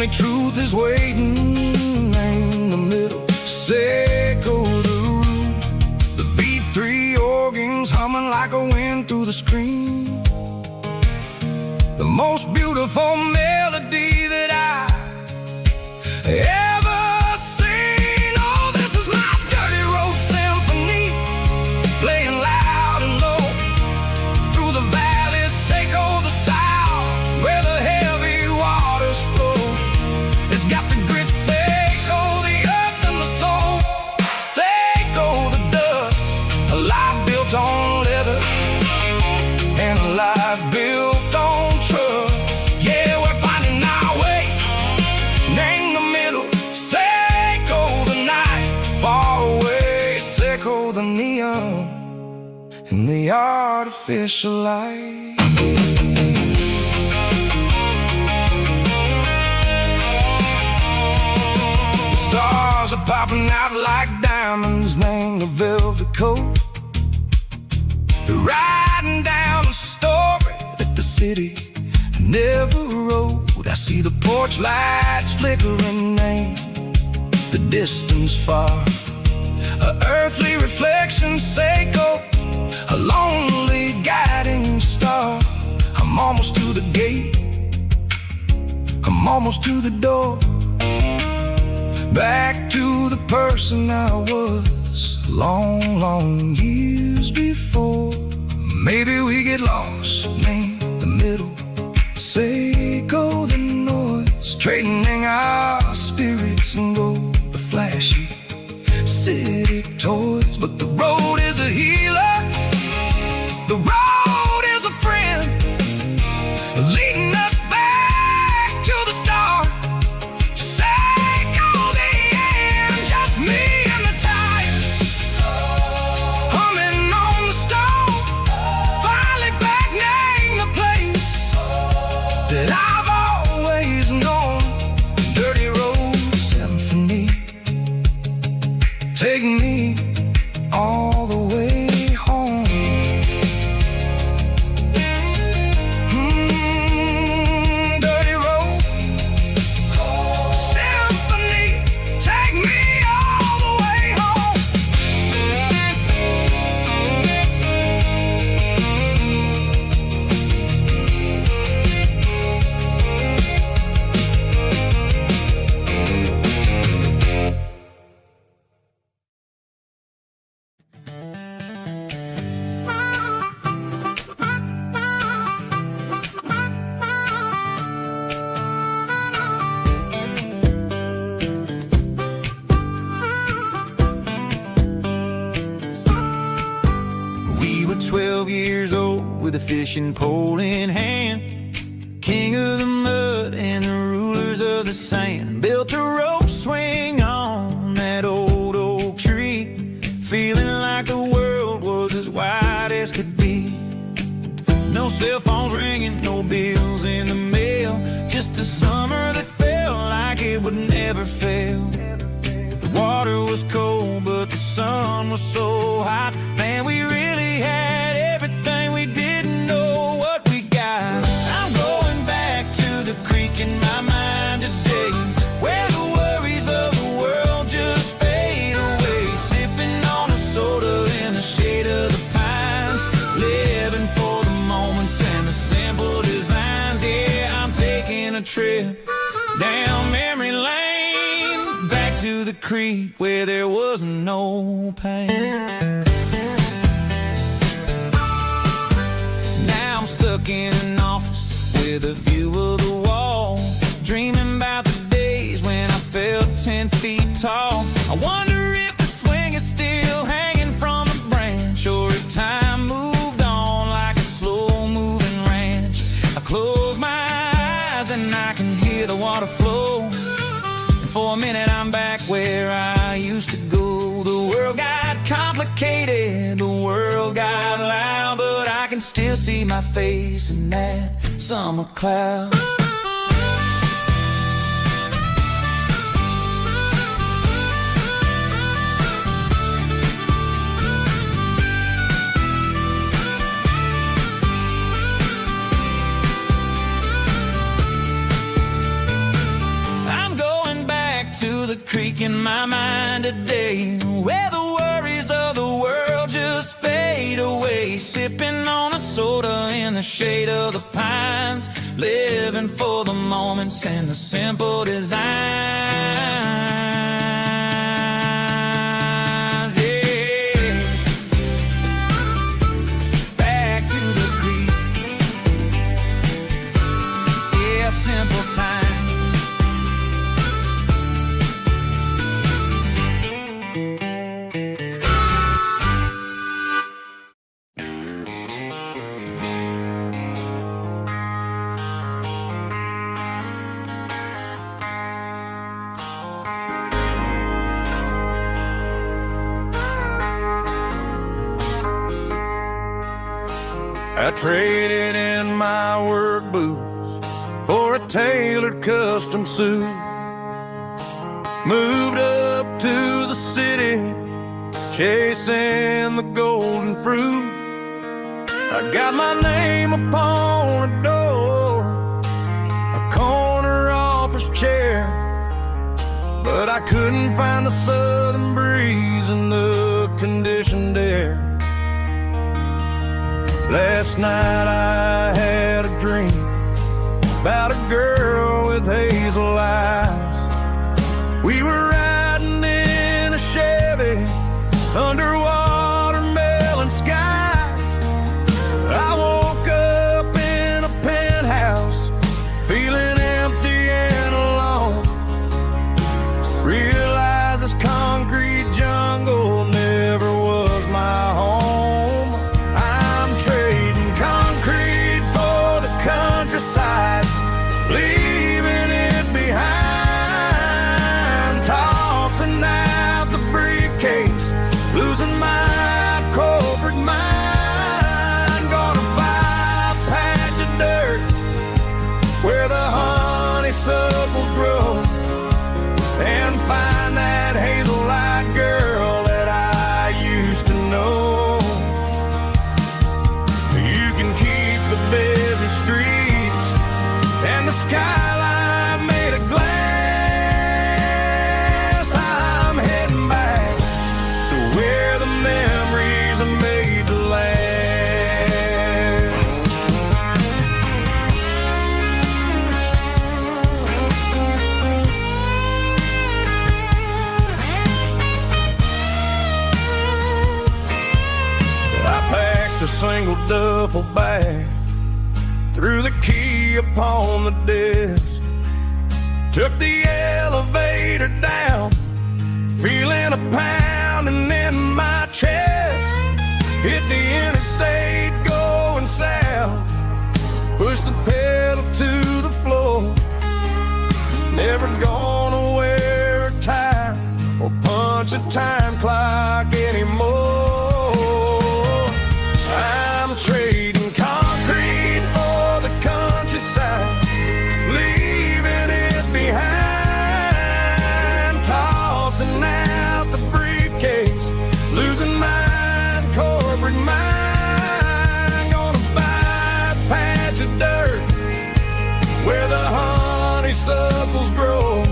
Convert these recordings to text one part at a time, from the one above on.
only truth is waiting in the middle. Seco the room, the B3 organs humming like a wind through the screen. The most beautiful melody that I ever seen. Oh, this is my dirty road symphony, playing loud and low through the valleys, Seco the south, where the heavy waters flow. It's got the grit, Seco the earth and the soul, Seco the dust, a life built on leather and a life built on trust. Yeah, we're finding our way in the middle. Seco the night, far away. Seco the neon and the artificial light. Stars are popping out like diamonds, named the velvet coat. They're riding down a story that the city never wrote. I see the porch lights flickering, name the distance far. A earthly reflection, Seco, a lonely guiding star. I'm almost to the gate, I'm almost to the door, back to the person I was long, long years before. Maybe we get lost in the middle, Seco the noise, trading our spirits and go the flashy city toys. But the road is a healer, the road is a friend, leading us back to the start. Seco the end, just me and the tires, humming on the stove, finally back name the place that I've always known. Dirty road symphony, take me all the way home. Dirty road symphony, take me all the way home. We were 12 years old with a fishing pole in hand, king of the mud and the rulers of the sand. Built a rope swing on that old oak tree, feeling like the world was as wide as could be. No cell phones ringing, no bills in the mail, just a summer that felt like it would never fail. The water was cold, but the sun was so hot. Man, we really had everything, we didn't know what we got. I'm going back to the creek in my mind today, where the worries of the world just fade away. Sipping on a soda in the shade of the pines, living for the moments and the simple designs. Yeah, I'm taking a trip down memory lane, back to the creek where there was no pain. Now I'm stuck in an office with a view of the wall, dreaming about the days when I felt 10 feet tall. I wonder if the swing is still hanging from a branch, or if time moved on like a slow-moving ranch. I close my eyes and I can hear the water flow, and for a minute I'm back where I used to go. The world got complicated, the world got loud, but I can still see my face in that summer cloud. my mind today, where the worries of the world just fade away. Sipping on a soda in the shade of the pines, living for the moments and the simple designs. Simple times. I traded in my work boots for a tailored custom suit. Moved up to the city, chasing the golden fruit. I got my name upon a door, a corner office chair, but I couldn't find the southern breeze in the conditioned air. Last night I had a dream about a girl with hazel eyes. We were riding in a Chevy under watermelon skies. I woke up in a penthouse, feeling empty and alone. Realized this concrete jungle never was my home. I'm trading concrete for the countryside, leaving it behind, tossing out the briefcase, losing my corporate mind. Gonna buy a patch of dirt where the honeysuckles grow, and find that hazel-eyed girl that I used to know. You can keep the busy streets and the skyline made of glass. I'm heading back to where the memories are made to last. I packed a single duffel bag, threw the key upon the desk, took the elevator down, feeling a pounding in my chest. Hit the interstate going south, pushed the pedal to the floor. Never gonna wear a tie or punch a time clock anymore. I'm trading concrete for the countryside, leaving it behind, tossing out the briefcase, losing my corporate mind. Gonna buy a patch of dirt where the honeysuckles grow,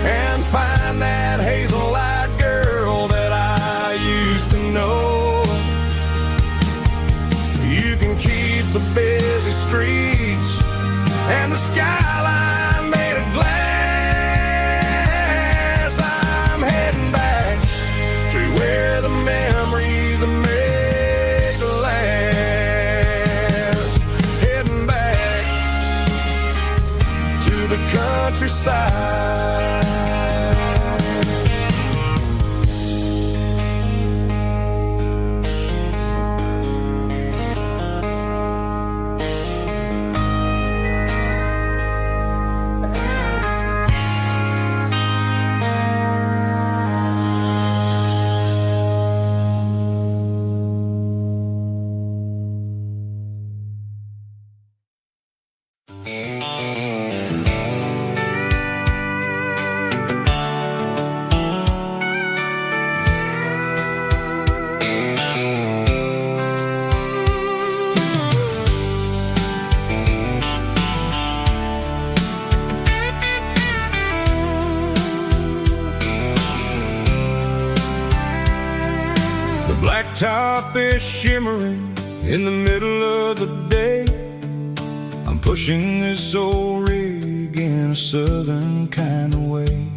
and find that hazel-eyed girl that I used to know. You can keep the busy streets and the skyline made of glass. I'm heading back to where the memories are made to last. Heading back to the countryside. top is shimmering in the middle of the day. I'm pushing this old rig in a southern kind of way.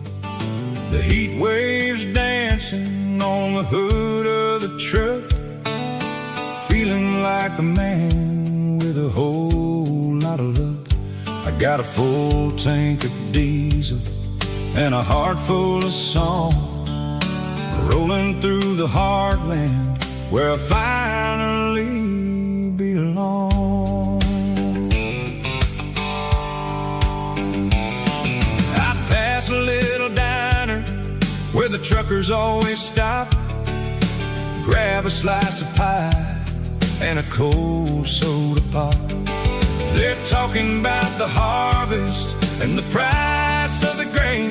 The heat waves dancing on the hood of the truck, feeling like a man with a whole lot of luck. I got a full tank of diesel and a heart full of song, rolling through the heartland where I finally belong. I pass a little diner where the truckers always stop, grab a slice of pie and a cold soda pop. They're talking about the harvest and the price of the grain,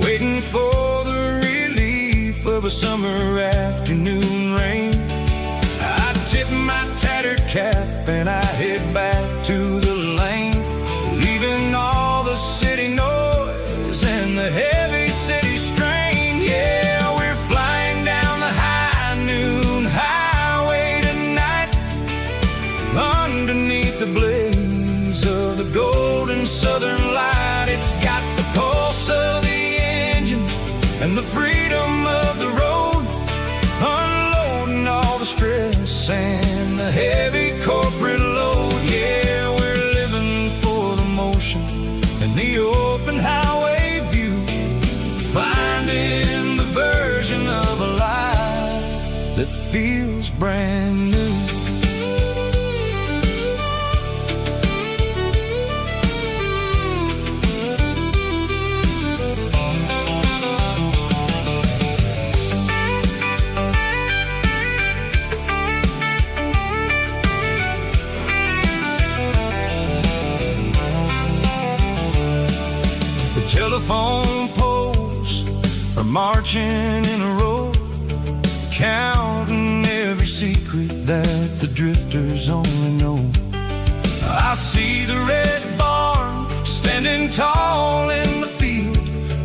waiting for the relief of a summer afternoon rain. I tip my tattered cap and I head back to the lane, leaving all the city noise and the heavy city strain. Yeah, we're flying down the high noon highway tonight, underneath the blaze of the golden southern light. It's got the pulse of the engine and the freedom of the road, unloading all the stress and the heavy corporate load. Yeah, we're living for the motion and the open highway view, finding the version of a life that feels brand new. Telephone poles are marching in a row, counting every secret that the drifters only know. I see the red barn standing tall in the field,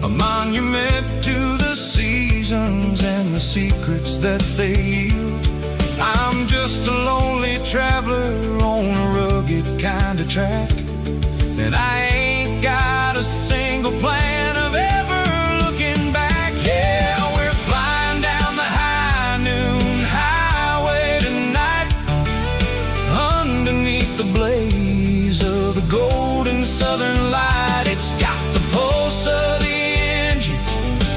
a monument to the seasons and the secrets that they yield. I'm just a lonely traveler on a rugged kind of track, and I ain't got a single plan of ever looking back. Yeah, we're flying down the high noon highway tonight, underneath the blaze of the golden southern light. It's got the pulse of the engine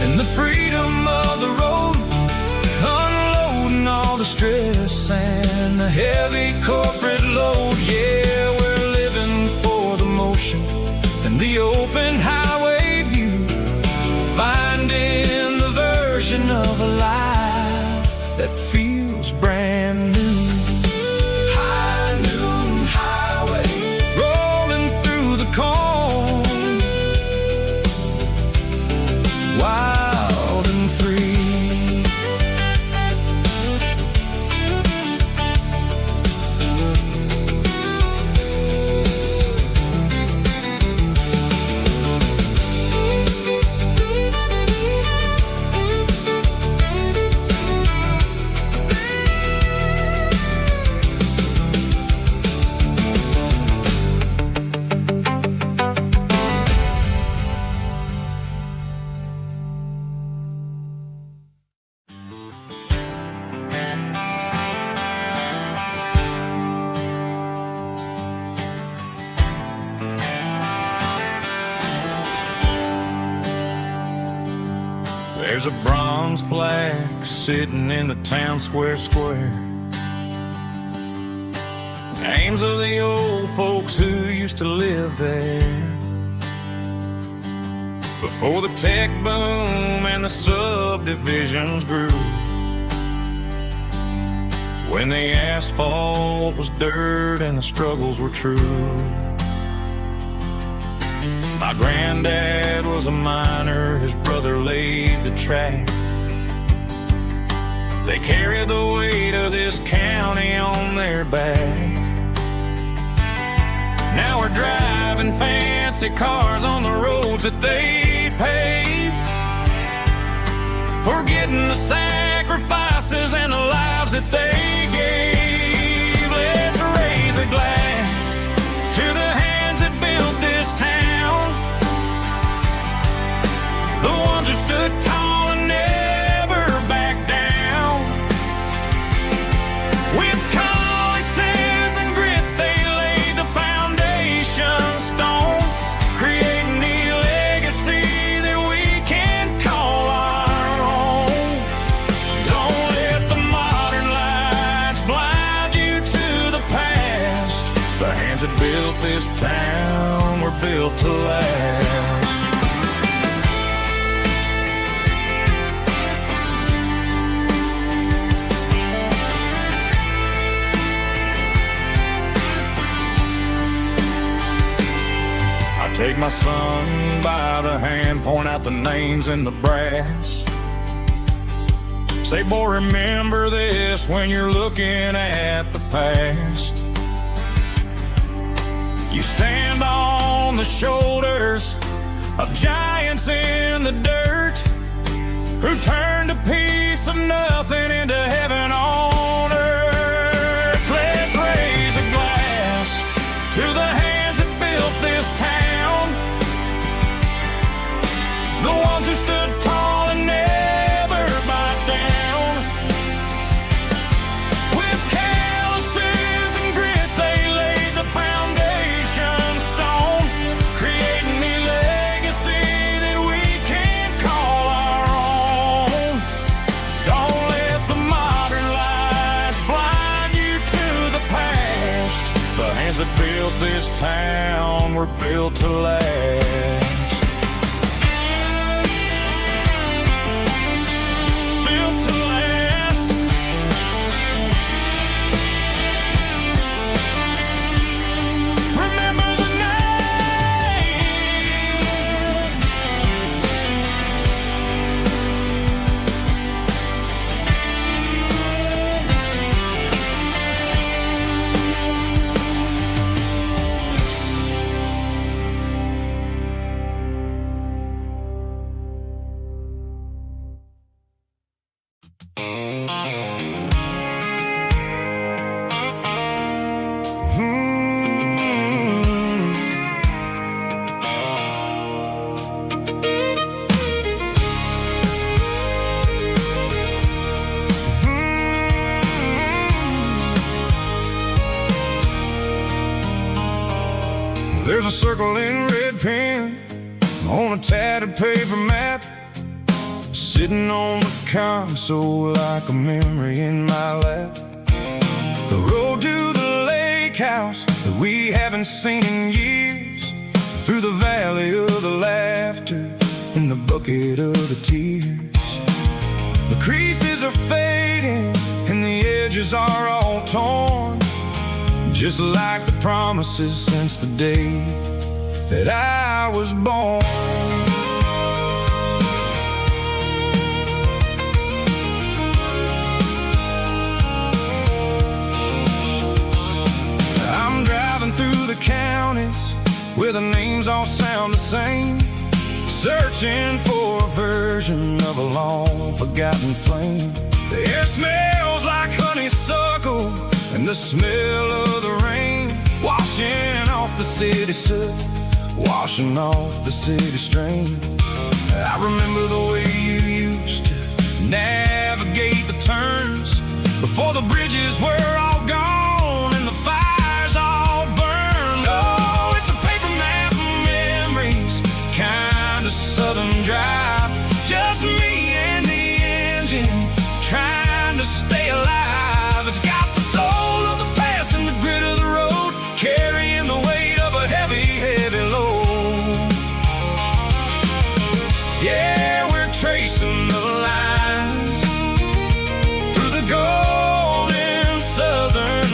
and the freedom of the road, unloading all the stress and the heavy corporate load. Yeah, we're living for the motion and the open highway view, finding the version of a life that feels brand new. High noon highway, rolling through the corn, wild and free. There's a bronze plaque sitting in the town square. Names of the old folks who used to live there before the tech boom and the subdivisions grew, when the asphalt was dirt and the struggles were true. My granddad was a miner, his brother laid the track. They carried the weight of this county on their back. Now we're driving fancy cars on the roads that they paved, forgetting the sacrifice sacrifices and the lives that they gave. Let's raise a glass to the hands that built this town, the ones who stood tall and never backed down. With calluses and grit, they laid the foundation stone, creating the legacy that we can call our own. Don't let the modern lights blind you to the past. The hands that built this town were built to last. Take my son by the hand, point out the names in the brass. Say, boy, remember this when you're looking at the past. You stand on the shoulders of giants in the dirt, who turned a piece of nothing into heaven on earth. Let's raise a glass to the hands that built this town, the ones who stood tall and never backed down. With calluses and grit, they laid the foundation stone, creating the legacy that we can call our own. Don't let the modern lights blind you to the past. The hands that built this town were built to last. There's a circle in red pen on a tattered paper map, sitting on the console like a memory in my lap. The road to the lake house that we haven't seen in years, through the valley of the laughter and the bucket of the tears. The creases are fading and the edges are all torn, just like the promises since the day that I was born. I'm driving through the counties where the names all sound the same, searching for a version of a long forgotten flame. The air smells like honeysuckle and the smell of the rain, washing off the city soot, washing off the city strain. I remember the way you used to navigate the turns before the bridges were all gone and the fires all burned. Oh, it's a paper map of memories, kind of southern drive, just me and the engine trying to stay alive. It's got the soul of the past and the grit of the road, carrying the weight of a heavy, heavy load. Yeah, we're tracing the lines through the golden southern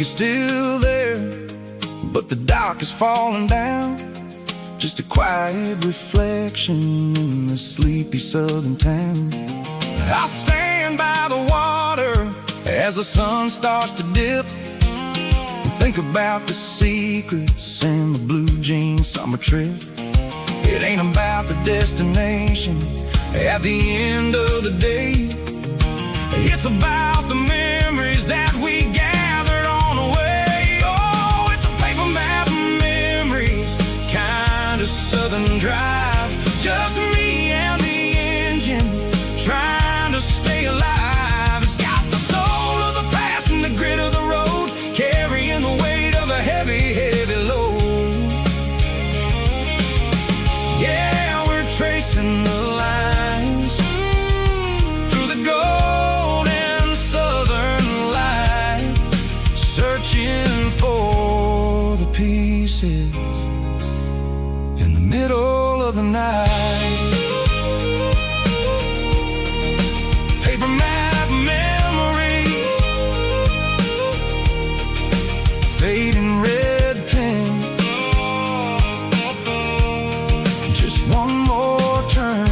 is still there, but the dock is falling down. Just a quiet reflection in the sleepy southern town. I stand by the water as the sun starts to dip, and think about the secrets and the blue jean summer trip. It ain't about the destination at the end of the day. It's about the memories that we gathered on the way. Oh, it's a paper map of memories, kind of southern drive. Just me and the engine, trying to stay alive. It's got the soul of the past and the grit of the road, carrying the weight of a heavy, heavy load. Yeah, we're tracing the lines through the golden southern light, searching for the pieces in the middle of the night. Paper map memories, fading red pen, just one more turn.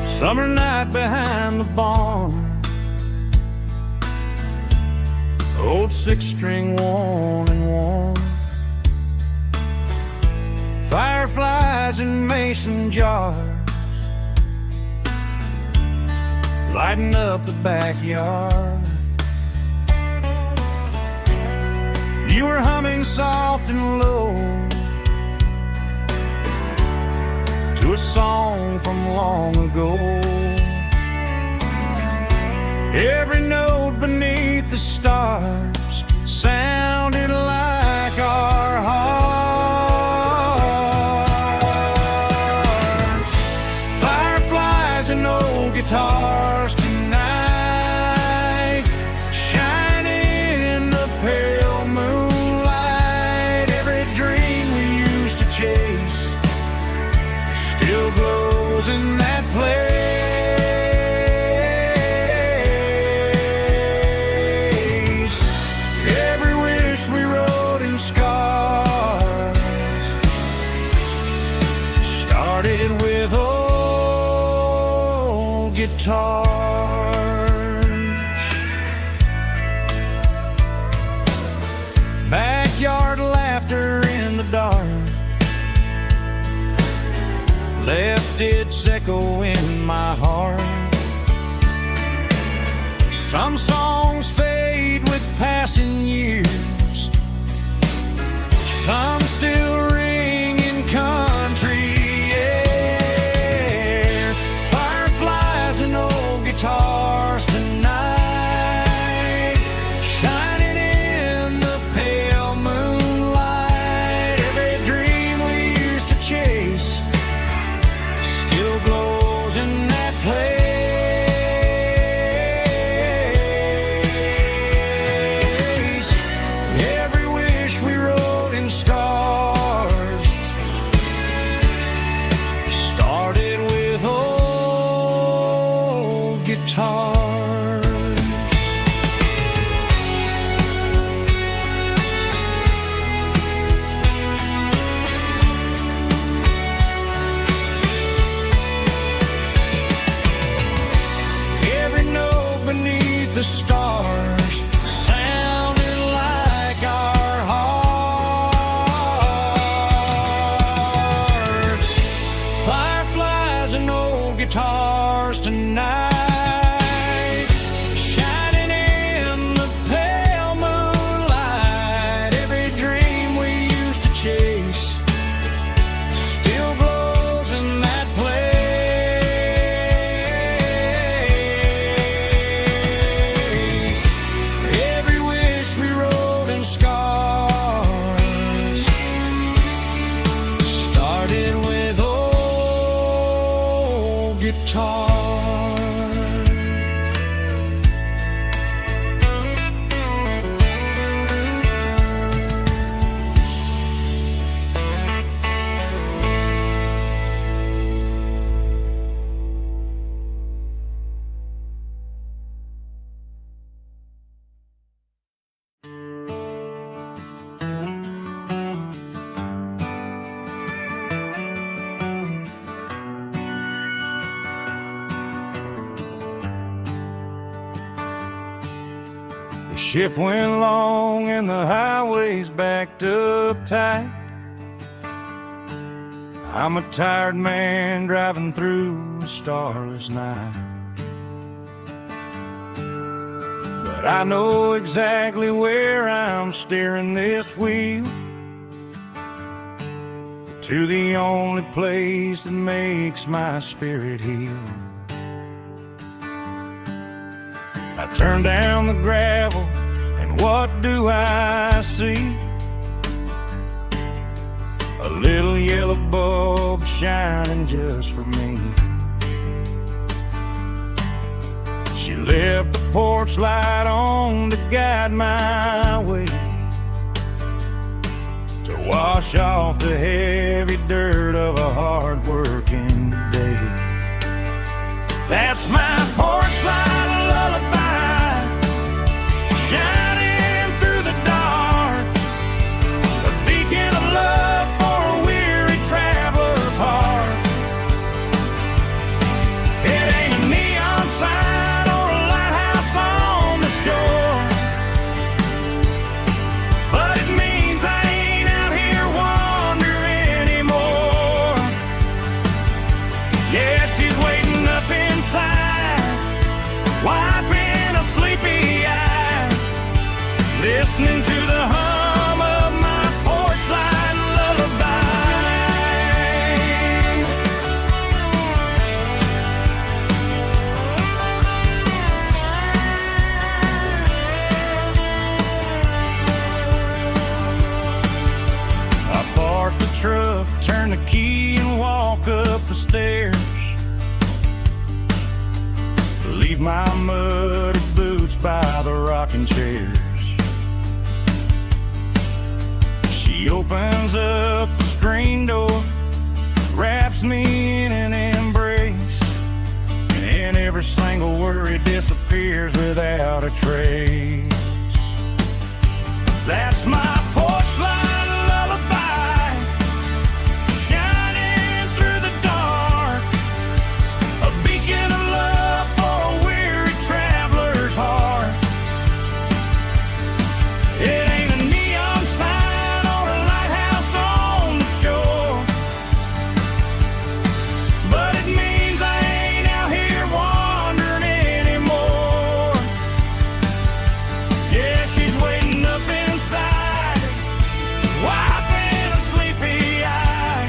Summer night behind the barn, old six-string worn and worn, fireflies in mason jars, lighting up the backyard. You were humming soft and low to a song from long ago. Every note beneath the stars sounded like our hearts. Fireflies and old guitars tonight, shining in the pale moonlight. Every dream we used to chase still glows in that place. Every wish we wrote in scars started with old guitars. Backyard laughter in the dark left its echo in my heart. Some songs fade with passing years, some still ring in country air. Fireflies and old guitars tonight, shining in the pale moonlight. Every dream we used to chase still glows in that place. Every wish we wrote in stars heart. The shift went long and the highway's backed up tight. I'm a tired man driving through a starless night. But I know exactly where I'm steering this wheel, to the only place that makes my spirit heal. I turn down the gravel, and what do I see? A little yellow bulb shining just for me. She left the porch light on to guide my way, to wash off the heavy dirt of a hard-working day. That's my porch light lullaby, shining through the dark, a beacon of love for a weary traveler's heart. It ain't a neon sign or a lighthouse on the shore, but it means I ain't out here wandering anymore. Yeah, she's waiting up inside, wiping a sleepy eye, listening to the hum of my porch light lullaby. I park the truck, turn the key and walk up the stairs, leave my muddy boots by the rocking chairs. She opens up the screen door, wraps me in an embrace, and every single worry disappears without a trace. That's my porch light lullaby, shining through the dark, a beacon of love for a weary traveler's heart. It ain't a neon sign or a lighthouse on the shore, but it means I ain't out here wandering anymore. Yeah, she's waiting up inside, wiping a sleepy eye,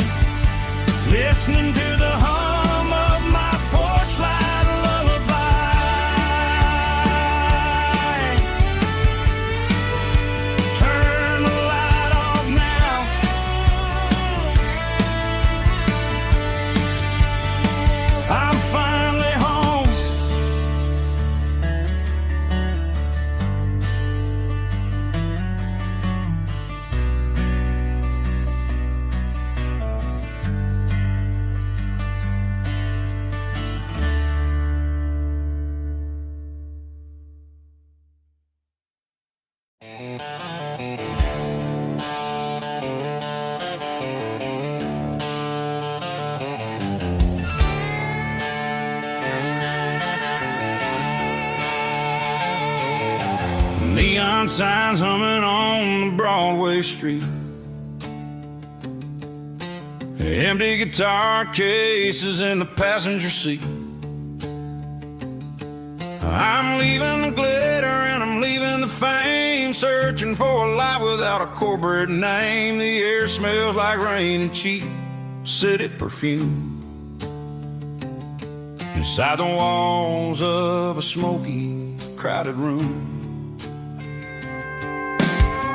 listening to the hum of my porch light lullaby. Turn the light off now, I'm finally home. Neon signs humming on the Broadway street, empty guitar cases in the passenger seat. I'm leaving the glitter and I'm leaving the fame, searching for a life without a corporate name. The air smells like rain and cheap city perfume inside the walls of a smoky, crowded room.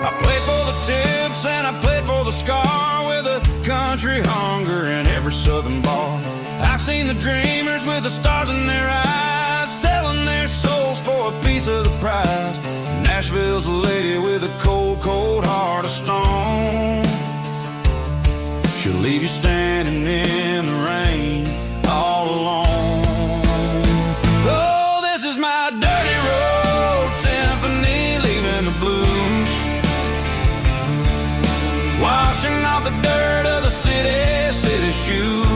I played for the tips and I played for the scar, with a country hunger in every southern bar. I've seen the dreamers with the stars in their eyes, selling their souls for a piece of the prize. Nashville's a lady with a cold, cold heart of stone. She'll leave you standing in the rain all alone. Oh, this is my dirty road symphony, leaving the blues, washing off the dirt of the city shoes.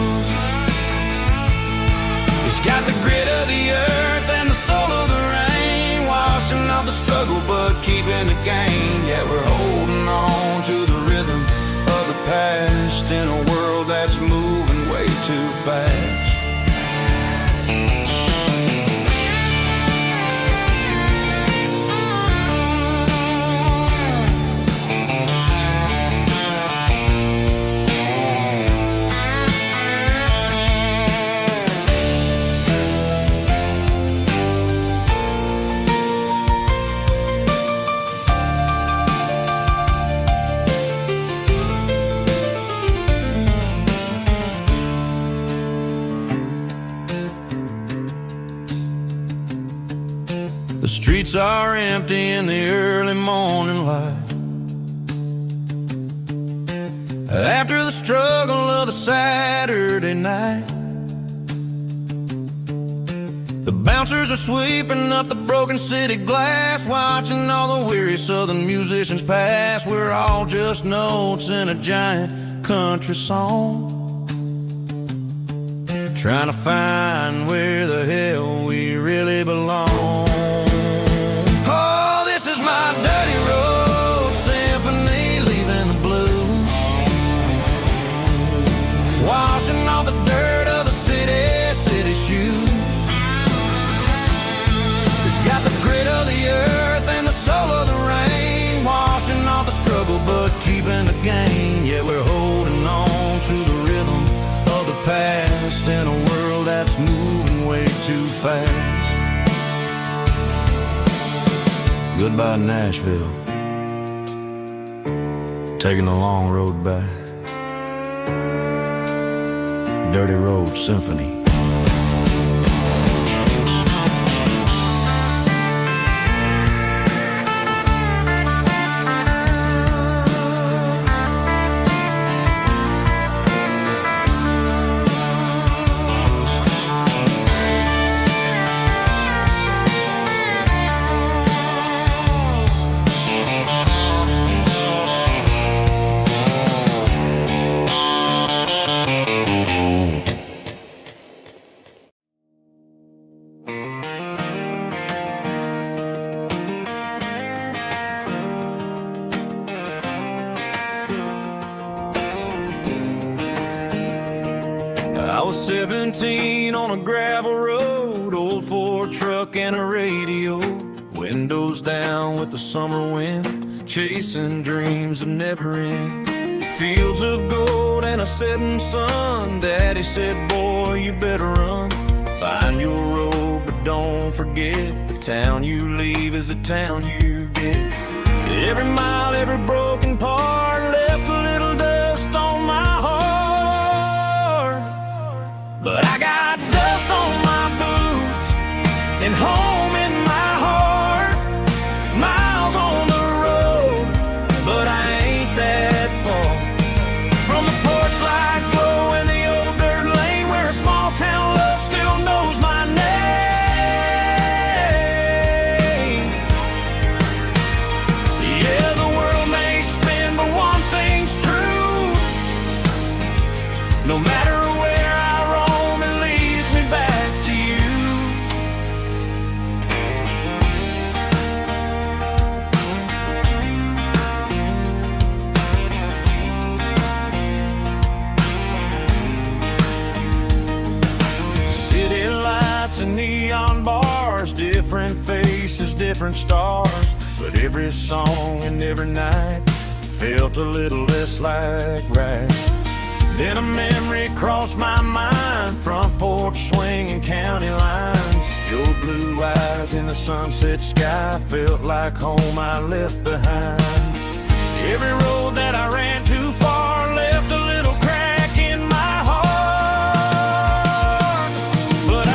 It's got the grit of the earth and the soul of the rain, washing off the struggle but keeping the gain. Yeah, we're holding on to the rhythm of the past in a world that's moving way too fast. The streets are empty in the early morning light, after the struggle of the Saturday night. The bouncers are sweeping up the broken city glass, watching all the weary southern musicians pass. We're all just notes in a giant country song, trying to find where the hell we really belong. My dirty road symphony, leaving the blues, washing off the dirt of the city shoes. It's got the grit of the earth and the soul of the rain, washing off the struggle but keeping the gain. Yeah, we're holding on to the rhythm of the past in a world that's moving way too fast. Goodbye, Nashville, taking the long road back. Dirty Road Symphony. I was 17 on a gravel road, old Ford truck and a radio, windows down with the summer wind, chasing dreams that never end. Fields of gold and a setting sun. Daddy said, boy, you better run. Find your road, but don't forget, the town you leave is the town you get. Every mile, every broken part left a little dust on my heart. But I got dust on my boots and home in my heart. Miles on the road, but I ain't that far from the porch light glow in the old dirt lane, where a small town love still knows my name. Yeah, the world may spin, but one thing's true. No matter where I roam, it leads me back to you. City lights and neon bars, different faces, different stars, but every song and every night felt a little less like right. Then a memory crossed my mind, front porch swinging county lines. Your blue eyes in the sunset sky felt like home I left behind. Every road that I ran too far left a little crack in my heart. But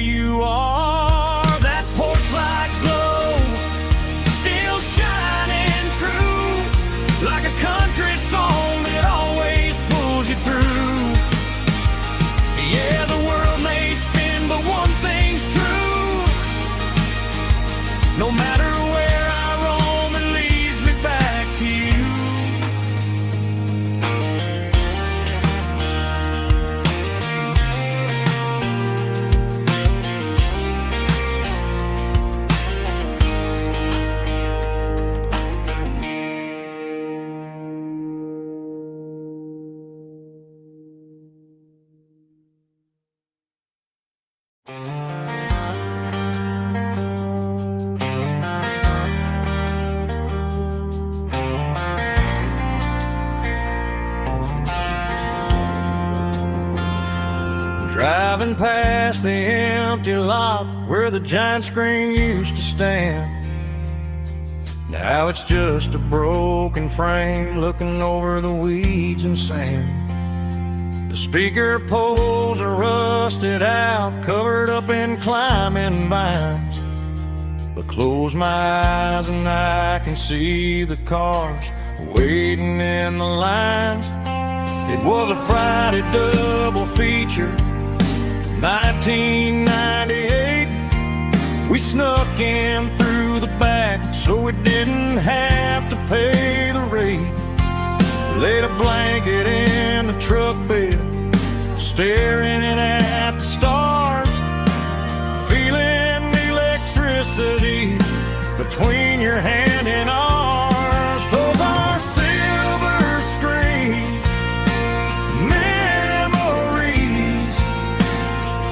you are. That porch light glow, still shining true, like a country song that always pulls you through. Yeah, the world may spin, but one thing's true. No matter where I roam, it leads me back to you. Driving past the empty lot where the giant screen used to stand. Now it's just a broken frame looking over the weeds and sand. The speaker poles are rusted out, covered up in climbing vines. But close my eyes and I can see the cars waiting in the lines. It was a Friday double feature, 1998. We snuck in through the back so we didn't have to pay the rate. Laid a blanket in the truck bed, staring at the stars, feeling the electricity between your hand and ours. Those are silver screen memories,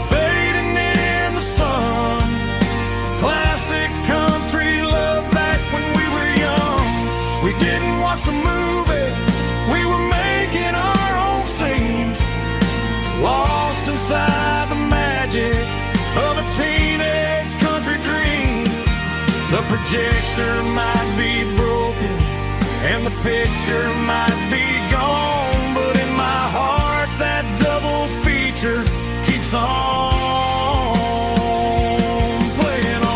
fading in the sun. Classic country love back when we were young. We didn't watch the movie, we were making our own scenes, lost inside the magic of a teenage country dream. The projector might be broken and the picture might be gone, but in my heart that double feature keeps on playing on.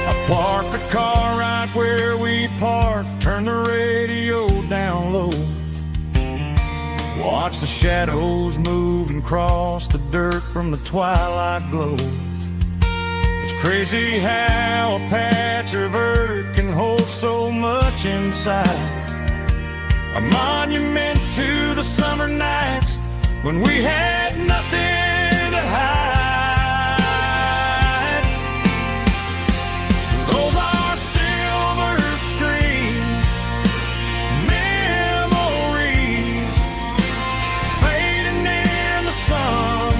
I parked the car right where we parked, turned the radio down low, watch the shadows move and cross the dirt from the twilight glow. It's crazy how a patch of earth can hold so much inside. A monument to the summer nights when we had nothing to hide. Those are silver screen memories, fading in the sun.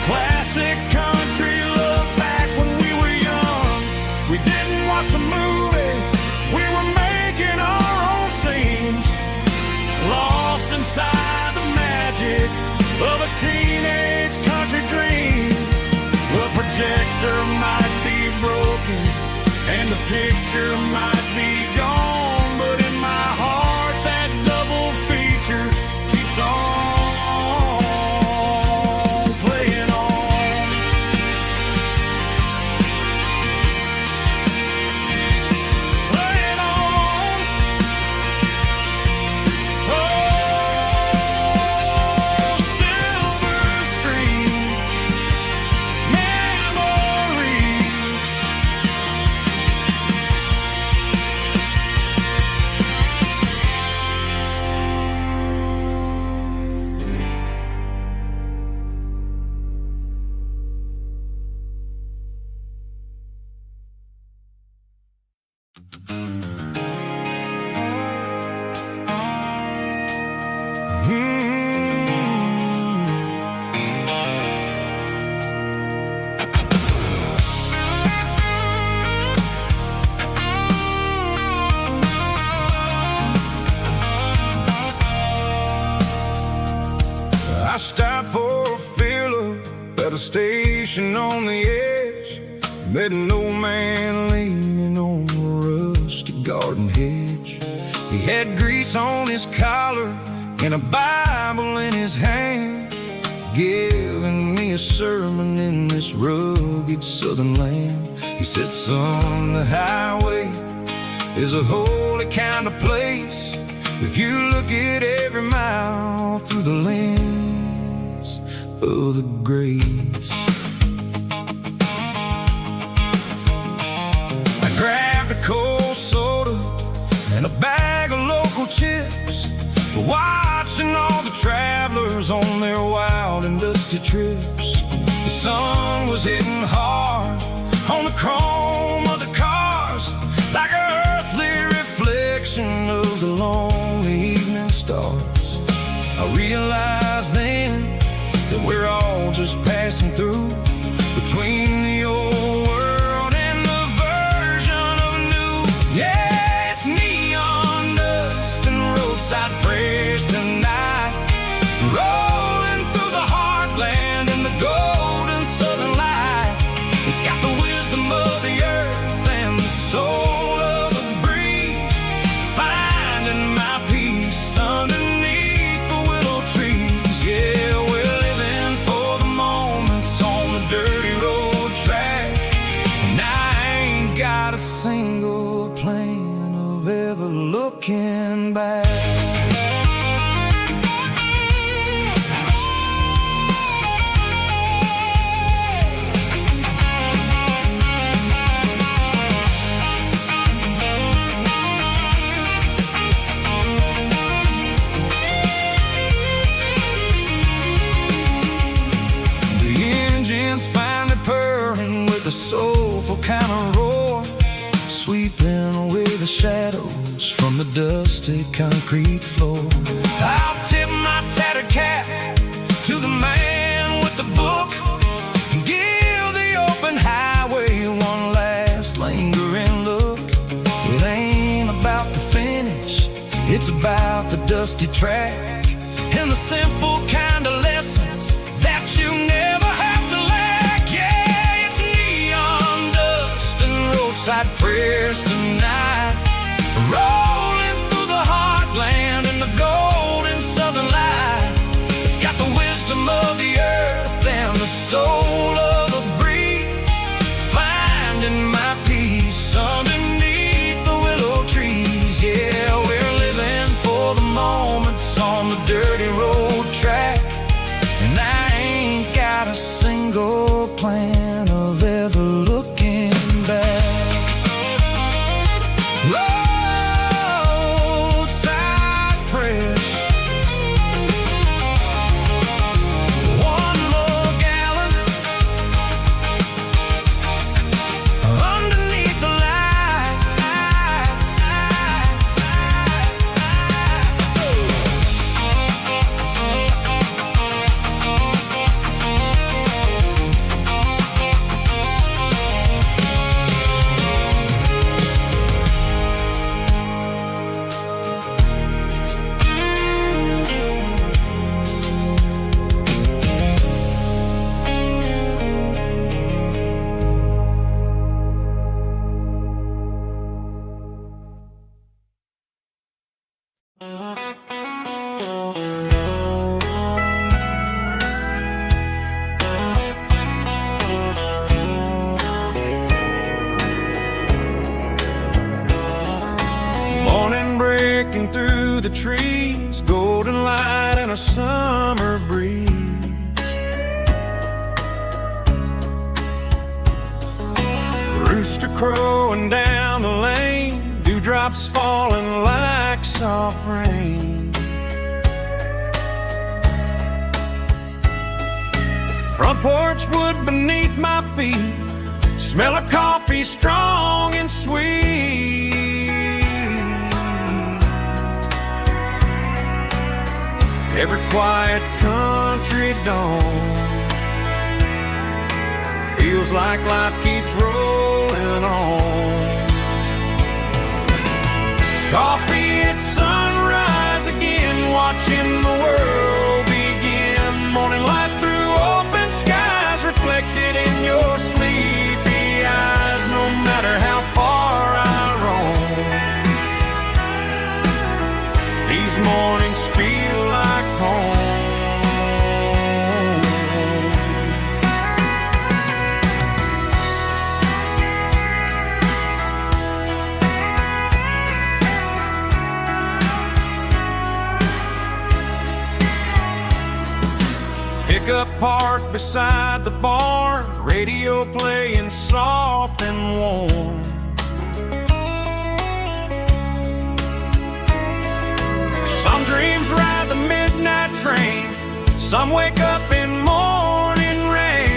Classic country love back when we were young. We didn't watch the movie, we were making our own scenes, lost inside the magic of a teenage country dream. The projector might be broken and the picture might be gone, but in my heart that double feature keeps on playing on. Playing on. Oh, silver screen memories. I stopped for a fill-up at a station on the edge, met an old man leaning garden hedge. He had grease on his collar and a Bible in his hand, giving me a sermon in this rugged southern land. He said, son, the highway is a holy kind of place if you look at every mile through the lens of the grace. I grabbed a cold soda and a bag of local chips, watching all the travelers on their wild and dusty trips. The sun was hitting hard on the chrome of the cars, like an earthly reflection of the lonely evening stars. I realized then that we're all just passing through, between the old world and the version of new. Yeah, it's neon dust and roadside prayers tonight, rolling through the heartland in the golden southern light. It's got the wisdom of the earth and the soul of the breeze, finding my peace underneath the willow trees. Yeah, we're living for the moments on the dirty road track, and I ain't got a single plan of ever looking back. The soulful kind of roar, sweeping away the shadows from the dusty concrete floor. I'll tip my tattered cap to the man with the book and give the open highway one last lingering look. It ain't about the finish, it's about the dusty track and the simple kind of lessons that you never have to lack. Yeah, it's neon dust and roadside prayers tonight, rolling through the heartland in the golden southern light. It's got the wisdom of the earth and the soul of the breeze, finding my peace underneath the willow trees. Yeah, we're living for the moments on the dirty road track, and I ain't got a single plan of ever looking back. Roadside prayers, one more gallon underneath the light. Morning breaking through the trees, golden light and a summer breeze. Rooster crowing down the lane, dewdrops falling like soft rain. Front porch wood beneath my feet, smell of coffee strong and sweet. Every quiet country dawn feels like life keeps rolling on. Coffee at sunrise again, watching the world begin. Morning light through open skies, reflected in your sleepy eyes. No matter how far I roam, These mornings feel like home. Pickup parked beside the barn, radio playing soft and warm. Some dreams ride the midnight train, some wake up in morning rain.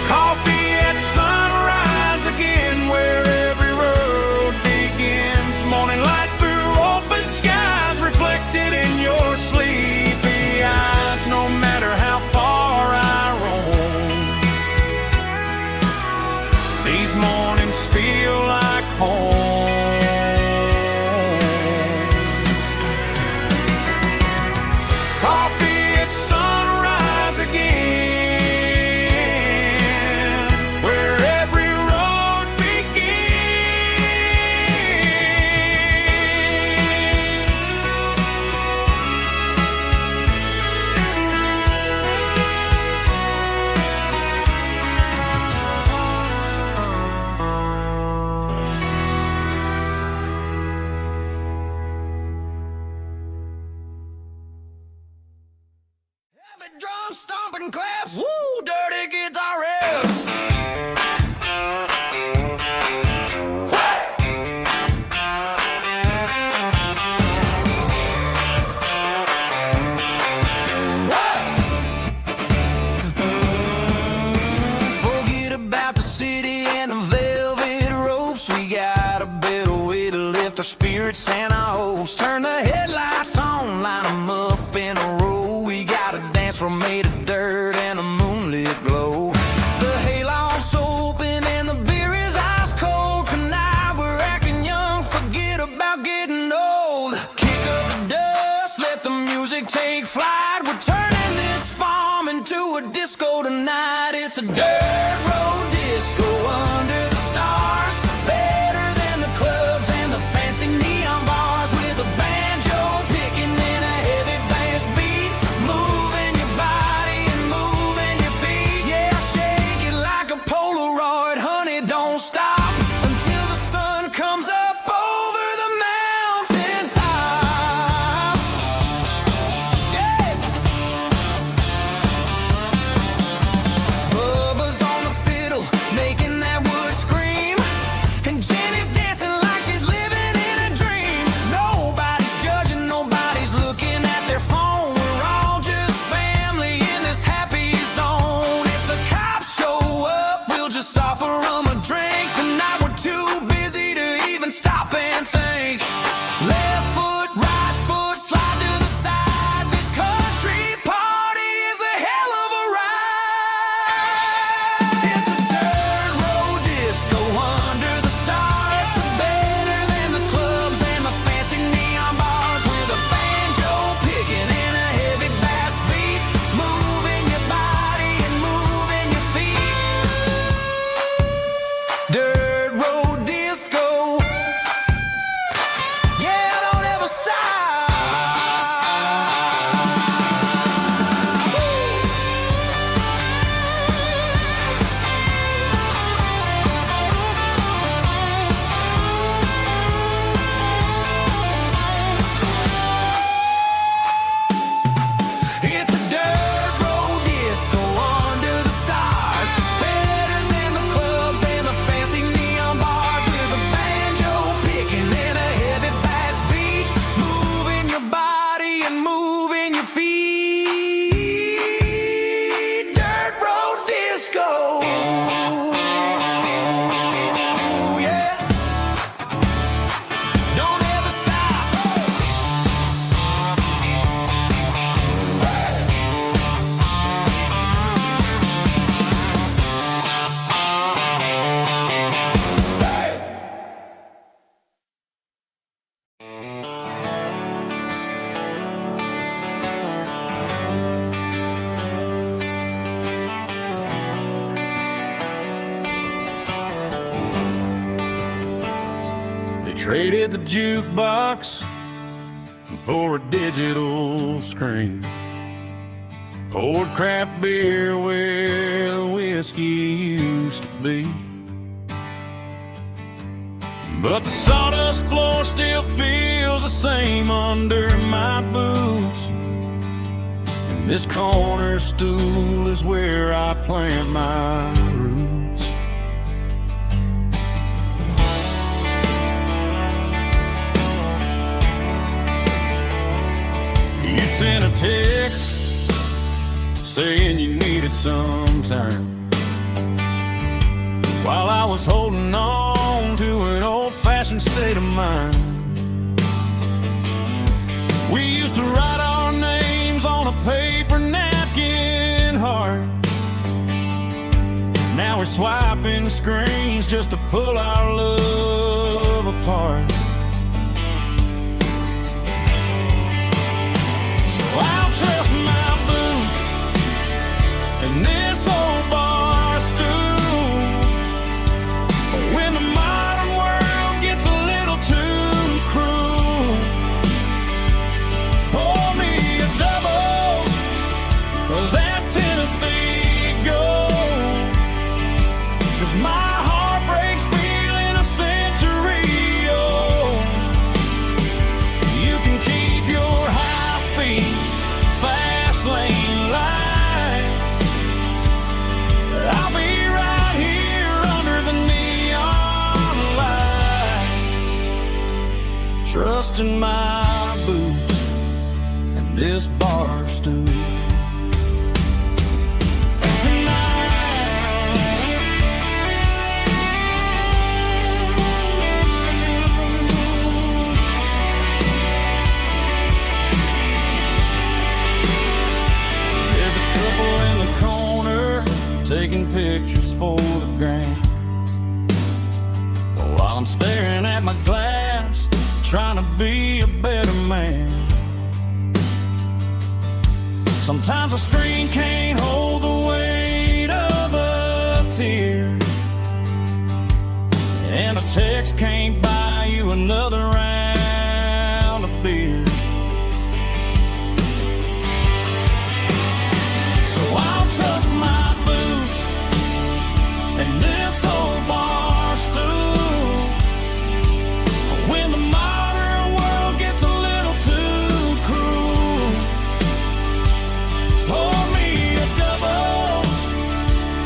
Coffee at sunrise again, where every road begins. Morning light through open skies, reflected in your sleepy eyes. No matter how far I roam, these mornings feel like home. Coffee at sunrise again, where every road begins. Traded the jukebox for a digital screen. Poured craft beer where the whiskey used to be. But the sawdust floor still feels the same under my boots. And this corner stool is where I plant my roots. You sent a text saying you needed some time, while I was holding on to an old-fashioned state of mind. We used to write our names on a paper napkin heart. Now we're swiping screens just to pull our love apart. So I'll trust my boots and this old bar stool. When the modern world gets a little too cruel, pour me a double of that Tennessee Gold. 'Cause my heart breaks feeling a century old. You can keep your high-speed, fast lane light. I'll be right here under the neon light, trusting my boots and this bar stool. There's a couple in the corner taking pictures for the gram, while I'm staring at my glass, trying to be a better man. Sometimes a screen can't hold the weight of a tear, and a text can't buy you another round of beer. So I'll trust my boots and this old bar stool. When the modern world gets a little too cruel, pour me a double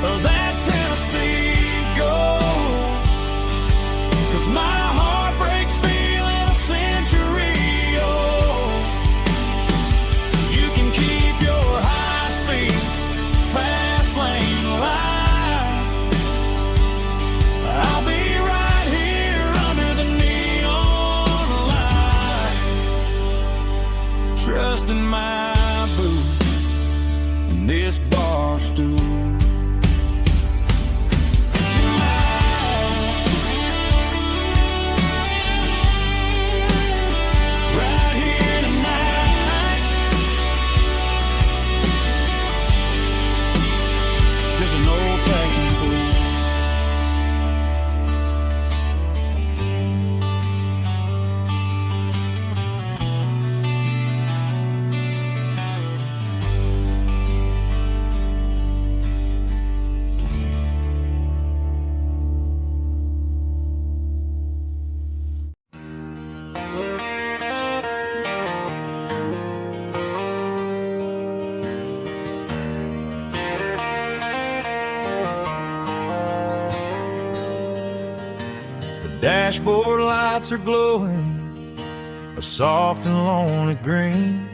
of that Tennessee Gold. 'Cause my heart breaks feeling a century old. You can keep your high-speed, fast lane light. I'll be right here under the neon light, trusting my boots and this bar stool. Right here tonight, just an old-fashioned fool. Dashboard lights are glowing a soft and lonely green.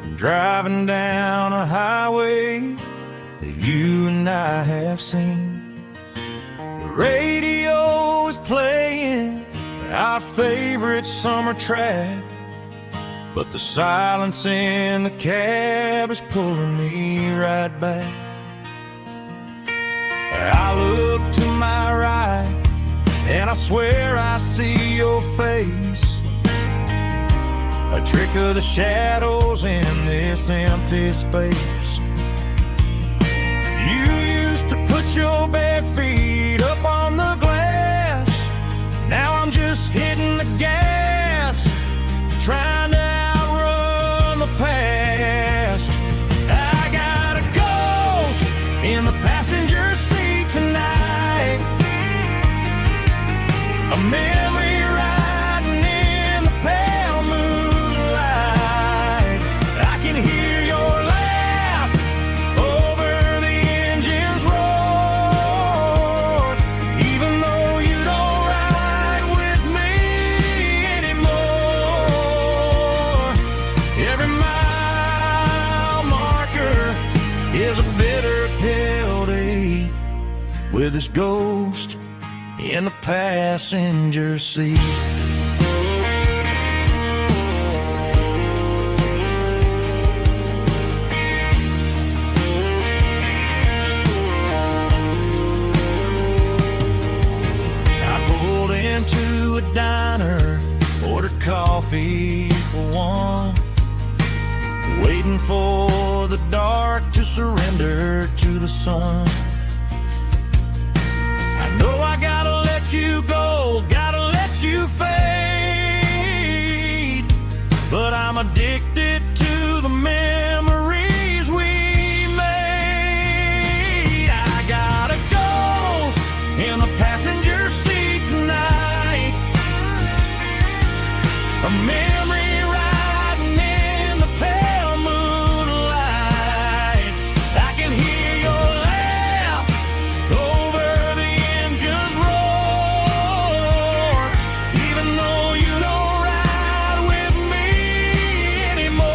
I'm driving down a highway that you and I have seen. The radio is playing our favorite summer track, but the silence in the cab is pulling me right back. I look to my right and I swear I see your face, a trick of the shadows in this empty space. You used to put your bare feet up on the glass. Now I'm just here memory riding in the pale moonlight. I can hear your laugh over the engine's roar, even though you don't ride with me anymore. Every mile marker is a bitter pill to eat, with this ghost in the passenger seat. I pulled into a diner, ordered coffee for one, waiting for the dark to surrender to the sun. I know I gotta let you go, gotta let you fade, but I'm addicted to the memories we made. I got a ghost in the passenger seat tonight, a memory riding in the pale moonlight. I can hear your laugh over the engine's roar, even though you don't ride with me anymore.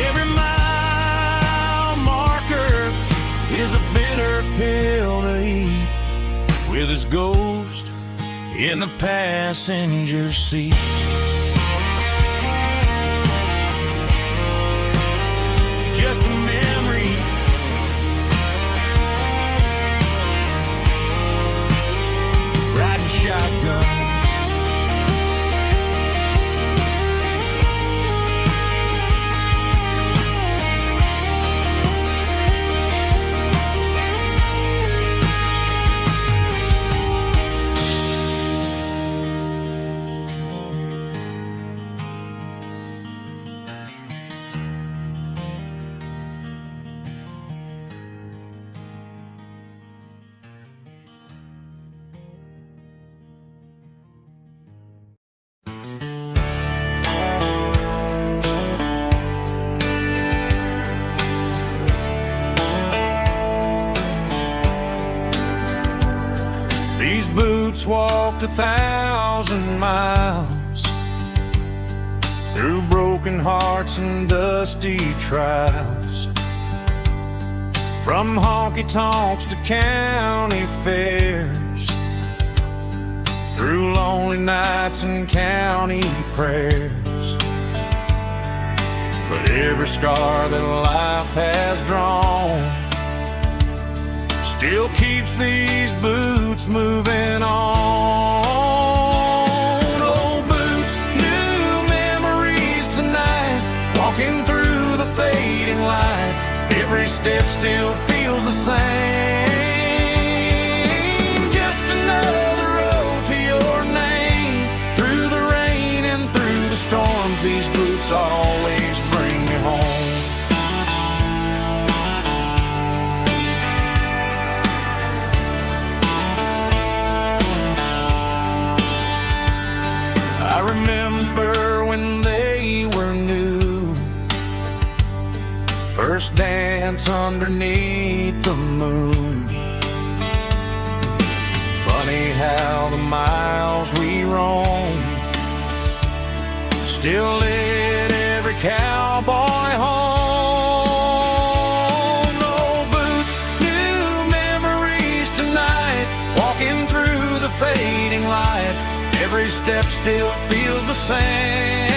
Every mile marker is a bitter pill to eat, with his ghost in the passenger seat. Just a memory, riding shotgun. These boots walked 1,000 miles through broken hearts and dusty trials, from honky-tonks to county fairs, through lonely nights and county prayers. But every scar that life has drawn still keeps these boots moving on. Old boots, new memories tonight, walking through the fading light. Every step still feels the same. Just another road to your name. Through the rain and through the storms, these boots always bring me home. I remember when they were new, first dance underneath the moon. Funny how the miles we roam still lit every cowboy home. Old boots, new memories tonight, walking through the fading light. Every step still feels the same.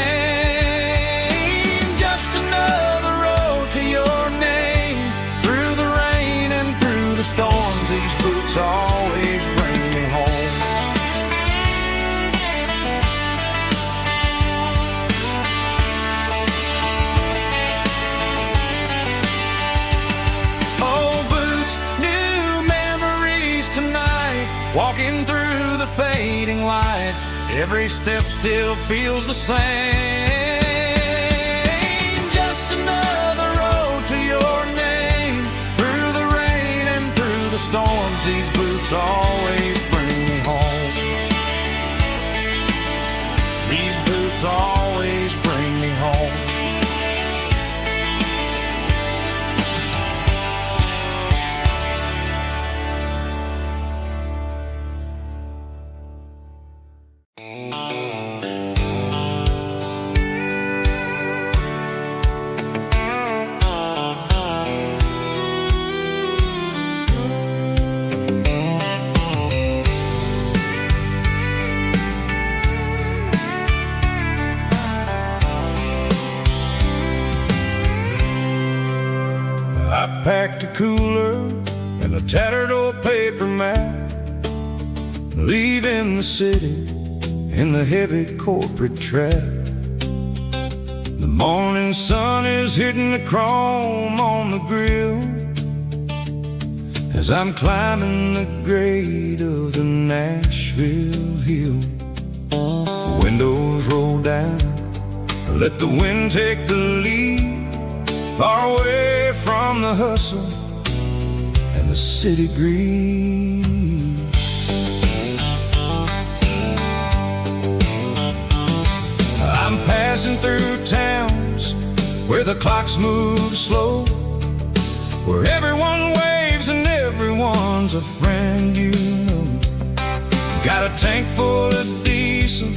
Just another road to your name. Through the rain and through the storms, these boots always bring me home. Old boots, new memories tonight, walking through the fading light. Every step still feels the same. Just another road to your name. Through the rain and through the storms, these boots always bring tattered old paper map, leaving the city in the heavy corporate trap. The morning sun is hitting the chrome on the grill as I'm climbing the grade of the Nashville hill. Windows roll down, let the wind take the lead, far away from the hustle and the city greed. I'm passing through towns where the clocks move slow, where everyone waves and everyone's a friend you know. Got a tank full of diesel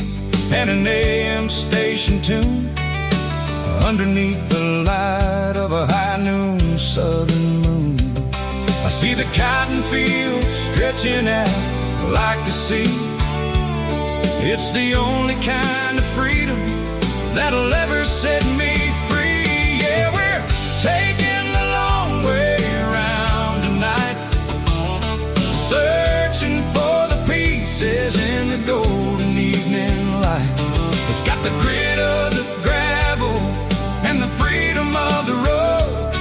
and an AM station tune underneath the light of a high noon southern moon. I see the cotton fields stretching out like a sea. It's the only kind of freedom that'll ever set me free. Yeah, we're taking the long way around tonight, searching for the pieces in the golden evening light. It's got the grit of the gravel and the freedom of the road,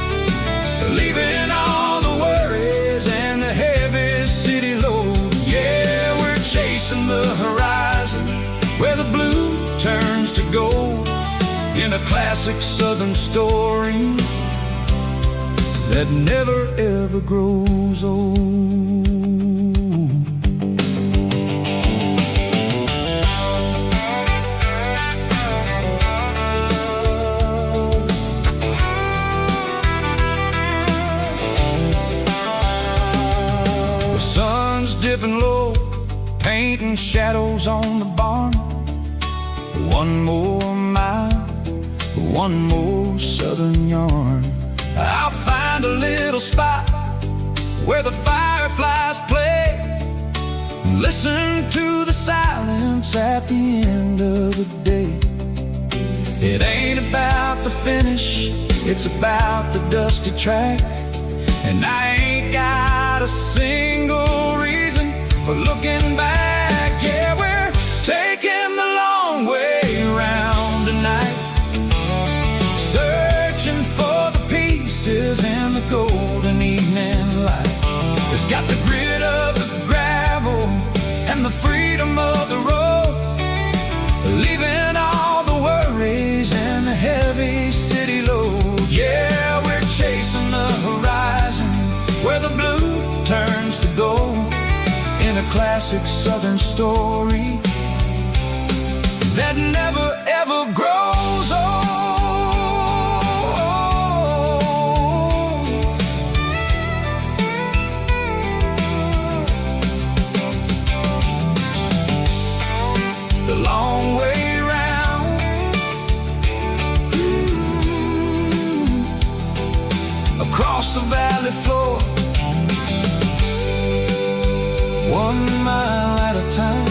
leaving all the worries and the heavy city load. Yeah, we're chasing the horizon where the blue turns to gold, in a classic southern story that never ever grows old. The sun's dipping low, painting shadows on the barn. One more mile, one more southern yarn. I'll find a little spot where the fireflies play, listen to the silence at the end of the day. It ain't about the finish, it's about the dusty track, and I ain't got a single reason for looking back. Yeah, we're taking the long way around tonight, searching for the pieces in the golden evening light. It's got the grit of the gravel and the freedom of the road, leaving all the worries and the heavy city load. Yeah, we're chasing the horizon where the blue turns to gold, in a classic southern story that never ever grows old. The long way round, across the valley floor, 1 mile at a time.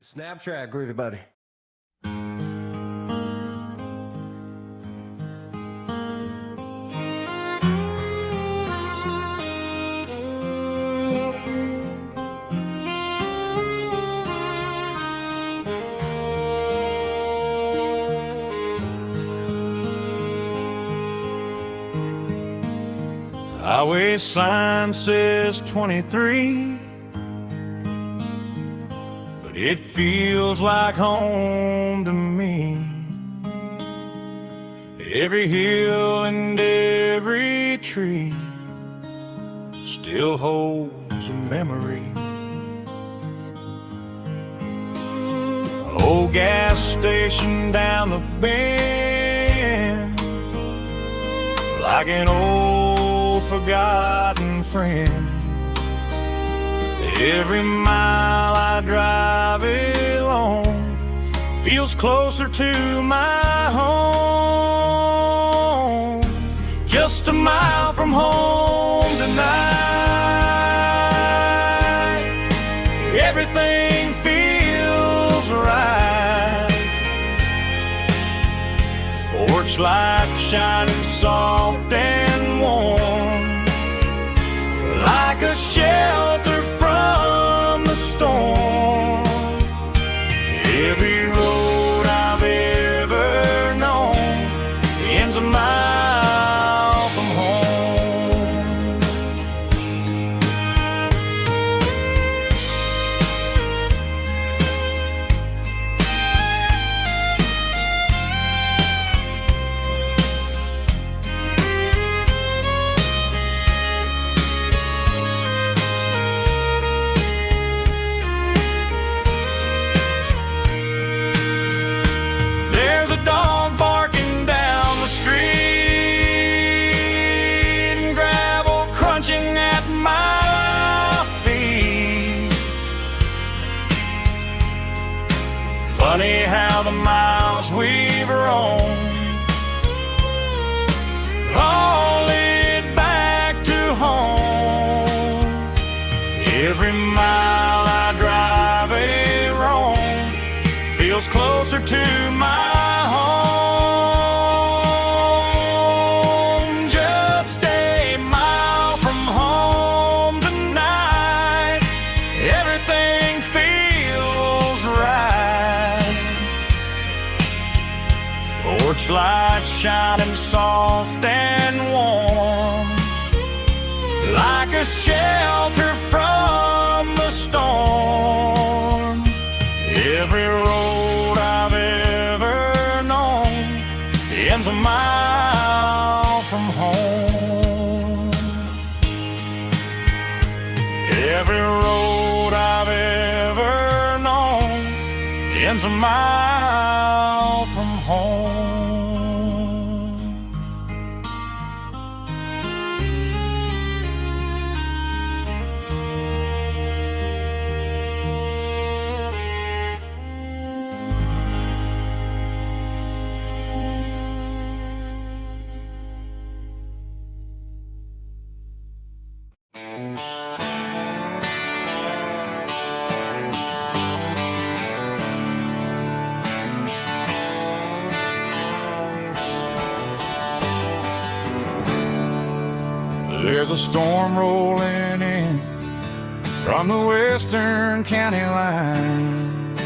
Snap track, groovy buddy. Highway sign says 23, but it feels like home to me. Every hill and every tree still holds a memory. Old gas station down the bend, like an old forgotten friend. Every mile I drive along feels closer to my home. Just a mile from home tonight. Everything feels right. Porch light shining soft and warm, like a shelter from the storm. Every road I've ever known ends a mile from home. There's a dog barking down the street, and gravel crunching at my feet. Funny how the miles we've roamed all lead back to home. Every mile I drive a roam feels closer to my home. Just a mile from home tonight. Everything feels right. Porch light shining soft and warm, like a shelter from the storm. Every road I've ever known ends a mile from home. Every road I've ever known ends a mile from home. There's a storm rolling in from the western county line.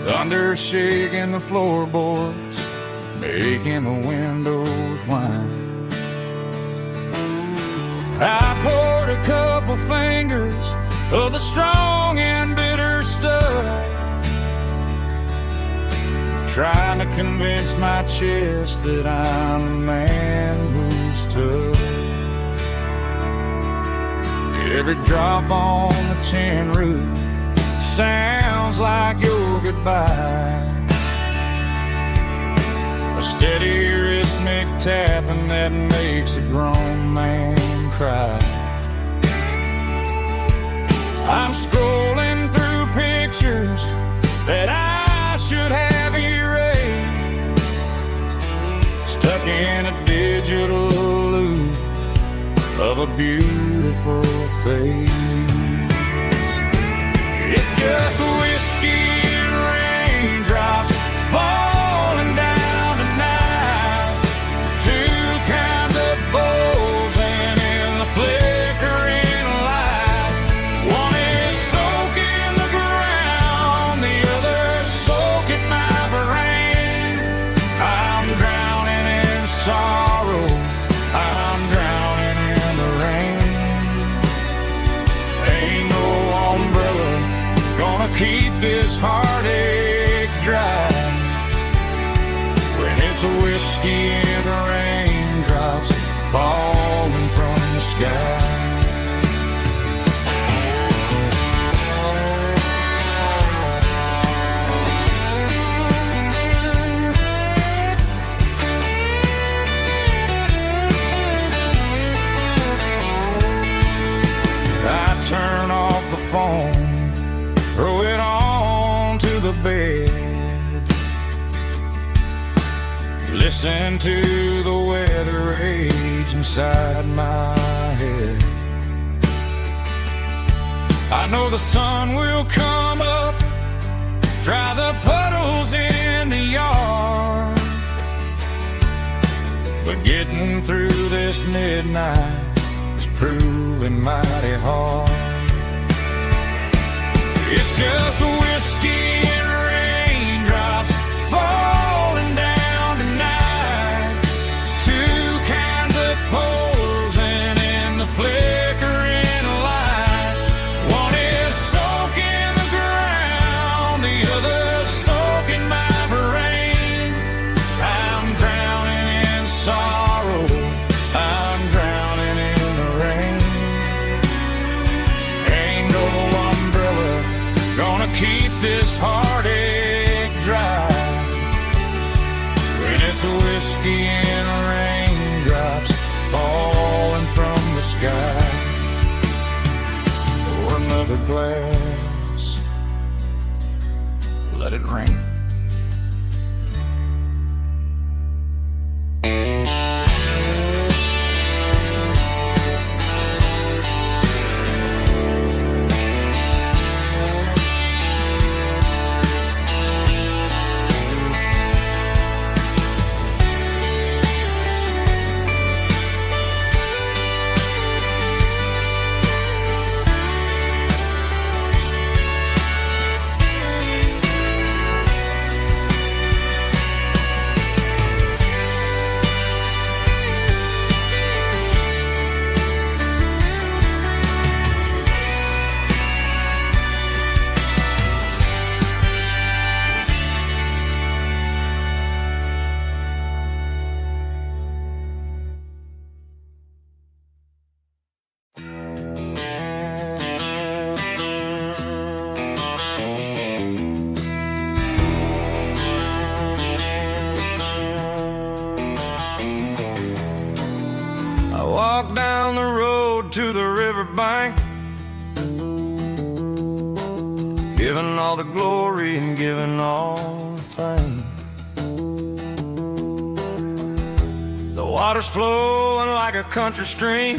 Thunder shaking the floorboards, making the windows whine. I poured a couple fingers of the strong and bitter stuff, trying to convince my chest that I'm a man who's tough. Every drop on the tin roof sounds like your goodbye, a steady rhythmic tapping that makes a grown man cry. I'm scrolling through pictures that I should have erased, stuck in a digital loop of a beautiful face. It's just whiskey and raindrops falling down tonight, two kinds of bowls and in the flickering light. One is soaking the ground, the other soaking my brain. I'm drowning in sorrow, I'm drowning in the rain. Ain't no umbrella gonna keep listen to the weather rage inside my head. I know the sun will come up, dry the puddles in the yard, but getting through this midnight is proving mighty hard. It's just whiskey and raindrops falling down tonight. Two kinds of posing in the flickering light. One is soaking the ground, the other soaking my brain. I'm drowning in sorrow, I'm drowning in the rain. Ain't no umbrella gonna keep this heartache dry when it's whiskey and raindrops falling from the sky. Pour another glass, let it rain. Walk down the road to the riverbank, giving all the glory and giving all the thanks. The water's flowing like a country stream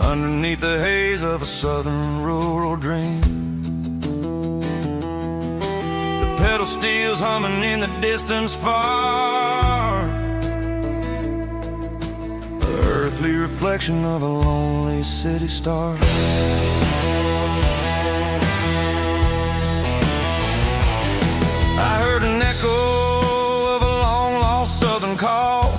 underneath the haze of a southern rural dream. The pedal steel's humming in the distance far, earthly reflection of a lonely city star. I heard an echo of a long-lost southern call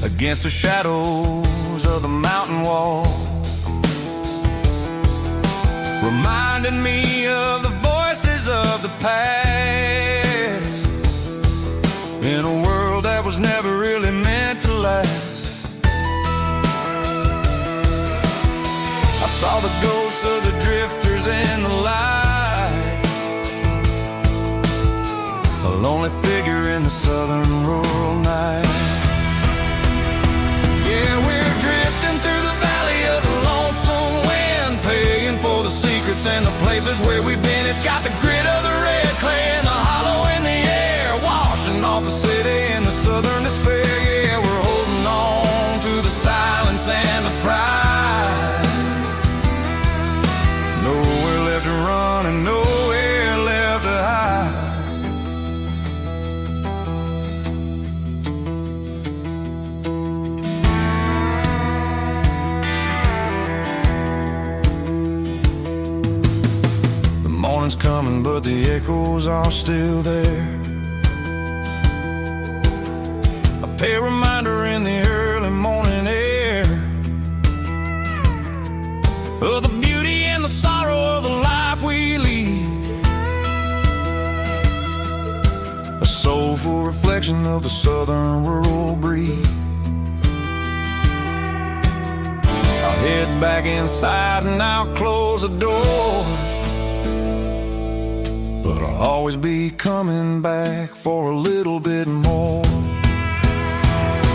against the shadows of the mountain wall, reminding me of the voices of the past in a world that was never really meant to last. I saw the ghosts of the drifters in the light, a lonely figure in the southern rural night. Yeah, we're drifting through the valley of the lonesome wind, paying for the secrets and the places where we've been. It's got the grit of the red clay and the hollow in the air, washing off the city in the southern despair. Yeah, we're holding on to the silence and the pride. Nowhere left to run and nowhere left to hide. The morning's coming, but the echoes are still there. A pale reminder in the early morning air of the beauty and the sorrow of the life we lead, a soulful reflection of the southern rural breed. I'll head back inside and I'll close the door, but I'll always be coming back for a little bit more.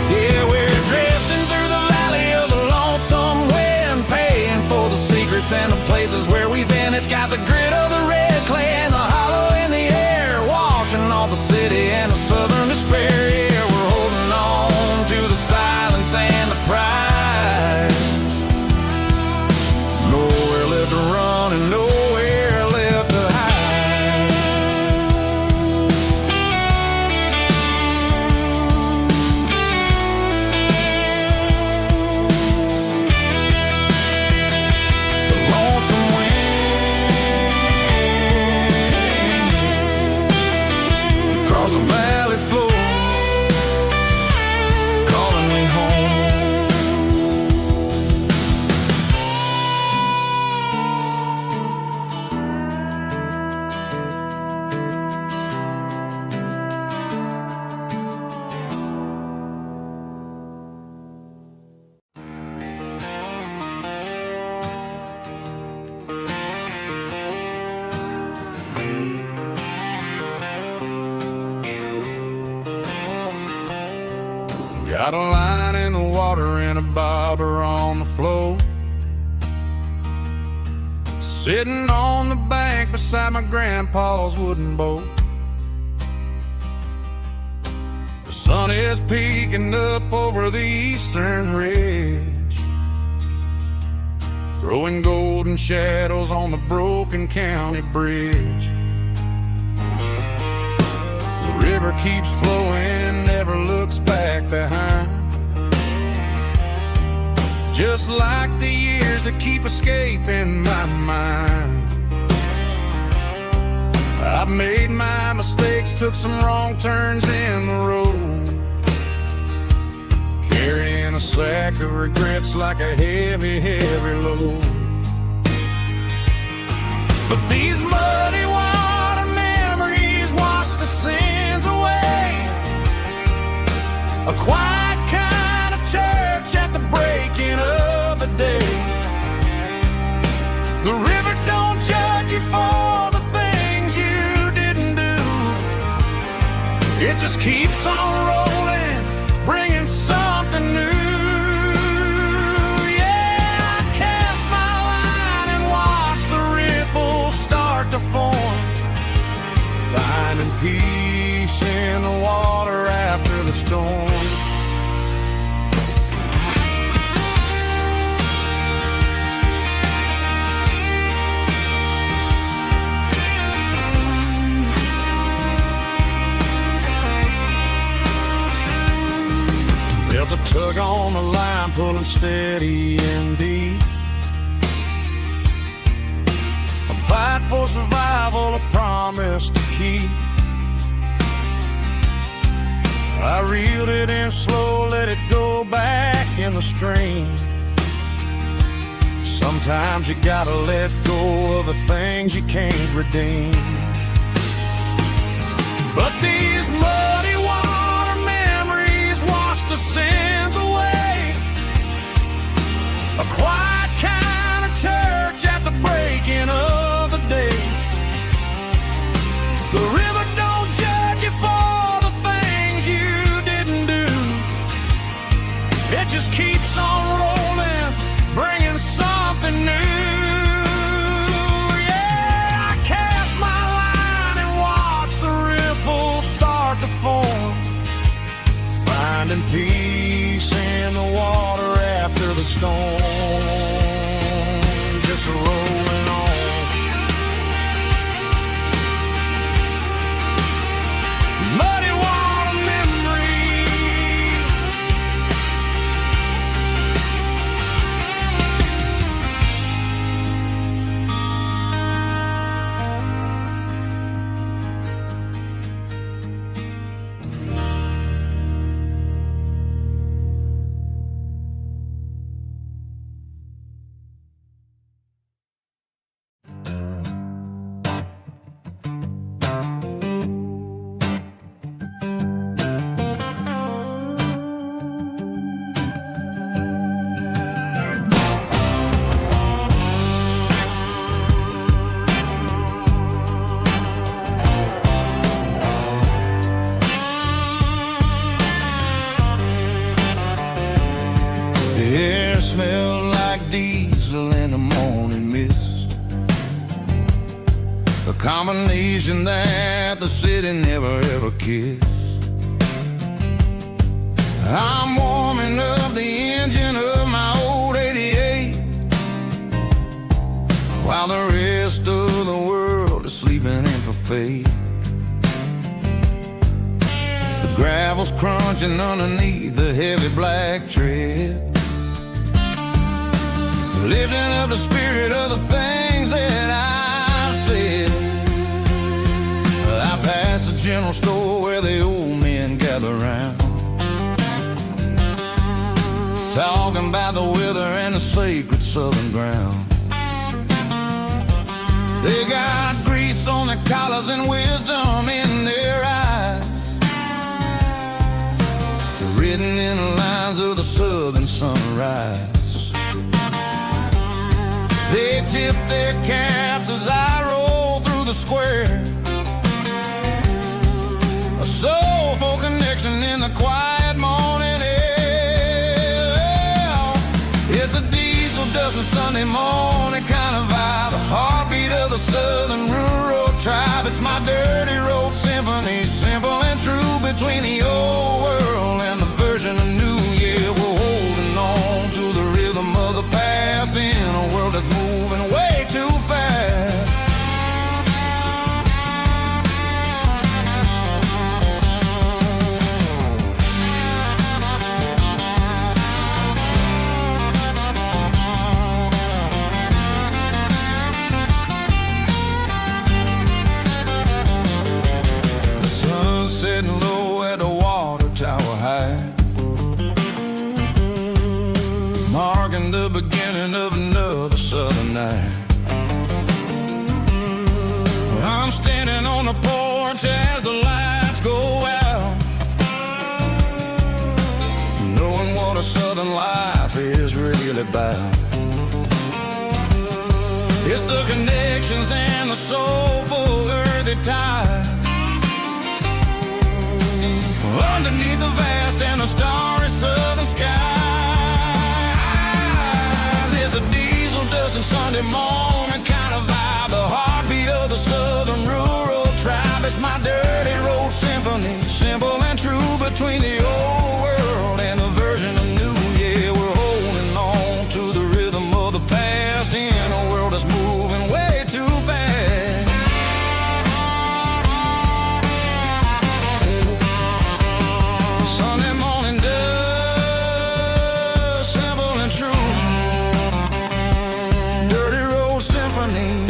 Yeah, we're drifting through the valley of the lonesome wind, paying for the secrets and the places where we've been. It's got the grit of the red clay and the hollow in the Got a line in the water and a bobber on the floor. Sitting on the bank beside my grandpa's wooden boat. The sun is peeking up over the eastern ridge, throwing golden shadows on the broken county bridge. The river keeps flowing, never looks back behind, just like the years that keep escaping my mind. I've made my mistakes, took some wrong turns in the road, carrying a sack of regrets like a heavy, heavy load. But these muddy water memories wash the sins away. A quiet kind of church at the breaking of the day. The river don't judge you for the things you didn't do. It just keeps on rolling, bringing something new. Yeah, I cast my line and watch the ripples start to form, finding peace in the water after the storm. Felt a tug on the line, pulling steady and deep. A fight for survival, a promise to keep. I reeled it in slow, let it go back in the stream. Sometimes you gotta let go of the things you can't redeem. But these muddy water memories wash the sins away. A quiet kind of church at the breaking of the day. The river don't judge you for the things you didn't do. It just keeps on rolling, bringing something new. Yeah, I cast my line and watch the ripples start to form, finding peace in the water after the storm. Just rolling on. Muddy water memory. The air smelled like diesel in the morning mist, a combination that the city never ever kissed. I'm warming up the engine of my old 88, while the rest of the world is sleeping in for fate. The gravel's crunching underneath the heavy black tread, lifting up the spirit of the things that I've said. I passed the general store where the old men gather round, talking about the weather and the sacred southern ground. They got grease on their collars and wisdom in their eyes, written in the lines of the southern sunrise. They tip their caps as I roll through the square, a soulful connection in the quiet morning air. tonight. I'm standing on the porch as the lights go out, knowing what a southern life is really about. It's the connections and the soulful earthy tide underneath the vast and the starry southern skies. It's a diesel dusting Sunday morning kind of vibe, the heartbeat of the southern rural tribe. It's my dirty road symphony, simple and true between the old world and the version of new. Yeah, we're holding on to the rhythm of the past in a world that's moving way too fast. Sunday morning dust, simple and true, dirty road symphony.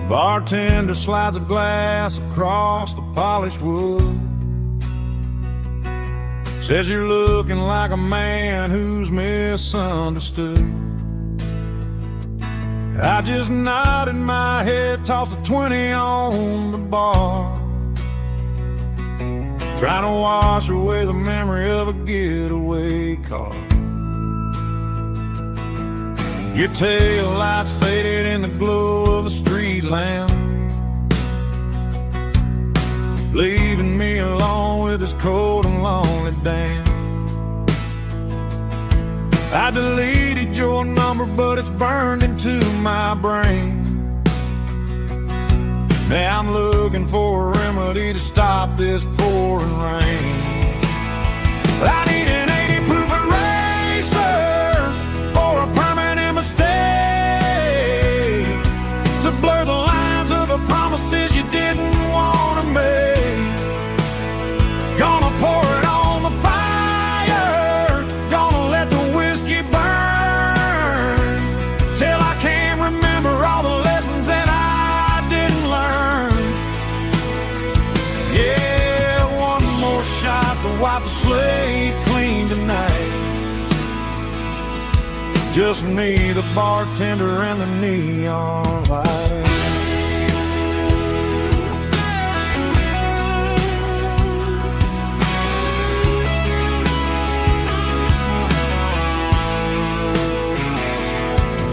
Bartender slides a glass across the polished wood. Says you're looking like a man who's misunderstood. I just nodded my head, tossed a 20 on the bar, trying to wash away the memory of a getaway car. Your tail lights faded in the glow of a street lamp, leaving me alone with this cold and lonely damn. I deleted your number, but it's burned into my brain. Now I'm looking for a remedy to stop this pouring rain. I need an 80 proof eraser for a permanent mistake, to blur the lines of the promises you didn't want to make. Gonna pour it on the fire, gonna let the whiskey burn, till I can't remember all the lessons that I didn't learn. Yeah, one more shot to wipe the slate clean tonight. Just me, the bartender, and the neon light.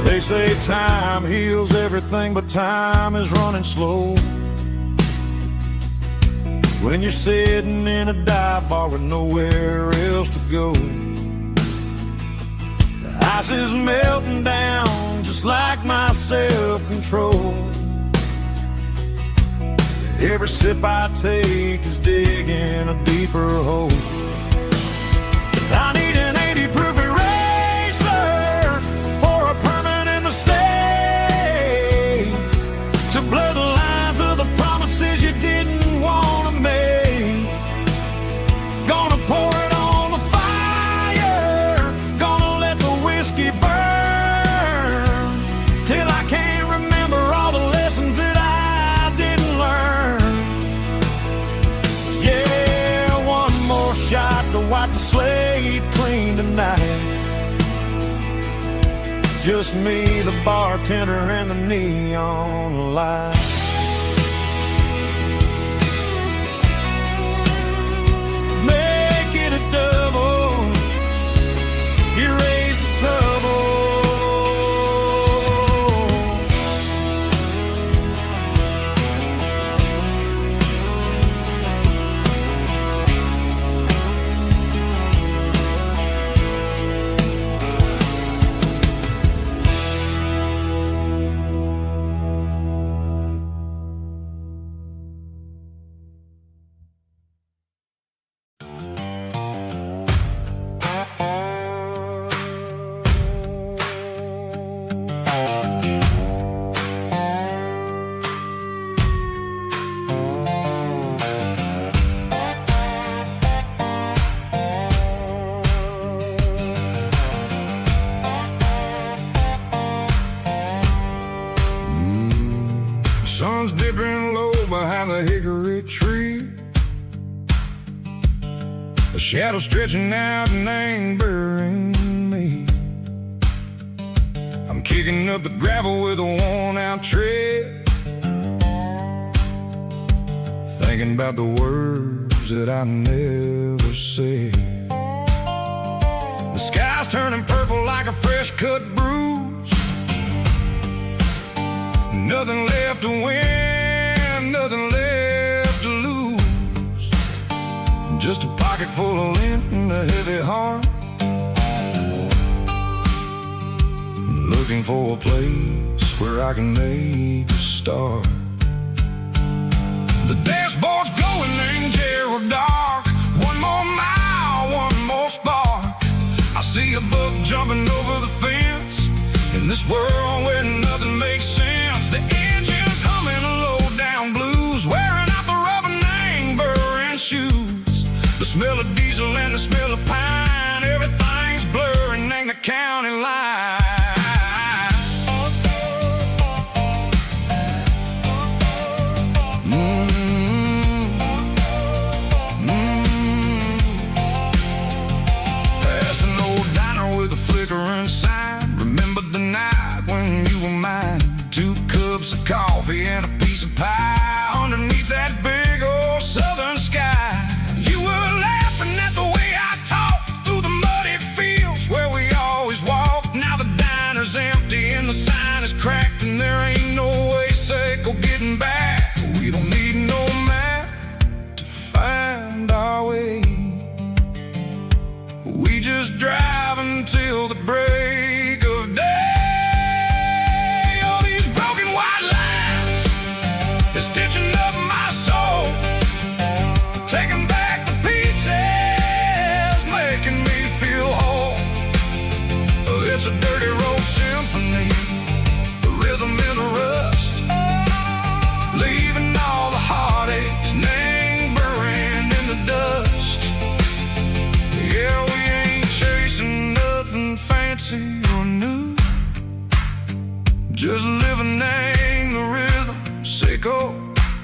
They say time heals everything, but time is running slow when you're sitting in a dive bar with nowhere else to go. The ice is melting down just like my self-control. Every sip I take is digging a deeper hole. I need an 80 proof eraser for a permanent mistake, to blur the lines of the promises you didn't want to make. Gonna pour it on the fire, gonna let the whiskey burn, till I can't remember all the lessons that I didn't learn. Yeah, one more shot to wipe the slate clean tonight. Just me, the bartender, and the neon light. sleeping low behind the hickory tree. A shadow stretching out and angering me. I'm kicking up the gravel with a worn-out tread, thinking about the words that I never said. The sky's turning purple like a fresh-cut bruise. Nothing left to win, nothing left to lose. Just a pocket full of lint and a heavy heart, looking for a place where I can make a start. The dashboard's glowing in Yearwood dark. One more mile, one more spark. I see a buck jumping over the fence in this world where nothing makes sense. The engine's humming a low-down blues, wearing out the rubber-name burring shoes. The smell of diesel and the smell of pine, everything's blurring in the county line. Remember the night when you were mine? 2 cups of coffee and a piece of pie underneath that big old southern sky. You were laughing at the way I talked through the muddy fields where we always walked. Now the diner's empty and the sign is cracked, and there ain't no way safe or getting back. We don't need no map to find our way. We just drive until the break of day. All these broken white lines is stitching up my soul, taking back the pieces, making me feel whole. It's a dirty road symphony, the rhythm in the rust, leaving all the heartaches, name burning in the dust. Yeah, we ain't chasing nothing fancy or new, just living in the rhythm, sicko,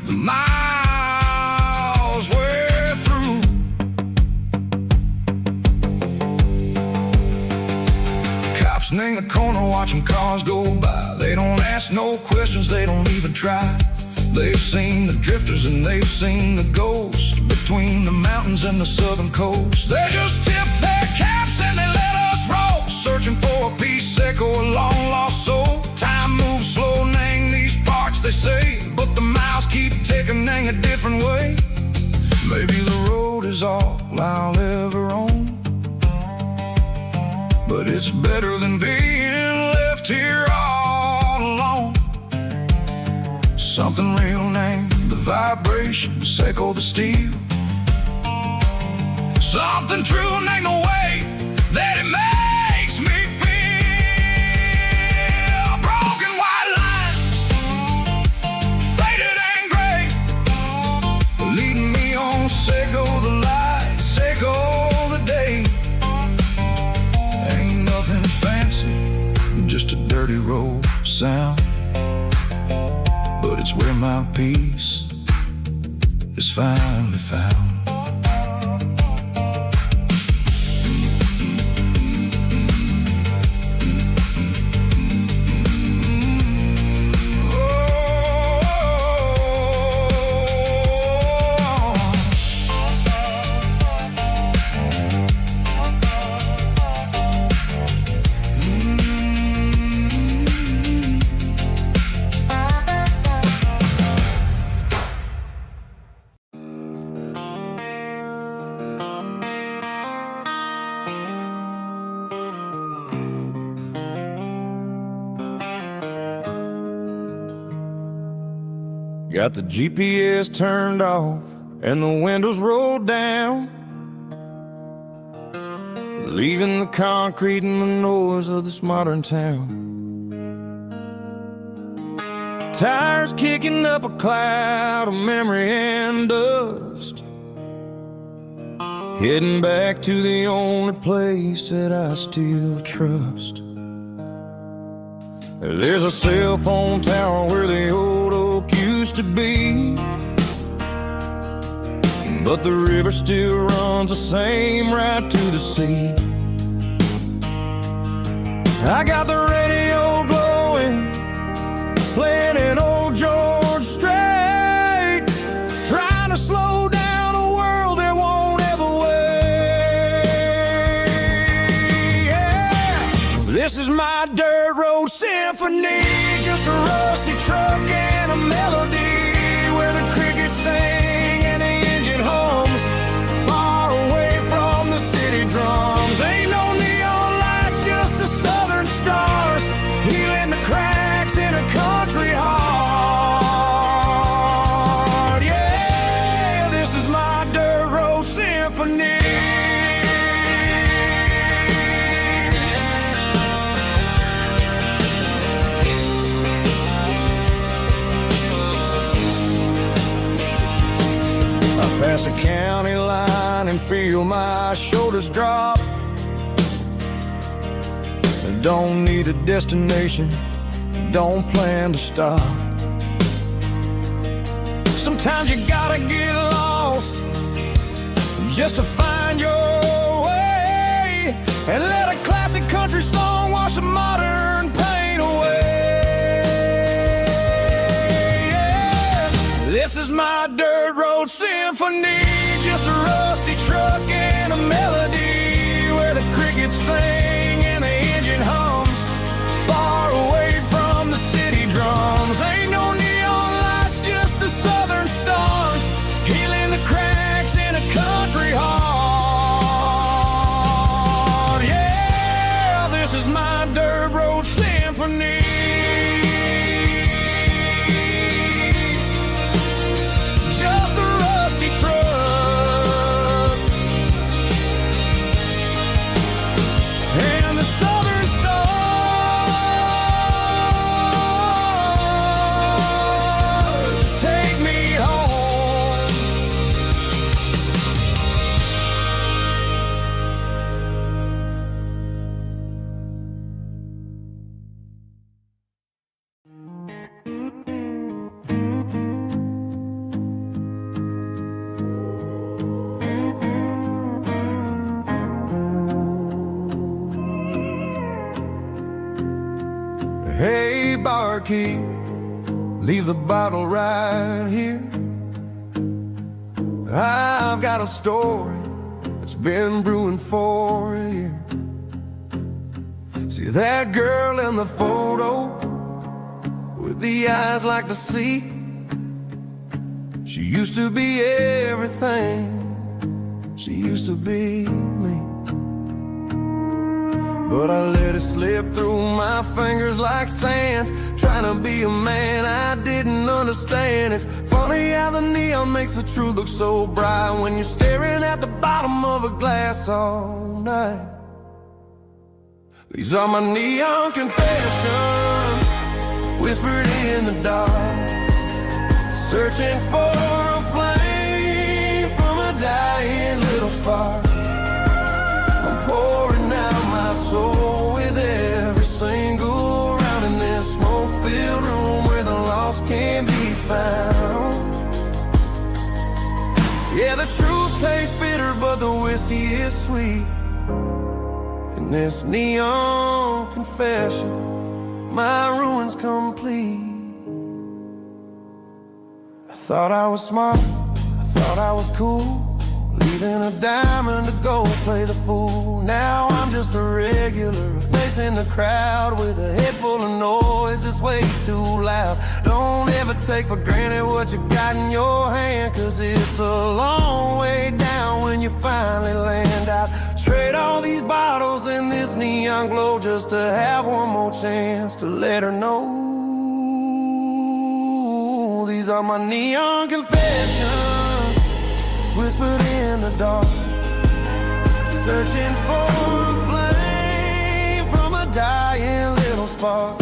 the miles we're through. Cops in the corner watching cars go by. They don't ask no questions, they don't even try. They've seen the drifters and they've seen the ghosts between the mountains and the southern coast. They just tip their caps and they let us roll, searching for a piece echo, a long lost soul. Time moves slow in these parts, they say, but the miles keep ticking in a different way. Maybe the road is all I'll ever own, but it's better than being left here all alone. Something real named the vibrations echo the steel. Something true named the way that it makes me feel. Broken white lines, faded and gray, leading me on, sego the light, sego the day. Ain't nothing fancy, just a dirty road sound, but it's where my peace is finally found. Got the GPS turned off and the windows rolled down, leaving the concrete and the noise of this modern town. Tires kicking up a cloud of memory and dust, heading back to the only place that I still trust. There's a cell phone tower where the old oak used used to be, but the river still runs the same right to the sea. I got the radio glowing, playing an old George Strait, trying to slow down a world that won't ever wait. Yeah. This is my dirt road symphony, just a rusty truck and a melody where the crickets sing and the engine hums, far away from the city drums. Ain't no neon lights, just the southern stars, healing the cracks in a country heart. Yeah, this is my dirt road symphony. Pass a county line and feel my shoulders drop. I don't need a destination, don't plan to stop. Sometimes you gotta get lost just to find your way, and let a classic country song wash the modern pain away. Yeah. This is my dirt road symphony, just a rusty truck and a melody where the crickets sing and the engine hums, far away from the city drums. Ain't no neon lights, just the southern stars, healing the cracks in a country heart. Yeah, this is my dirt road symphony. Hey, barkeep, leave the bottle right here. I've got a story that's been brewing for a year. See that girl in the photo with the eyes like the sea? She used to be everything, she used to be me. But I let it slip through my fingers like sand, trying to be a man I didn't understand. It's funny how the neon makes the truth look so bright when you're staring at the bottom of a glass all night. These are my neon confessions, whispered in the dark, searching for a flame from a dying little spark. I'm pouring out my soul with every single round in this smoke-filled room where the lost can be found. Yeah, the truth tastes bitter, but the whiskey is sweet. In this neon confession, my ruin's complete. I thought I was smart, I thought I was cool, leaving a diamond to go play the fool. Now I'm just a regular, facing the crowd with a head full of noise that's way too loud. Don't ever take for granted what you got in your hand, cause it's a long way down when you finally land out. Trade all these bottles and this neon glow just to have one more chance to let her know. These are my neon confessions, whispered in the dark, searching for a flame from a dying little spark.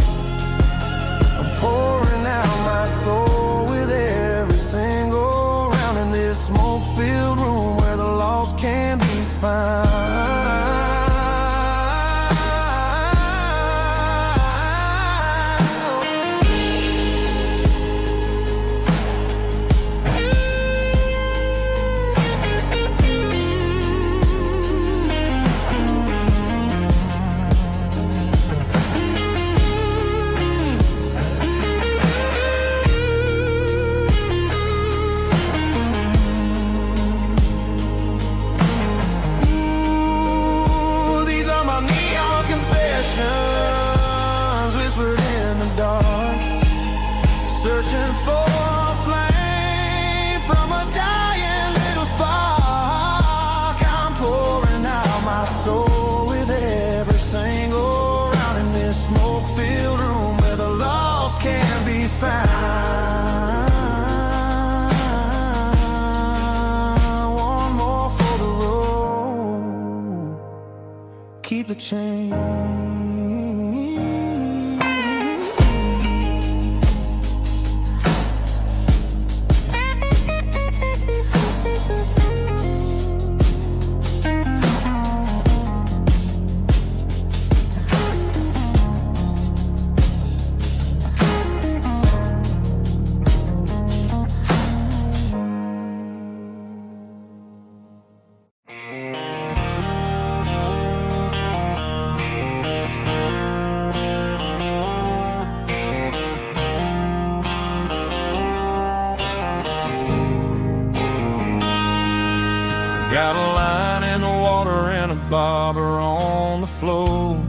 I'm pouring out my soul with every single round in this smoke-filled room where the lost can be found. keep the change. Got a line in the water and a bobber on the floor,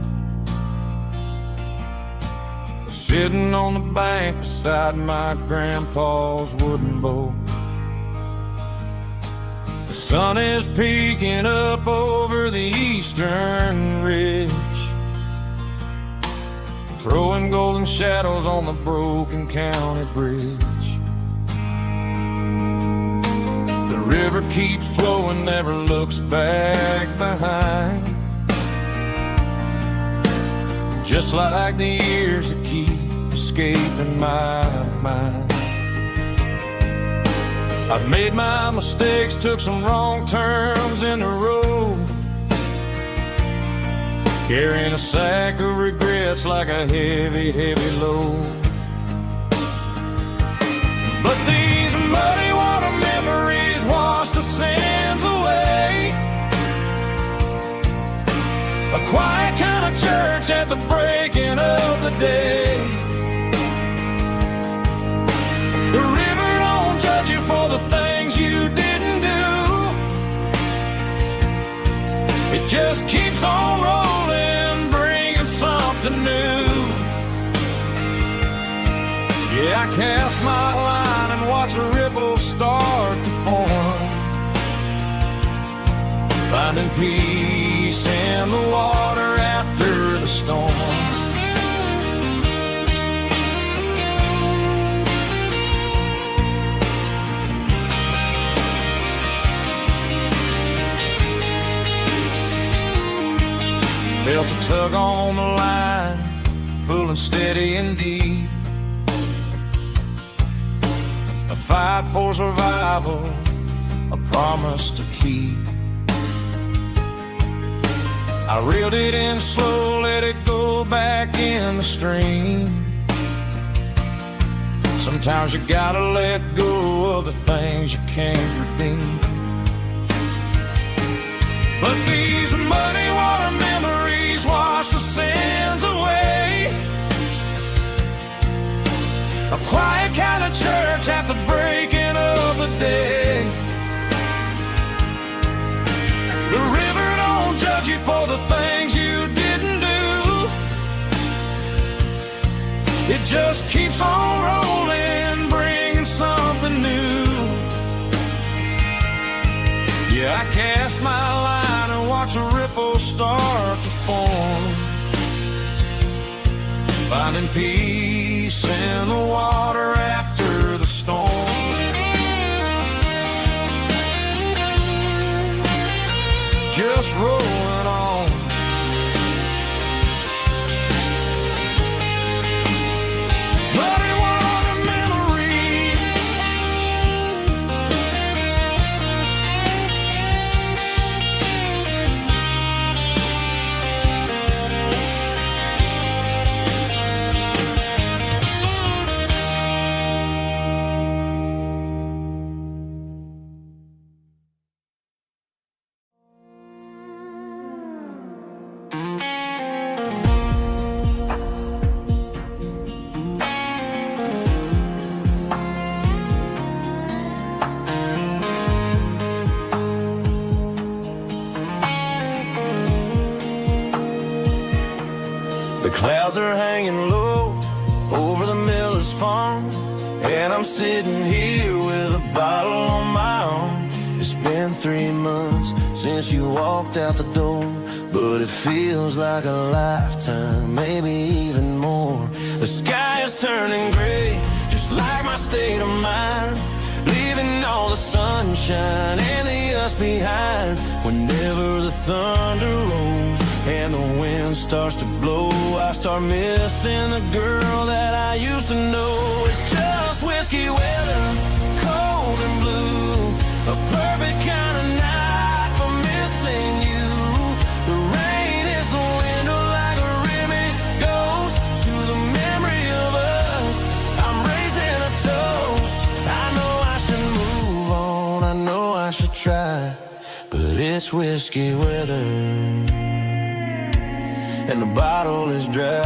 sitting on the bank beside my grandpa's wooden boat. The sun is peeking up over the eastern ridge, throwing golden shadows on the broken county bridge. The river keeps flowing, never looks back behind, just like the years that keep escaping my mind. I've made my mistakes, took some wrong turns in the road, carrying a sack of regrets like a heavy, heavy load. But these muddy water memories wash the sins away. A quiet kind of church at the breaking of the day. The river don't judge you for the things you didn't do. It just keeps on rolling, bringing something new. Yeah, I cast my line and watch the ripples start to form, finding peace in the water after the storm. Felt a tug on the line, pulling steady and deep. A fight for survival, a promise to keep. I reeled it in slow, let it go back in the stream. Sometimes you gotta let go of the things you can't redeem. But these muddy water memories wash the sins away. A quiet kind of church at the breaking of the day. The river don't judge you for the things you didn't do. It just keeps on rolling, bringing something new. Yeah, I cast my line and watch a ripple start to form, finding peace in the water after the storm. Just rolling on. Muddy water memory. The clouds are hanging low over the miller's farm, and I'm sitting here with a bottle on my arm. It's been 3 months since you walked out the door, but it feels like a lifetime, maybe even more. The sky is turning gray, just like my state of mind, leaving all the sunshine and the us behind. Whenever the thunder rolls and the starts to blow, I start missing the girl that I used to know. It's just whiskey weather, cold and blue, a perfect kind of night for missing you. The rain is the window like a ribbon goes to the memory of us. I'm raising a toast. I know I should move on, I know I should try, but it's whiskey weather and the bottle is dry.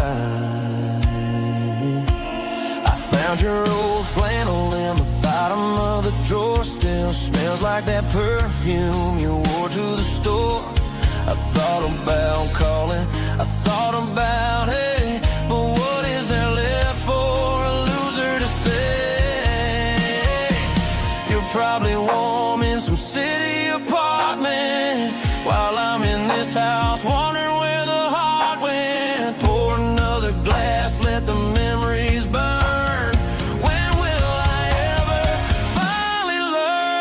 I found your old flannel in the bottom of the drawer. Still smells like that perfume you wore to the store. I thought about calling, I thought about, hey, but what is there left for a loser to say? You're probably warm in some city apartment while I'm in this house wondering where the heart went. Pour another glass, let the memories burn. When will I ever finally learn?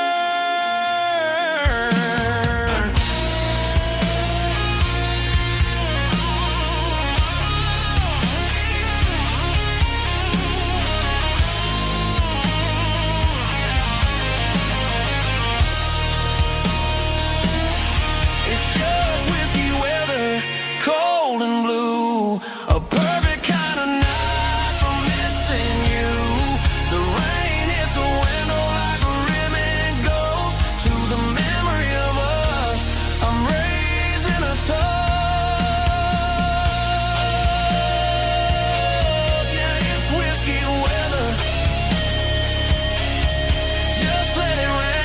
It's just whiskey weather, cold and blue, a perfect kind of night for missing you. The rain hits a window like a ribbon goes to the memory of us. I'm raising a toast. Yeah, it's whiskey weather. Just let it rain.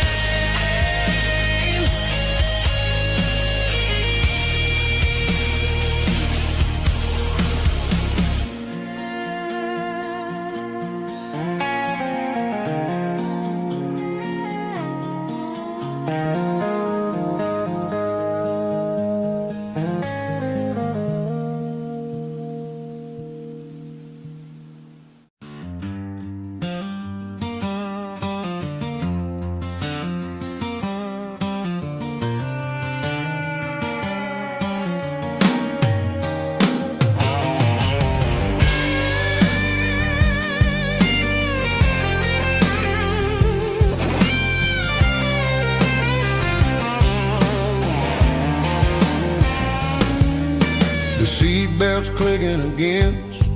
The seatbelt's clicking against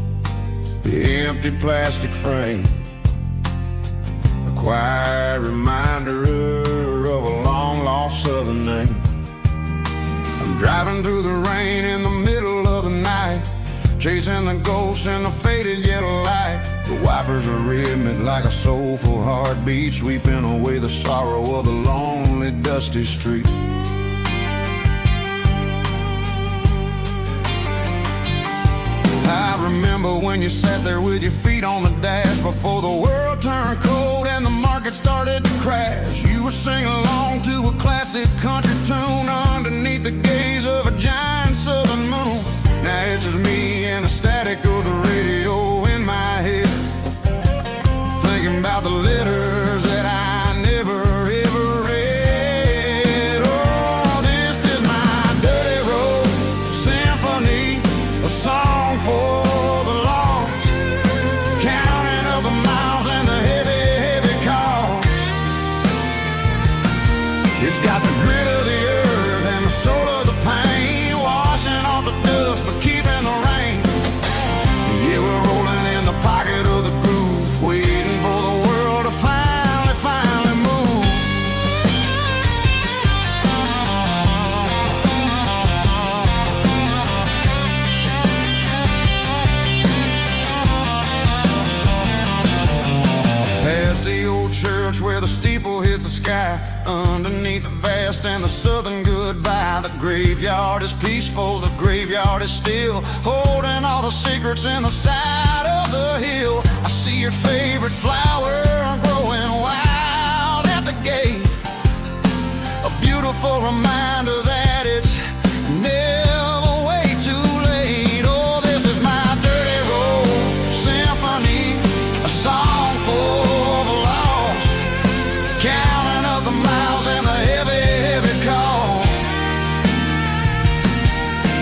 the empty plastic frame, a quiet reminder of a long-lost southern name. I'm driving through the rain in the middle of the night, chasing the ghosts in the faded yellow light. The wipers are rhythmic like a soulful heartbeat, sweeping away the sorrow of the lonely, dusty street. I remember when you sat there with your feet on the dash before the world turned cold and the market started to crash. You were singing along to a classic country tune underneath the gaze of a giant southern moon. Now it's just me and the static of the radio in my head, thinking about the letters that I never ever read. Oh, this is my dirty road symphony, a song for the lost, counting up the miles and the heavy, heavy cost. It's got the grit of the earth and the soul of the pain, washing off the dust but keeping the rain. Yeah, we're rolling in the pocket of the groove, waiting for the world to finally move. Past the old church where the steeple hits the sky, underneath the vast and the southern goodbye. The graveyard is peaceful, the graveyard is still, holding all the secrets in the side of the hill. I see your favorite flower growing wild at the gate, a beautiful reminder that it's never way too late. Oh, this is my dirty road symphony, a song for the lost, counting up the miles and the heavy, heavy call.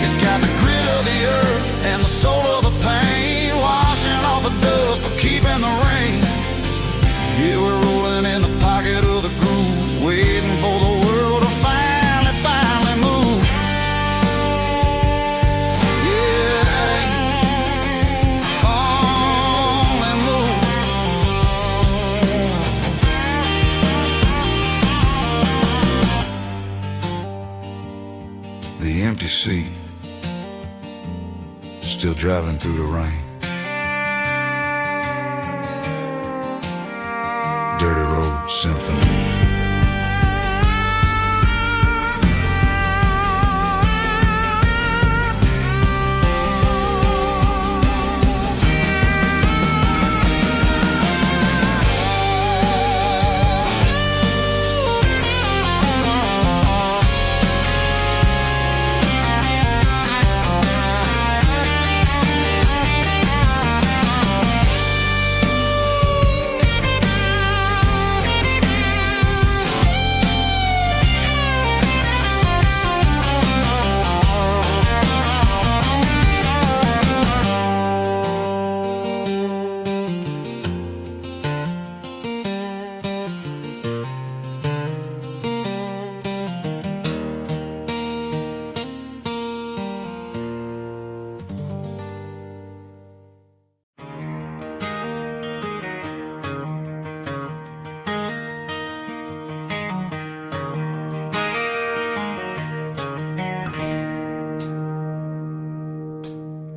It's got the grit of the seat, still driving through the rain. Dirty Road Symphony.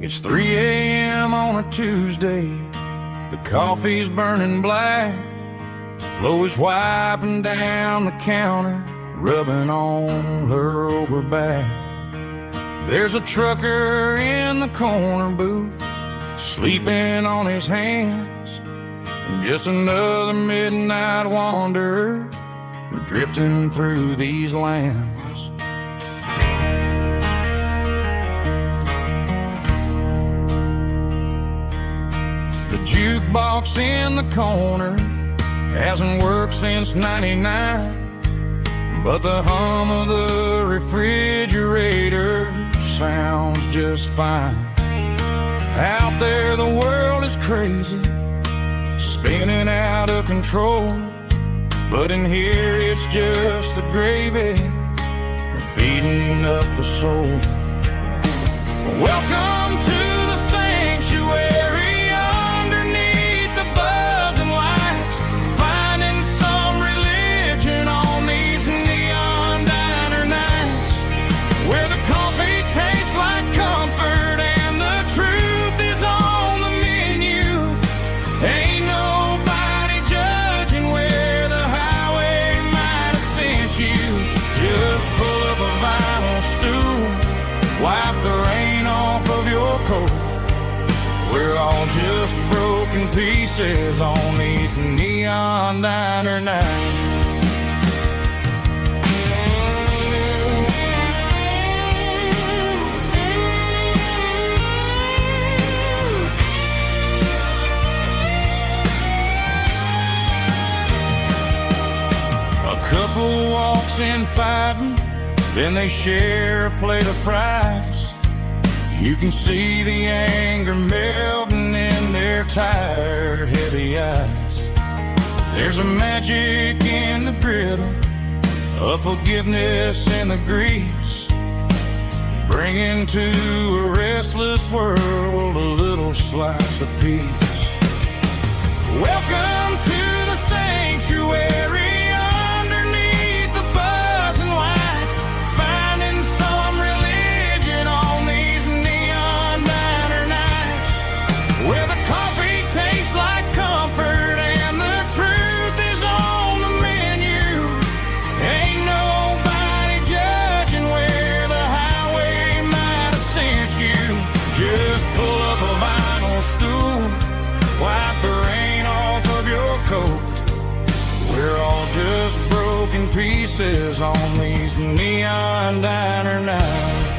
It's 3 a.m. on a Tuesday. The coffee's burning black. Flo is wiping down the counter, rubbing on her over back. There's a trucker in the corner booth, sleeping on his hands. Just another midnight wanderer, drifting through these lands. The jukebox in the corner hasn't worked since '99, but the hum of the refrigerator sounds just fine. Out there the world is crazy, spinning out of control, but in here it's just the gravy feeding up the soul. Welcome to the sanctuary, underneath the buzzing lights, finding some religion on these neon diner nights, where the coffee tastes like comfort and the truth is on the menu. Ain't nobody judging where the highway might have sent you. Just pull up a vinyl stool, wipe the rain off of your coat. We're all just broken pieces on these neon diner nights. A couple walks in fighting, then they share a plate of fries. You can see the anger melting in their tired, heavy eyes. There's a magic in the griddle, a forgiveness in the grease, bringing to a restless world a little slice of peace. Welcome to the sanctuary, underneath the buzzing lights, finding some religion on these neon diner nights, where the coffee tastes like comfort and the truth is on the menu. Ain't nobody judging where the highway might have sent you. Just pull up a vinyl stool, wipe the rain off of your coat. We're all just broken pieces on these neon diner nights.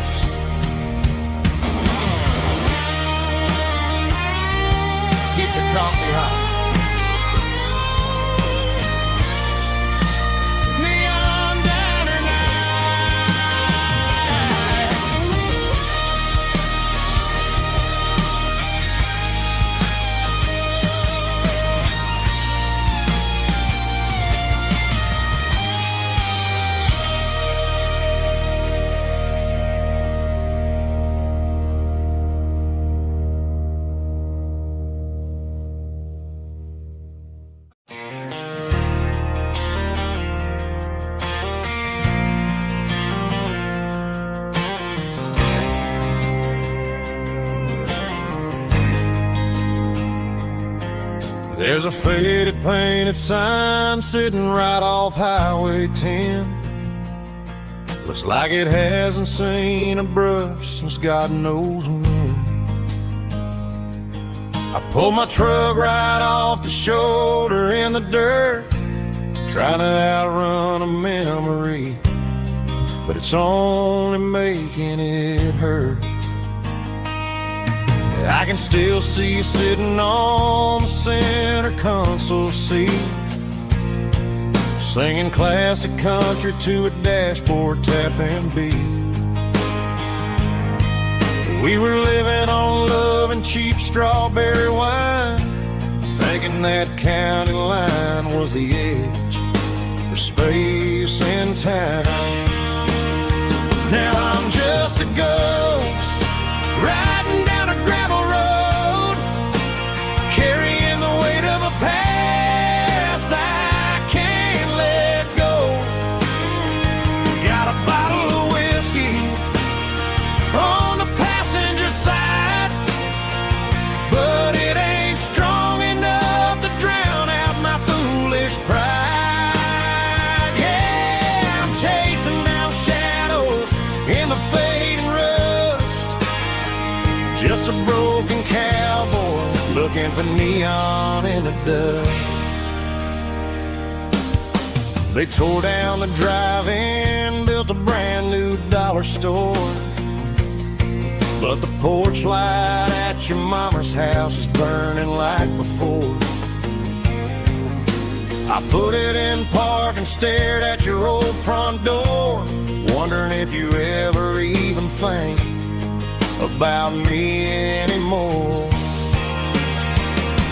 Keep the coffee hot. Neon diner night. There's a faded painted sign sitting right off Highway 10. Looks like it hasn't seen a brush since God knows when. I pulled my truck right off the shoulder in the dirt, trying to outrun a memory, but it's only making it hurt. I can still see you sitting on the center console seat, singing classic country to a dashboard tapping beat. We were living on love and cheap strawberry wine, thinking that county line was the edge for space and time. Now I'm just a ghost riding down a gravel road, carrying the weight of a past I can't let go. Got a bottle of whiskey on the passenger side, but it ain't strong enough to drown out my foolish pride. Yeah, I'm chasing down shadows in the fading rust, just a broken cowboy looking for neon in the dust. They tore down the drive-in, built a brand new dollar store, but the porch light at your mama's house is burning like before. I put it in park and stared at your old front door, wondering if you ever even think about me anymore.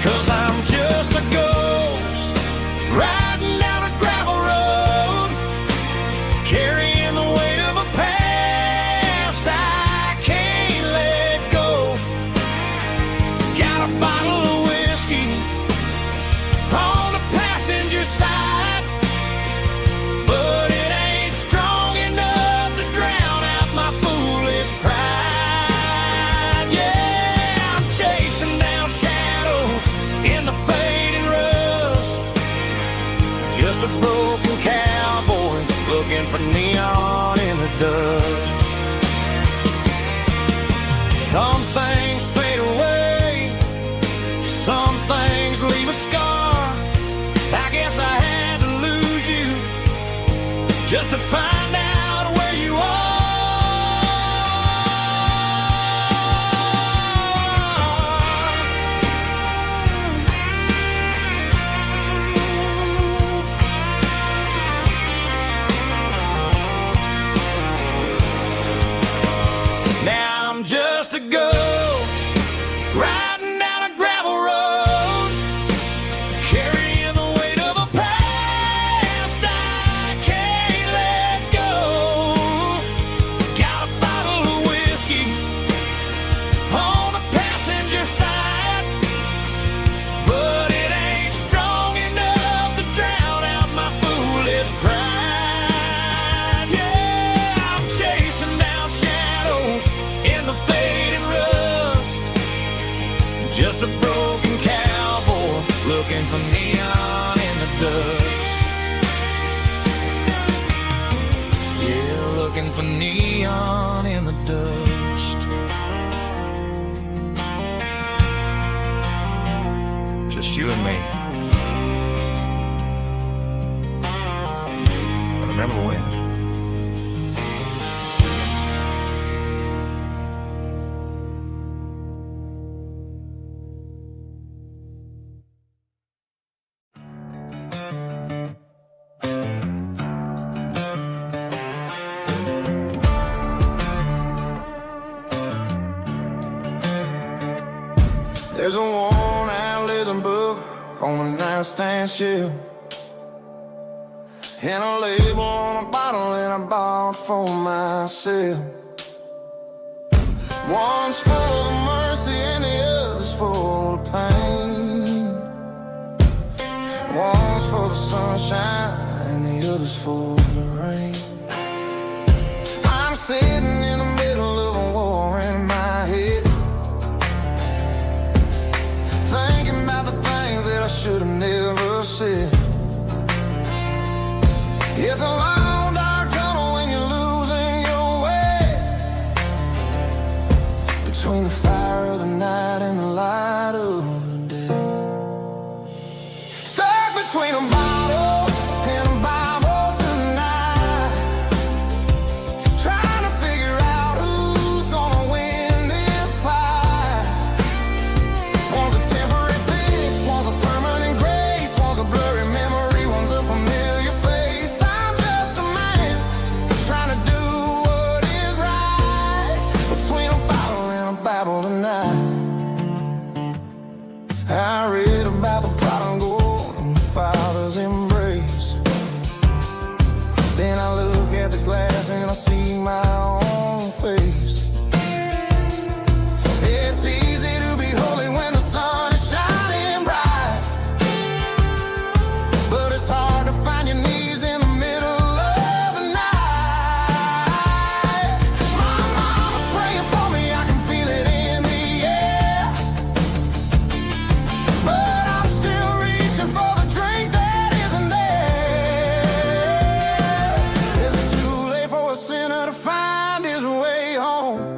'Cause I'm just a ghost riding down a gravel road, carrying the weight of a past I can't let go. Got a bottle of whiskey on the passenger side, but it ain't strong enough to drown out my foolish pride. Yeah, I'm chasing down shadows in the fading rust, just a broken cowboy looking for neon in the dust. Some things fade away, some things leave a scar. I guess I had to lose you just to find out where you are. Now I'm just a ghost riding down a gravel road, carrying the weight of a past I can't let go. Got a bottle of whiskey on the passenger side, but it ain't strong enough to drown out my foolish pride. Yeah, I'm chasing down shadows in the fading rust, just a broken cowboy looking for neon in the dust. Yeah, looking for neon in the dust. Just you and me. I remember when. There's a worn-out leather book on the nightstand shelf, and a label on a bottle that I bought for myself. One's full of mercy and the other's full of pain. One's for the sunshine and the other's for the rain. I'm sitting in the middle of a war in my head, thinking about the things that I should It's a long dark tunnel when you're losing your way, between the fire of the night and the light of the day. Stuck between a bottle and a Bible tonight, trying to figure out who's gonna win this fight. One's a temporary fix, one's a permanent grace, one's a blurry memory, one's a familiar face. I'm just a man trying to do what is right, between a bottle and a Bible tonight. I read about the prodigal and the Father's embrace. Then I look at the glass and I see my own face. It's easy to be holy when the sun is shining bright, but it's hard to find your knees in the middle of the night. My mama's praying for me, I can feel it in the air, but I'm still reaching for the drink that isn't there. Is it too late for a sinner to find his way home?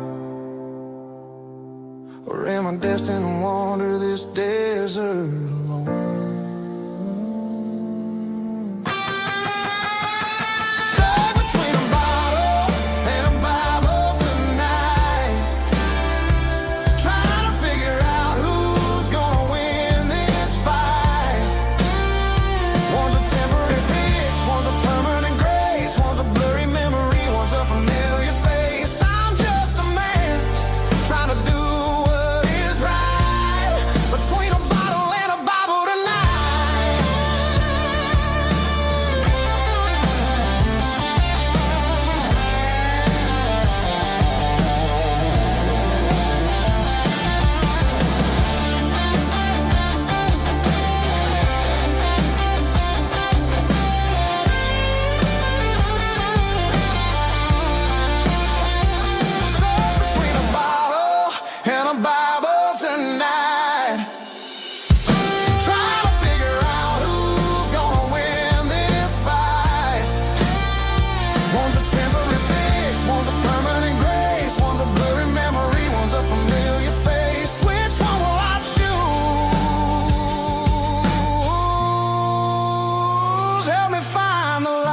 Or am I destined to wander this desert alone? Stuck between a bottle and a Bible tonight, trying to figure out who's gonna win this fight. One's a temporary fix, one's a permanent grace, one's a blurry memory, one's a familiar face. I'm just a man trying to do what is right, between a bottle and a Bible tonight. Stuck between a bottle and a Bible tonight, trying to figure out who's gonna win this fight. One's a temporary fix, one's a permanent grace, one's a blurry memory, one's a familiar face. Which one will I choose? Help me find the light.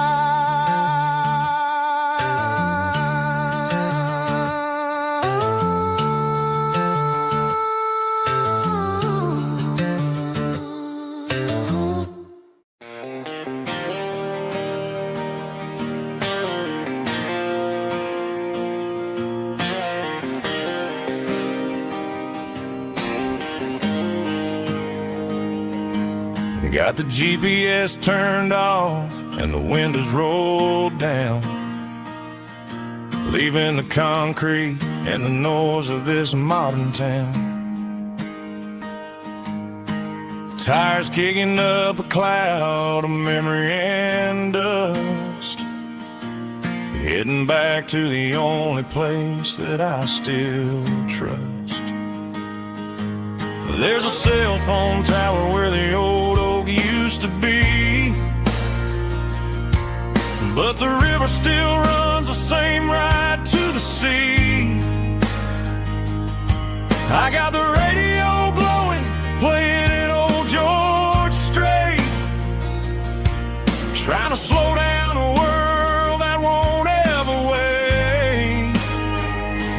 Got the GPS turned off and the windows rolled down, leaving the concrete and the noise of this modern town. Tires kicking up a cloud of memory and dust, heading back to the only place that I still trust. There's a cell phone tower where the old oak used to be, but the river still runs the same right to the sea. I got the radio glowing, playing an old George Strait, trying to slow down a world that won't ever wait.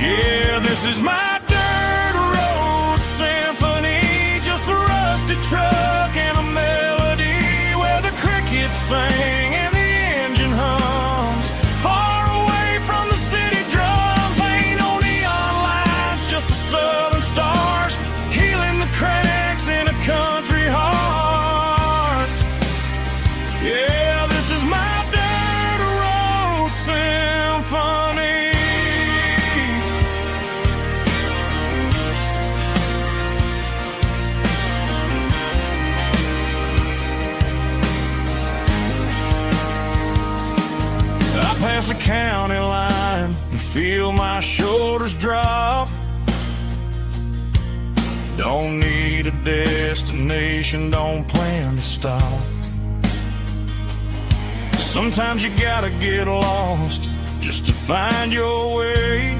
Yeah, this is my dirt road symphony, just a rusty truck and a melody where the crickets sing and the engine hums, far away from the city drums. Ain't no neon lights, just the southern stars healing the cracks in a country heart. Yeah, this is my dirt road symphony. I pass the county line and feel my shoulders drop. Don't need a destination, don't plan to stop. Sometimes you gotta get lost just to find your way,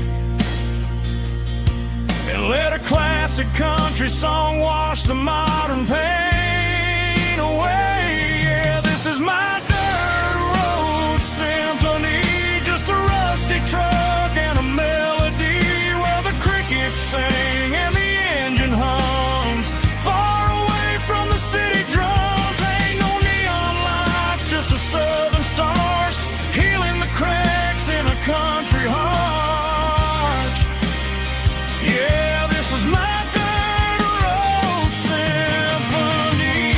and let a classic country song wash the modern pain away. Yeah, this is my dirt road symphony, just a rusty truck and a melody where the crickets sing and the engine hums far away from the city drums. Ain't no neon lights, just the southern stars healing the cracks in a country heart. Yeah, this is my dirt road symphony.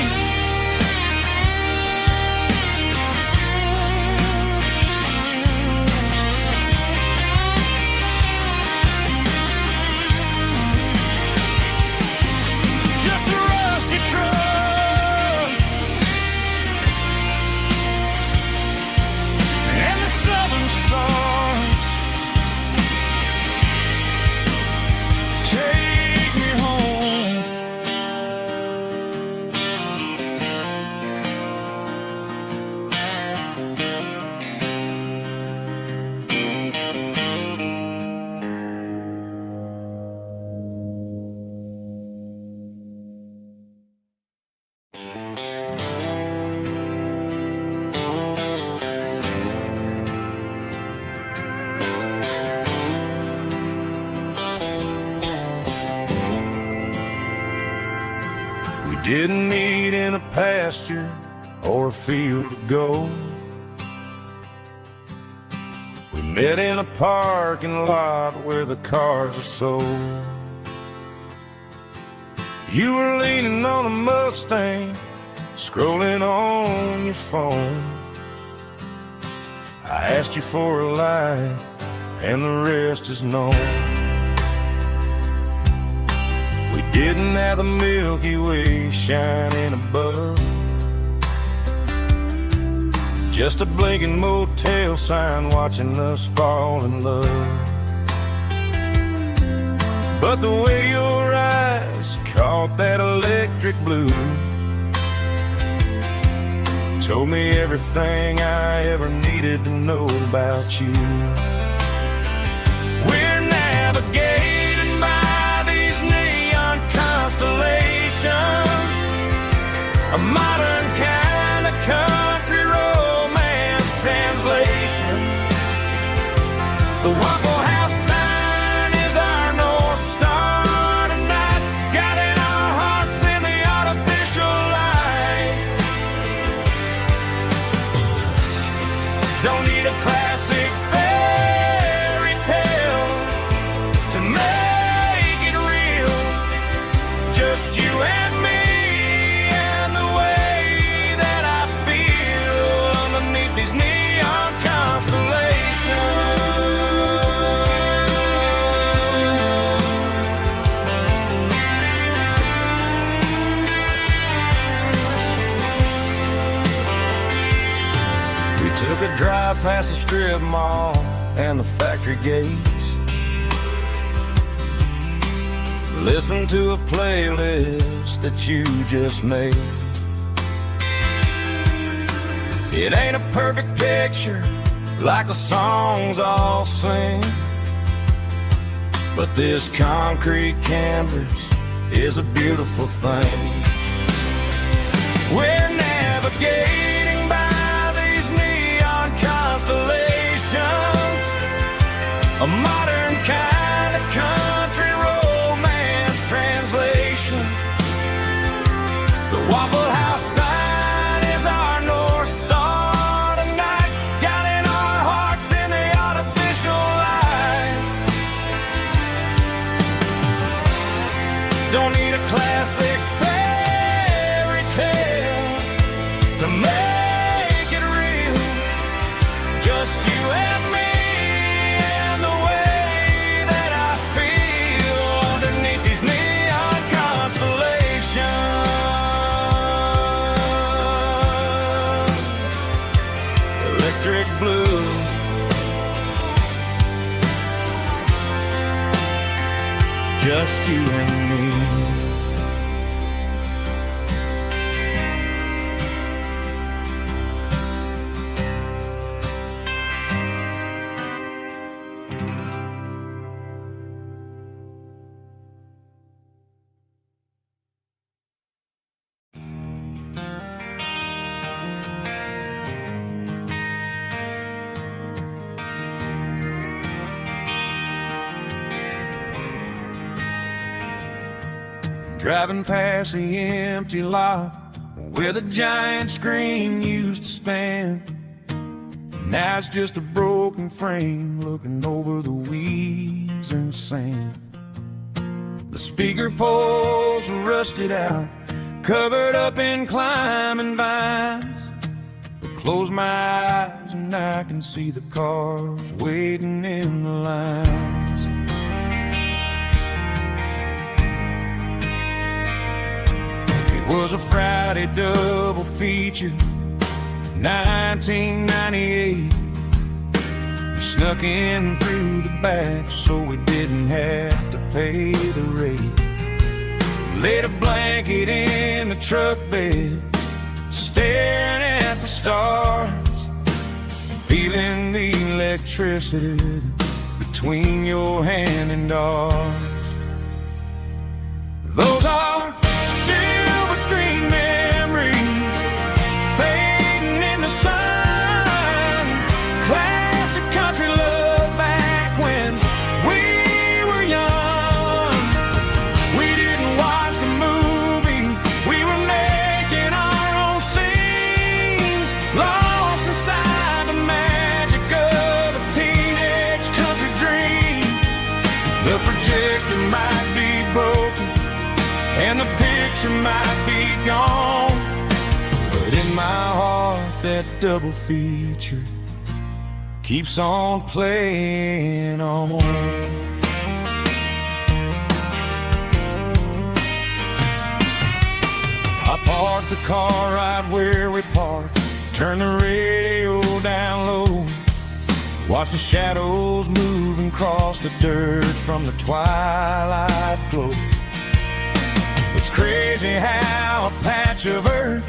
Just a rusty truck and the southern stars take me home. We didn't meet in a pasture or a field of gold. We met in a parking lot where the cars are sold. You were leaning on a Mustang, scrolling on your phone. I asked you for a light, and the rest is known. We didn't have the Milky Way shining above, just a blinking motel sign watching us fall in love. But the way your eyes caught that electric blue told me everything I ever needed to know about you. We're navigating by these neon constellations, a modern kind of country romance translation. The Waffle House sign is our North Star tonight, guiding our hearts in the artificial light. Don't need a classic fairy tale to make it real, just you and me and the way that I feel underneath these neon constellations. We took a drive past the strip mall and the factory gates, listened to a playlist that you just made. It ain't a perfect picture like the songs all sing, but this concrete canvas is a beautiful thing. We're navigating by these neon constellations, a modern kind of country romance translation. The Waffle House sign is our North Star tonight, guiding our hearts in the artificial light. Don't need a classic fairy tale to make it real, just you and me and the way that I feel underneath these neon constellations. Electric blue, just you and me. driving past the empty lot where the giant screen used to stand. Now it's just a broken frame looking over the weeds and sand. The speaker poles are rusted out, covered up in climbing vines. But close my eyes and I can see the cars waiting in the lines. It was a Friday double feature, 1998. We snuck in through the back so we didn't have to pay the rate. Laid a blanket in the truck bed, staring at the stars, feeling the electricity between your hand and ours. Those are silver screen memories fading in the sun. Classic country love back when we were young. We didn't watch the movie, we were making our own scenes, lost inside the magic of a teenage country dream. The projector might be broken and the picture might be gone, but in my heart that double feature keeps on playing on. I parked the car right where we parked, turned the radio down low, watched the shadows move and cross the dirt from the twilight glow. It's crazy how a patch of earth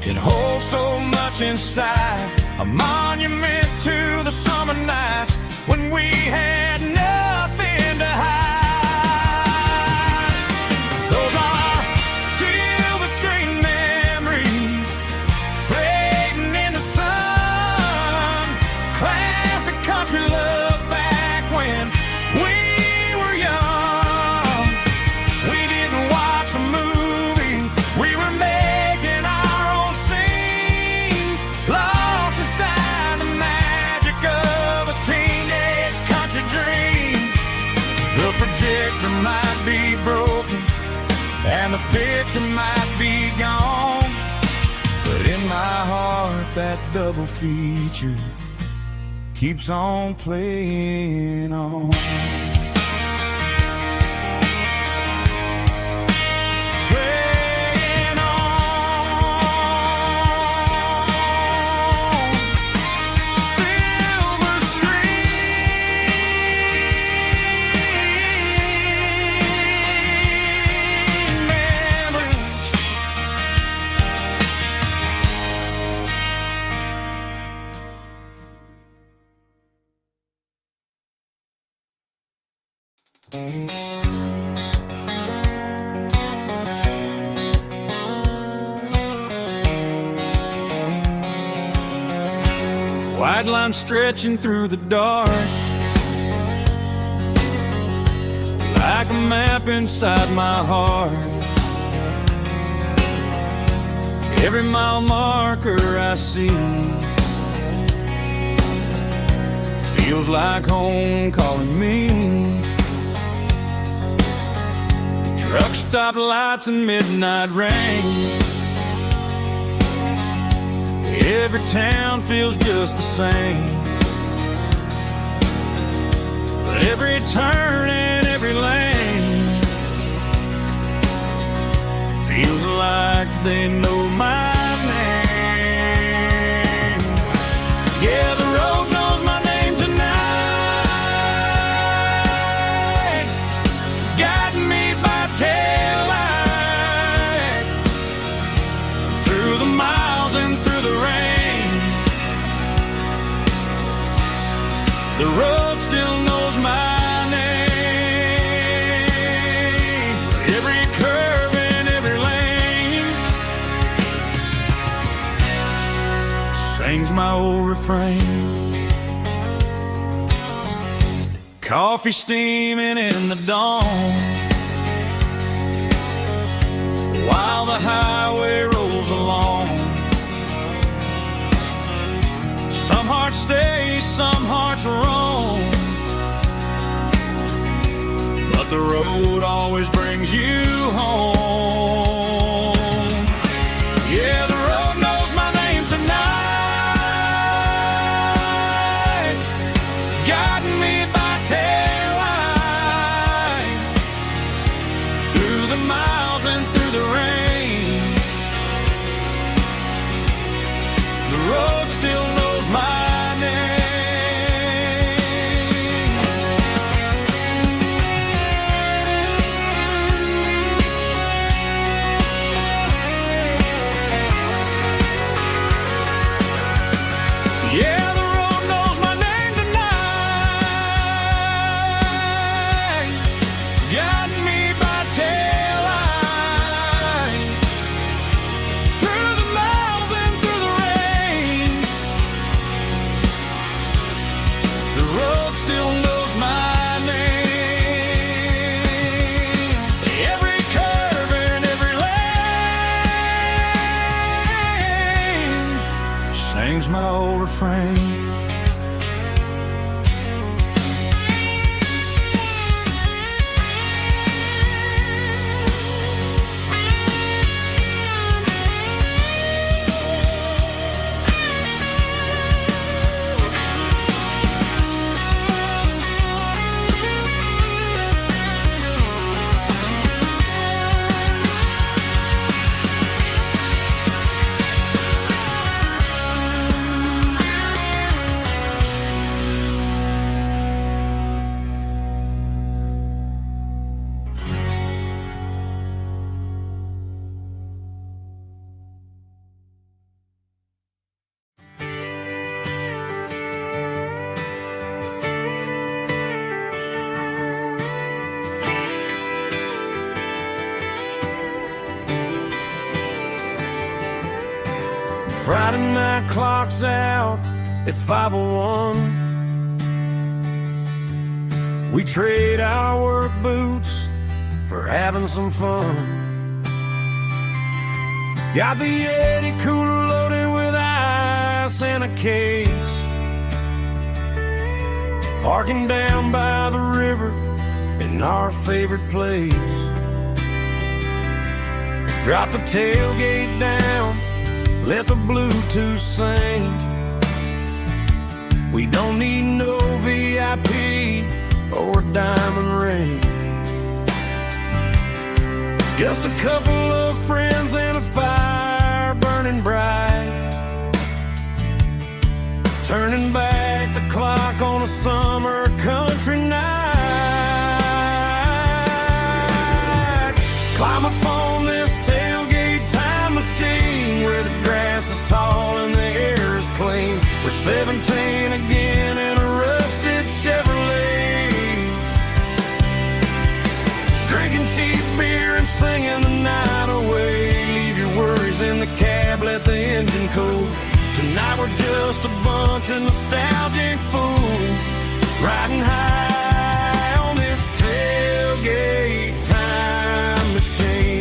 can hold so much inside, a monument to the summer nights when we had nothing to hide. Those are silver screen memories fading in the sun. Classic country love back when we were young. We didn't watch a movie, we were making our own scenes, lost inside the magic of a teenage country dream. The projector might be broken and the picture might be gone, but in my heart that double feature keeps on playing on. Playing on. Silver screen memories. White line stretching through the dark, like a map inside my heart. Every mile marker I see feels like home calling me. Truck stop lights and midnight rain. Every town feels just the same, but every turn and every lane feels like they know my name. Yeah, the road knows my name tonight, guiding me by taillight through the miles and through the rain. The road still knows my name. Every curve and every lane sings my old refrain. Coffee steaming in the dawn, while the highway rolls along. Some hearts stay, some hearts roam, but the road always brings you home. Yeah, the road knows my name tonight, guiding me by taillight, through the miles and through the rain. The road still knows my name. Yeah, the road knows my name tonight, guiding me by taillight, through the miles and through the rain. The road still knows my name. Every curve and every lane sings my old refrain. Friday night clock's out at 5:01. We trade our work boots for having some fun. Got the Yeti cooler loaded with ice and a case, parking down by the river in our favorite place. Drop the tailgate down, let the Bluetooth sing. We don't need no VIP or diamond ring. Just a couple of friends and a fire burning bright, turning back the clock on a summer country night. Climb up on this tailgate time machine where the grass is tall and the air is clean. We're 17 again in a rusted Chevrolet, drinking cheap beer and singing the night away. Leave your worries in the cab, let the engine cool. Tonight we're just a bunch of nostalgic fools, riding high on this tailgate time machine.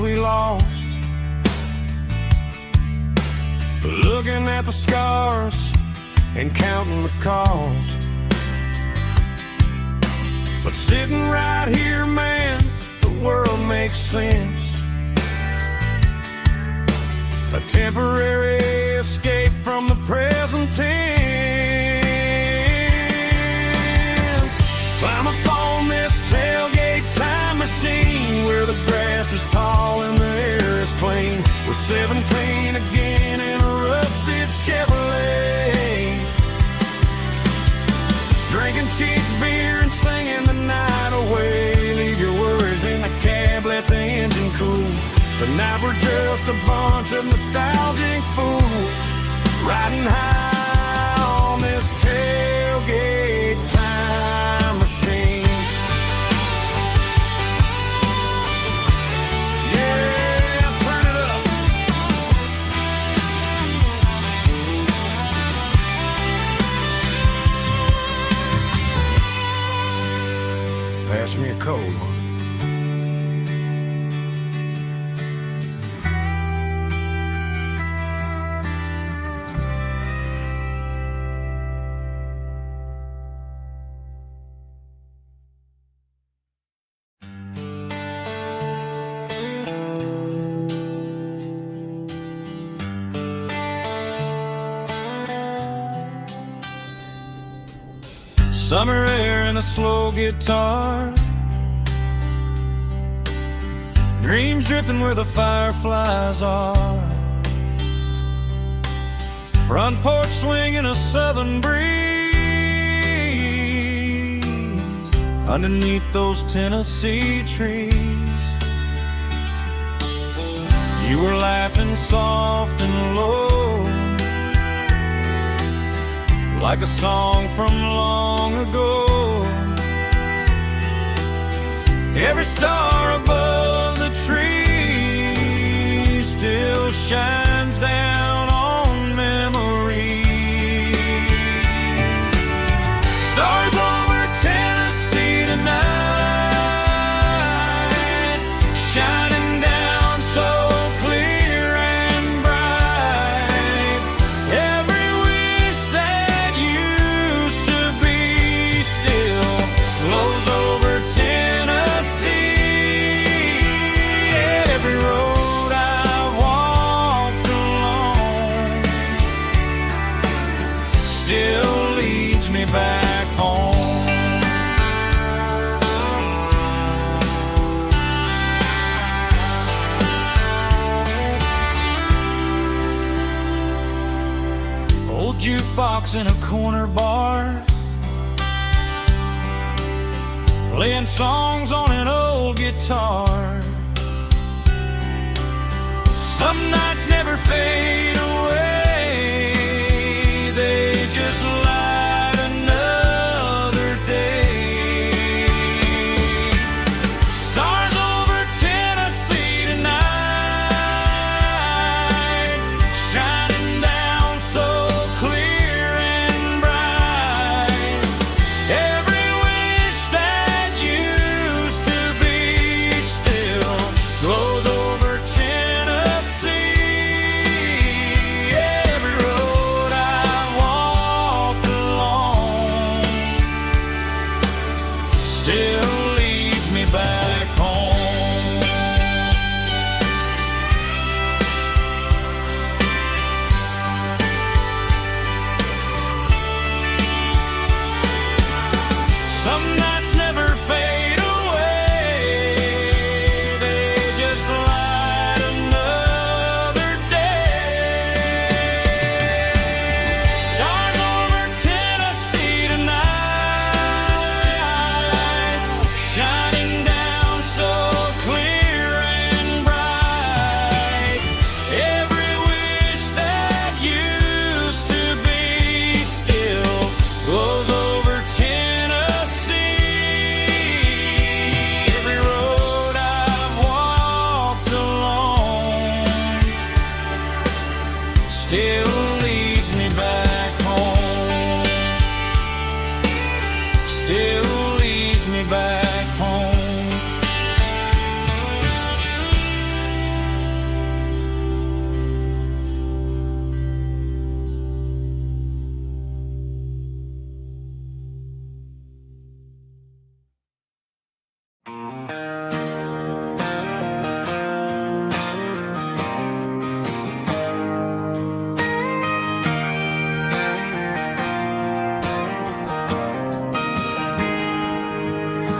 We lost, looking at the scars and counting the cost. But sitting right here, man, the world makes sense. A temporary escape from the present tense. Climb up on this tailgate time machine where the grass is tall and the air is clean. We're 17 again in a rusted Chevrolet, drinking cheap beer and singing the night away. Leave your worries in the cab, let the engine cool. Tonight we're just a bunch of nostalgic fools, riding high on this tailgate time machine. Pass me a cold one. Summer air and a slow guitar, dreams drifting where the fireflies are, front porch swinging a southern breeze underneath those Tennessee trees. You were laughing soft and low, like a song from long ago. Every star above the tree still shines down on memories. Stars over Tennessee tonight, shining down so clear and bright. Every wish that used to be still flows over Tennessee. Every road I walked along still leads me back home. Old jukebox in a corner bar, playing songs on an old guitar. Some nights never fade away, they just light another day. Stars over Tennessee tonight, shining down so clear and bright. Every wish that used to be still glows over Tennessee. Every road I walked along still leads me back home. Some nights never fade away, they just light another day. Stars over Tennessee tonight, shining down so clear and bright. Every wish that used to be still glows over Tennessee. Every road I've walked along still leads me back home. Still leads me back home.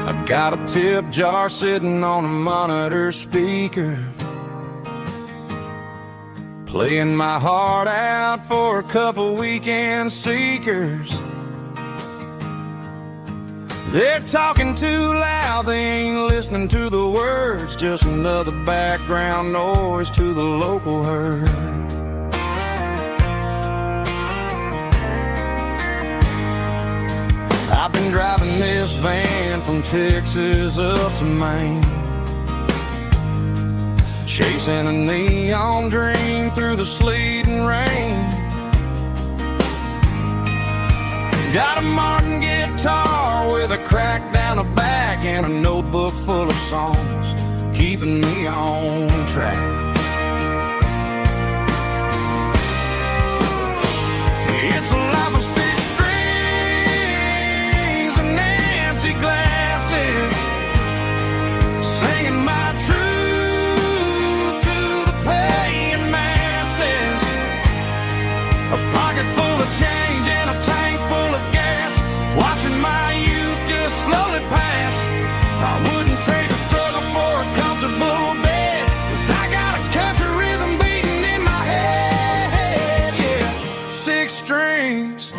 I got a tip jar sitting on a monitor speaker, playing my heart out for a couple weekend seekers. They're talking too loud, they ain't listening to the words, just another background noise to the local herd. I've been driving this van from Texas up to Maine, chasing a neon dream through the sleet and rain. Got a Martin guitar with a crack down the back, and a notebook full of songs, keeping me on track. It's a life of six strings and empty glasses, singing my truth to the paying masses. A pocket full of change and a tank full of gas, watching my youth just slowly pass. I wouldn't trade the struggle for a comfortable bed, 'cause I got a country rhythm beating in my head, yeah. Six strings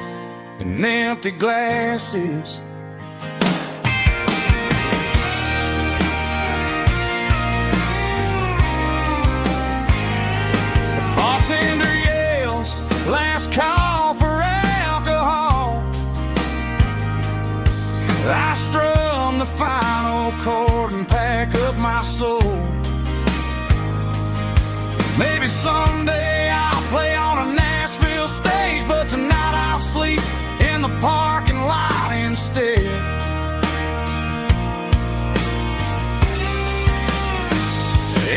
and empty glasses. The bartender yells, last call for alcohol. I strum the final chord and pack up my soul. Maybe someday I'll play on a Nashville stage, but tonight I'll sleep in the parking lot instead.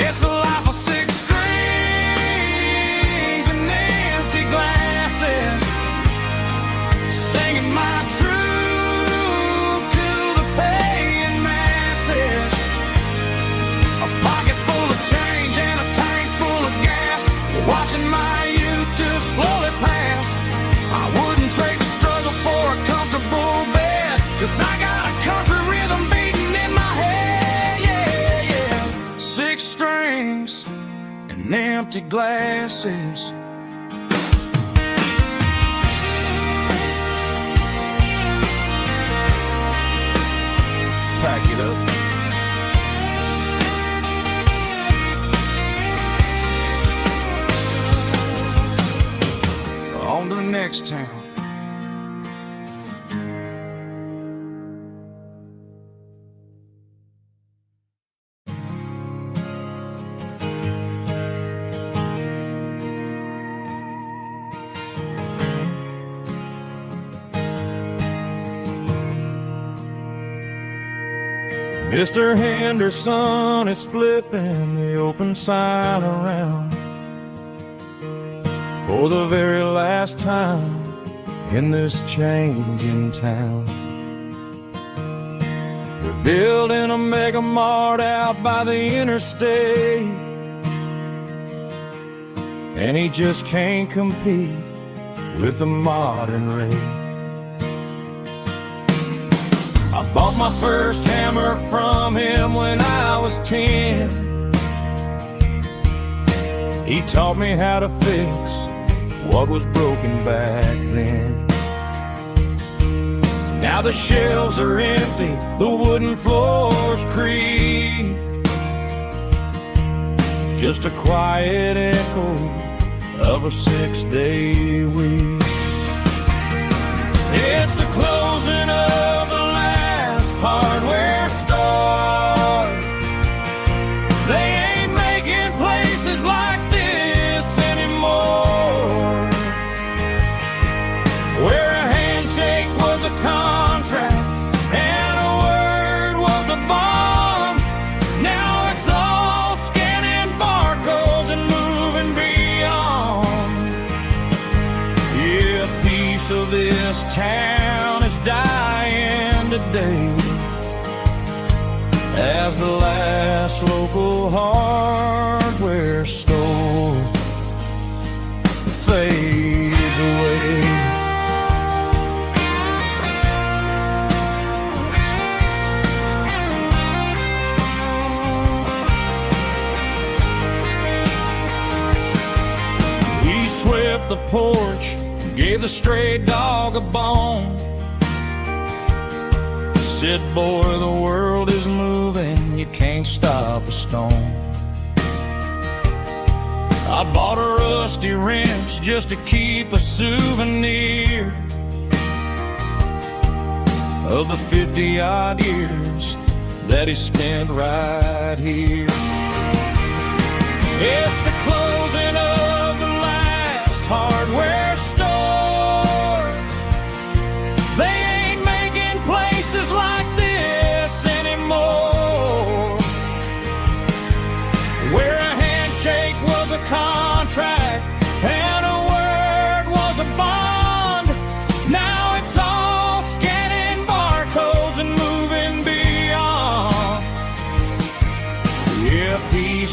It's a life of six strings and empty glasses, singing my truth to the paying masses. A pocket full of change and a tank full of gas, watching my youth just slowly pass. I wouldn't trade the struggle for a comfortable bed, 'cause I got a country rhythm beating in my head, yeah, yeah. Six strings and empty glasses. Pack it up. On to the next town. Mr. Henderson is flipping the open sign around for the very last time in this changing town. They're building a mega mart out by the interstate, and he just can't compete with the modern rate. I bought my first hammer from him when I was 10. He taught me how to fix what was broken back then. Now the shelves are empty, the wooden floors creak, just a quiet echo of a 6-day week. It's the closing of the last hardware store. They ain't making places like this anymore, where a handshake was a contract and a word was a bond. Now it's all scanning barcodes and moving beyond. Yeah, a piece of this town is dying today as the last local hardware store fades away. He swept the porch, gave the stray dog a bone, said, boy, the world is moving, you can't stop a stone. I bought a rusty wrench just to keep a souvenir of the 50-odd years that he spent right here. It's the closing of the last hardware store. They ain't making places like this anymore.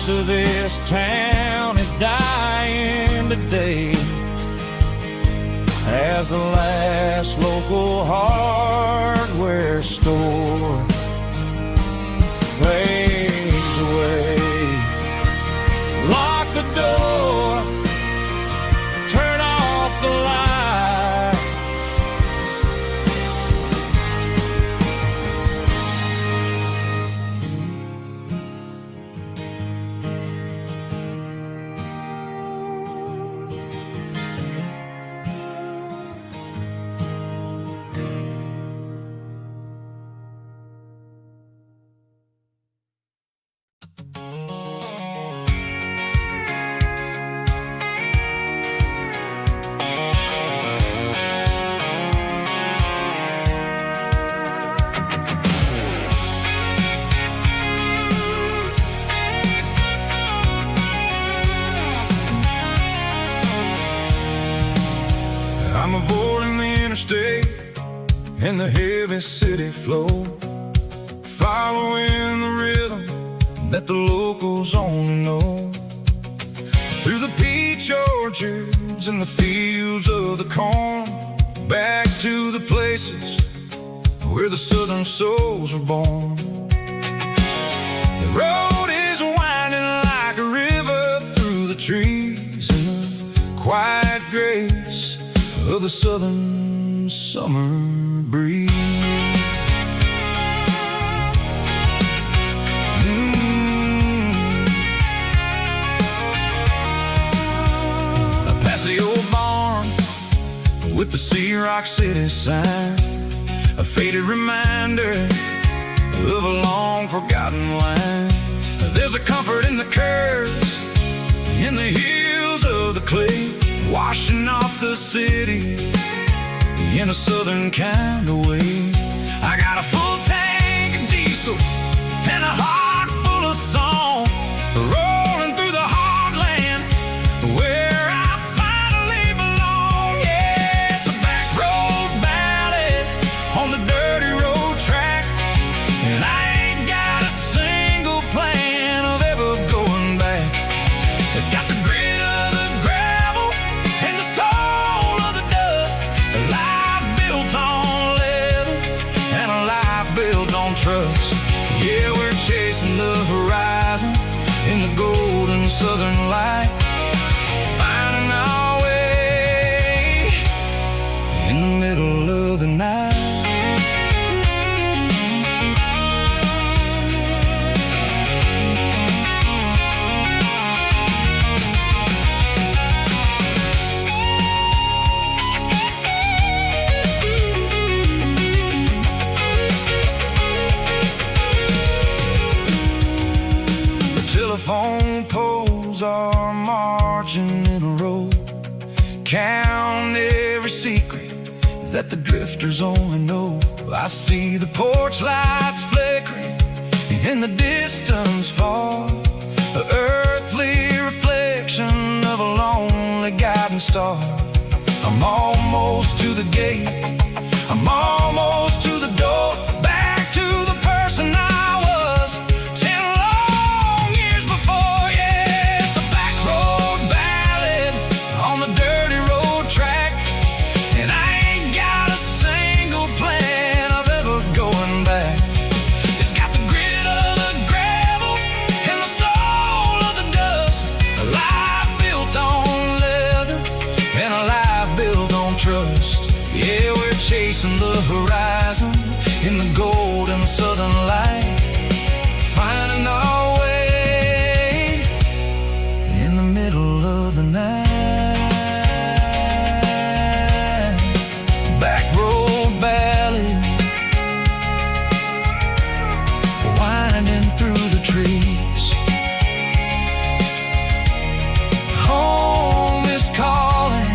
piece of this town is dying today as the last local hardware store fades away. Lock the door, turn off the light. I'm avoiding the interstate and the heavy city flow, following the rhythm that the locals only know. Through the peach orchards and the fields of the corn, back to the places where the southern souls were born. The road is winding like a river through the trees in the quiet grace of the southern summer breeze. Past the old barn with the Sea Rock City sign, a faded reminder of a long forgotten line. There's a comfort in the curves, in the hills of the clay, washing off the city in a southern kind of way. I got a full tank of diesel and a heart full of song, rolling through the heartland where I finally belong. Yeah, it's a back road ballad on the dirty road track, and I ain't got a single plan of ever going back. It's got the grit of the gravel and the soul of the dust, a life built on leather and a life built on trust. Yeah, we're chasing the horizon in the golden southern light, finding our way in the middle of the night. Telephone poles are marching in a row, count every secret that the drifters only know. I see the porch lights flickering in the distance far, an earthly reflection of a lonely guiding star. I'm almost to the gate, I'm almost to the door, back to the person I was 10 long years before. Yeah, it's a back road ballad on the dirty road track, and I ain't got a single plan of ever going back. It's got the grit of the gravel and the soul of the dust, a life built on leather and a life built on trust. Yeah, we're chasing the horizon in the golden southern light, finding our way in the middle of the night. Back road ballad, winding through the trees. Home is calling.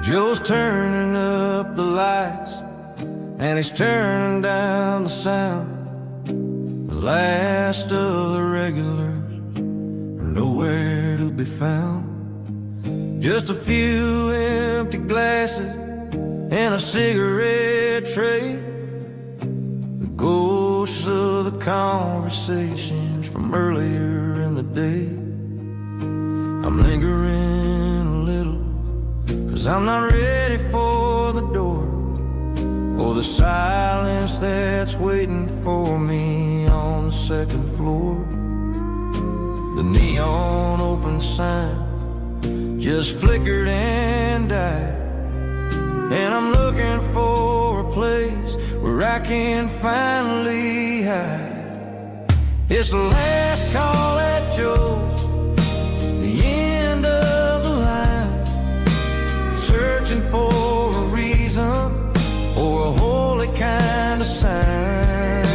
Joe's turning up the lights, and he's turning down the sound. The last of the regulars are nowhere to be found. Just a few empty glasses and a cigarette tray, the ghosts of the conversations from earlier in the day. I'm lingering a little, 'cause I'm not ready for the door, or the silence that's waiting for me on the second floor. The neon open sign just flickered and died, and I'm looking for a place where I can finally hide. It's the last call at Joe's, the end of the line, searching for a reason or a holy kind of sign.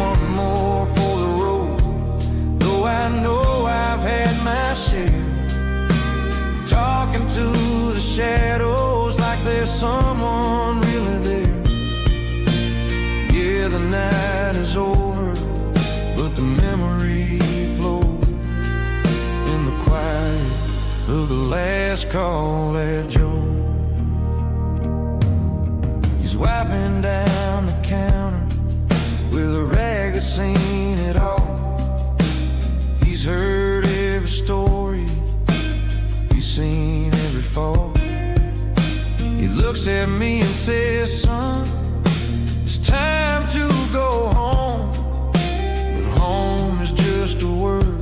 One more for the road, though I know I've had my share. Talking to the shadows like there's someone really there. Yeah, the night is over, but the memory flows in the quiet of the last call at Joe. He's wiping down the counter with a rag that's seen it all. He's heard every story, he's seen every fall. He looks at me and says, son, it's time to go home. But home is just a word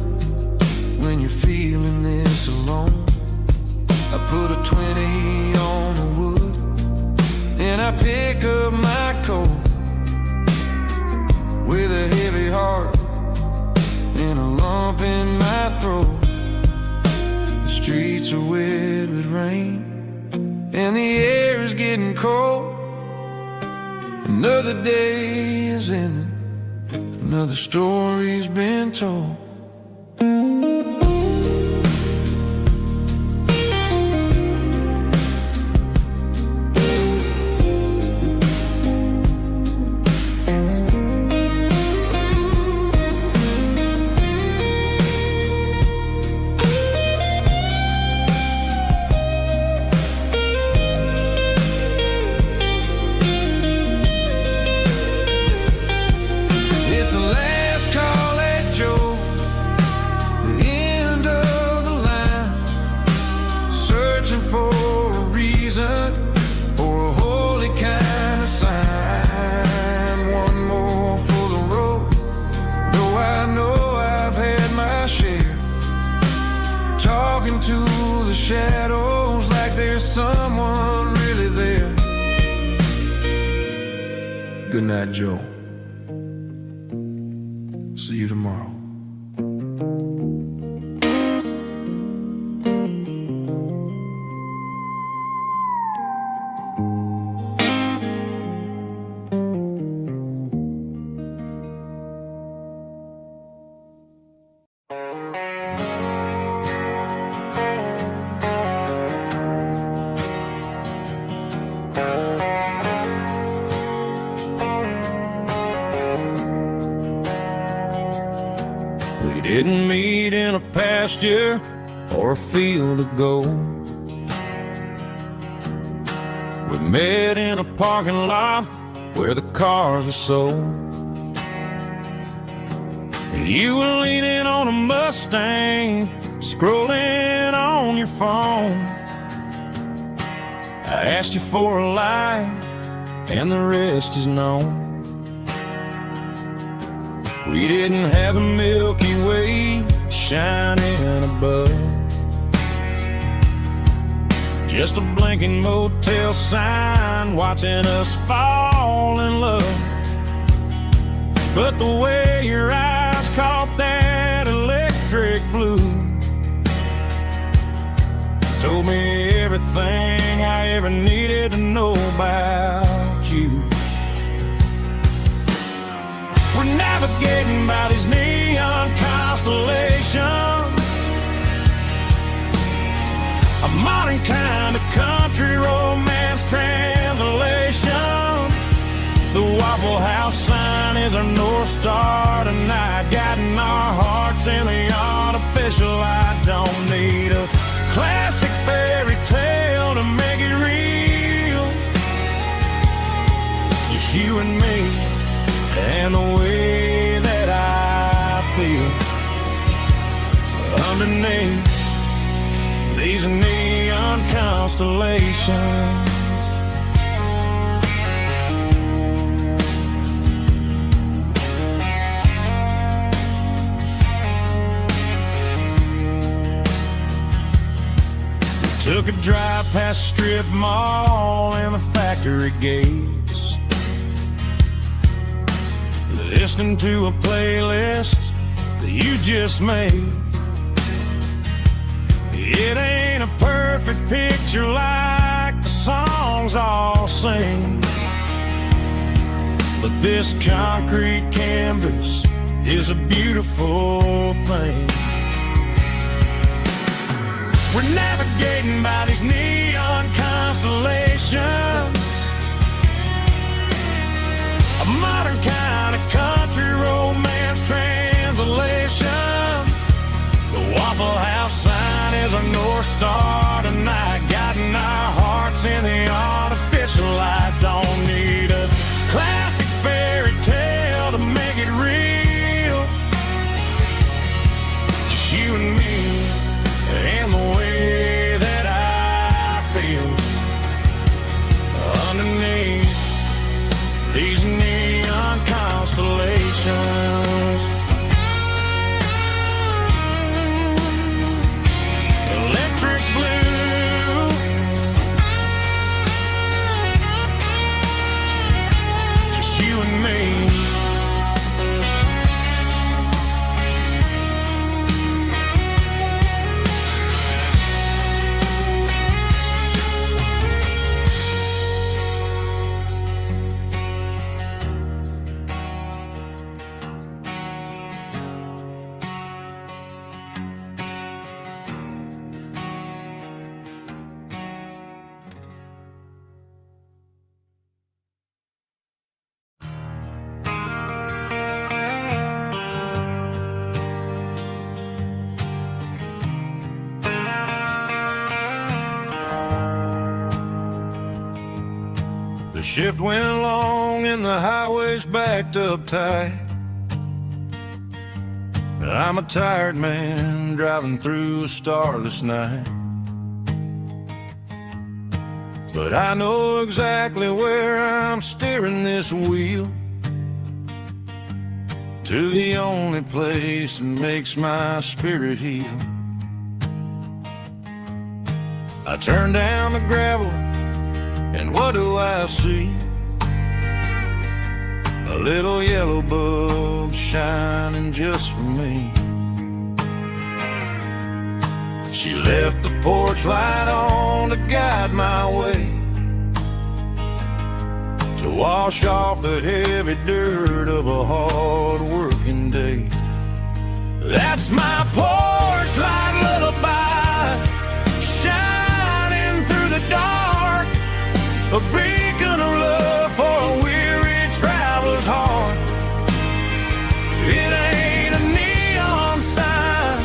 when you're feeling this alone. I put a 20 on the wood, and I pick up my coat with a heavy heart and a lump in my throat. The streets are wet with rain, and the air is getting cold. Another day is ending, another story's been told. To the shadows like there's someone really there. Good night, Joe. See you tomorrow. Didn't meet in a pasture or a field of gold. We met in a parking lot where the cars are sold. You were leaning on a Mustang, scrolling on your phone. I asked you for a light, and the rest is known. We didn't have a Milky Way shining above, just a blinking motel sign watching us fall in love. But the way your eyes caught that electric blue told me everything I ever needed to know about you. We're navigating by these neon constellations, a modern kind of country romance translation. The Waffle House sign is our North Star tonight, guiding our hearts in the artificial. I don't need a classic fairy tale to make it real. Just you and me and the way that I feel underneath these neon constellations. Took a drive past strip mall and the factory gates, listening to a playlist that you just made. It ain't a perfect picture like the songs all sing, but this concrete canvas is a beautiful thing. We're navigating by these neon constellations, a modern kind of country romance translation. The Waffle House sign is our North Star tonight, guiding our hearts in the artificial light. Don't need a classic fairy tale to make it real. Just you and me and the way that I feel underneath these neon constellations. Electric blue, just you and me. The shift went long and the highway's backed up tight. I'm a tired man driving through a starless night, but I know exactly where I'm steering this wheel, to the only place that makes my spirit heal. I turn down the gravel and what do I see? A little yellow bulb shining just for me. She left the porch light on to guide my way, to wash off the heavy dirt of a hard working day. That's my porch light lullaby, shining through the dark, a beacon of love for a weary traveler's heart. It ain't a neon sign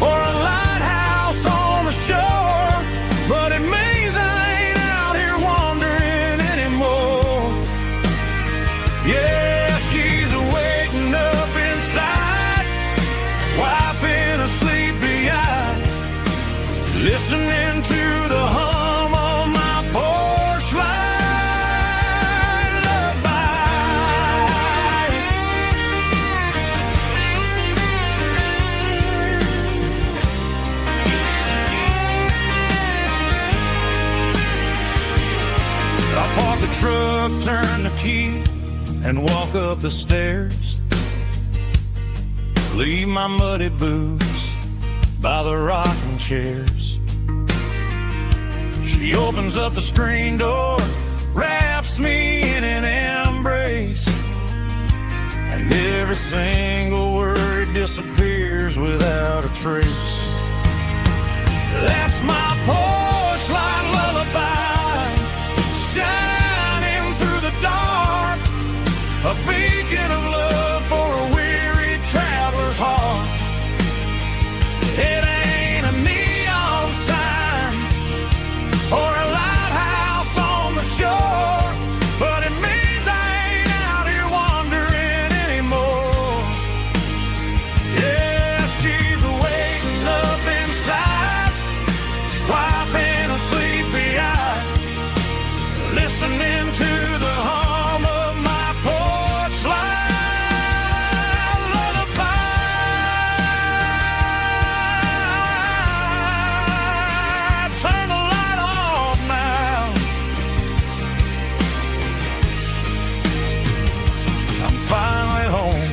or a lighthouse on the shore, but it means I ain't out here wandering anymore. Yeah, she's waiting up inside, wiping a sleepy eye, listening to the hum of my porch light lullaby. I park the truck, turn the key, and walk up the stairs. Leave my muddy boots by the rocking chairs. She opens up the screen door, wraps me in an embrace, and every single word disappears without a trace. That's my porch light beacon of love for a weary traveler's heart. It ain't a neon sign or a lighthouse on the shore, but it means I ain't out here wandering anymore. Yeah, she's waiting up inside, wiping a sleepy eye, listening to the hum of my porch light lullaby. Turn the light off now. I'm finally home.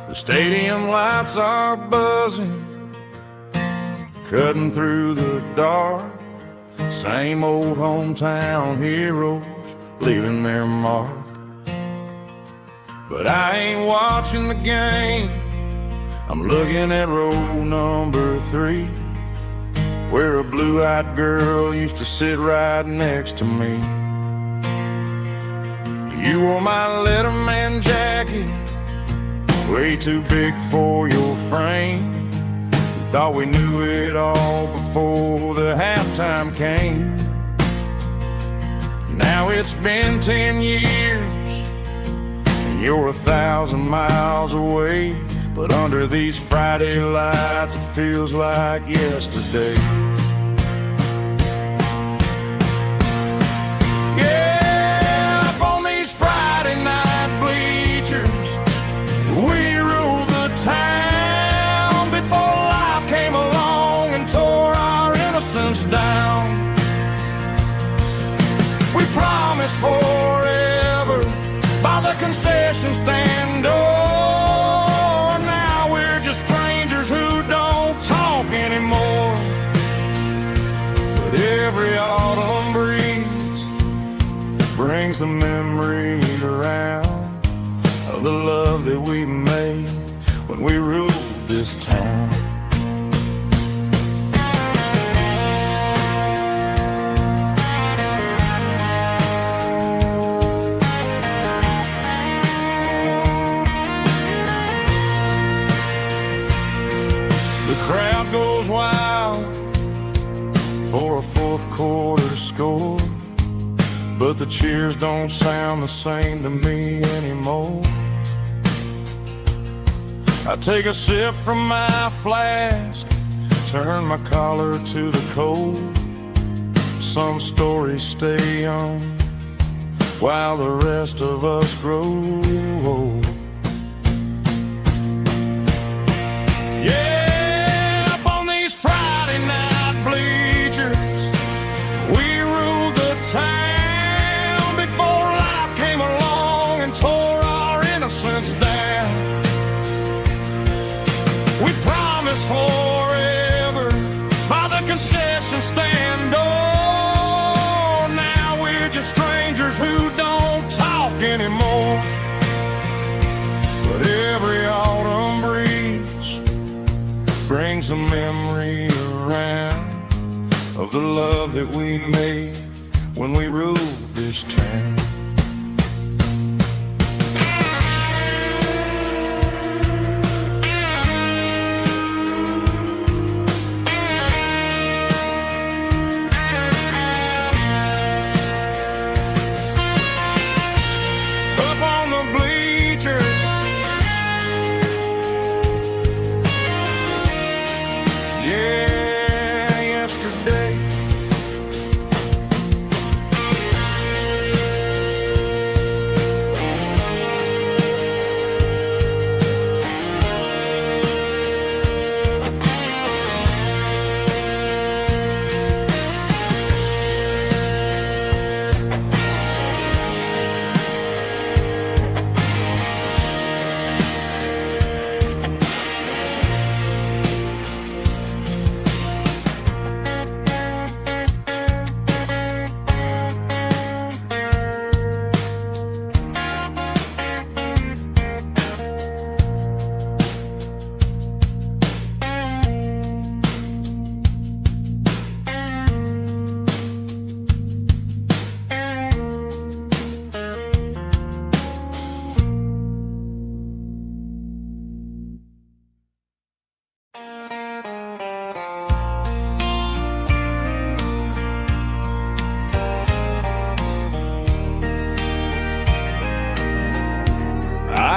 The stadium lights are buzzing, cutting through the dark. Same old hometown heroes leaving their mark. But I ain't watching the game, I'm looking at row number 3, where a blue-eyed girl used to sit right next to me. You wore my Letterman jacket, way too big for your frame. We thought we knew it all before the halftime came. Now it's been 10 years and you're 1,000 miles away, but under these Friday lights it feels like yesterday. Yeah, up on these Friday night bleachers, we ruled the town before life came along and tore our innocence down. We promised forever by the concession stand door. Now we're just strangers who don't talk anymore. But every autumn breeze brings the memory around of the love that we made when we ruled this town. The crowd goes wild for a fourth quarter score, but the cheers don't sound the same to me anymore. I take a sip from my flask, turn my collar to the cold. Some stories stay young while the rest of us grow old. Yeah, up on these Friday night bleachers, we ruled the town before life came along and tore our innocence down. We promised forever by the concession stand door. Now we're just strangers who don't talk anymore. But every autumn breeze brings a memory around of the love that we made when we ruled this town.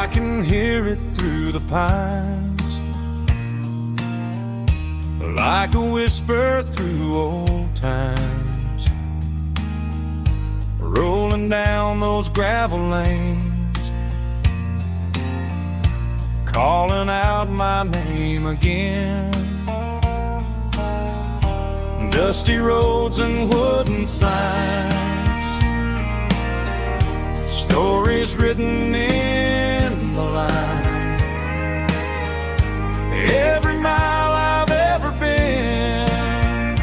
I can hear it through the pines, like a whisper through old times, rolling down those gravel lanes, calling out my name again. Dusty roads and wooden signs, stories written in the lines. Every mile I've ever been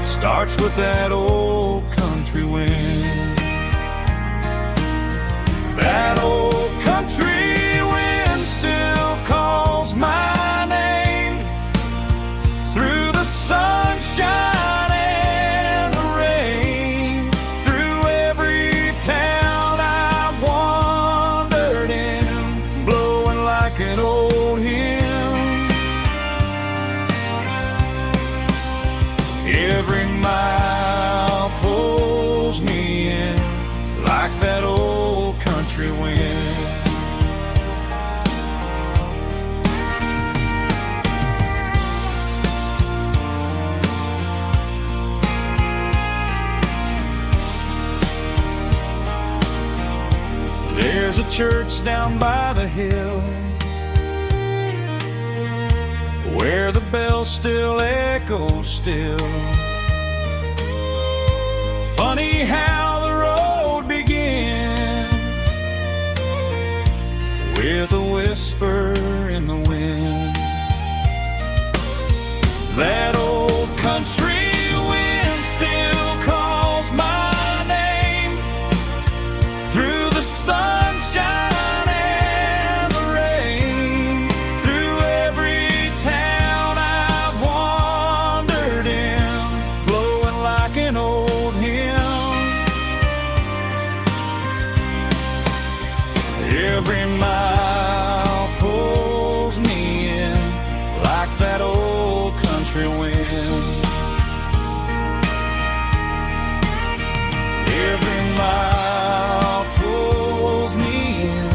starts with that old country wind. That old country wind still calls my name through the sunshine and the rain, through every town I've wandered in, blowing like an old hymn. Every mile pulls me in like that old country wind. There's a church down by the hill where the bell still echoes still. Funny how the road begins with a whisper in the wind. That old country wind still calls my name through the sunshine and the rain, through every town I've wandered in, blowing like an old hymn. Every mile pulls me in like that old country wind. Every mile pulls me in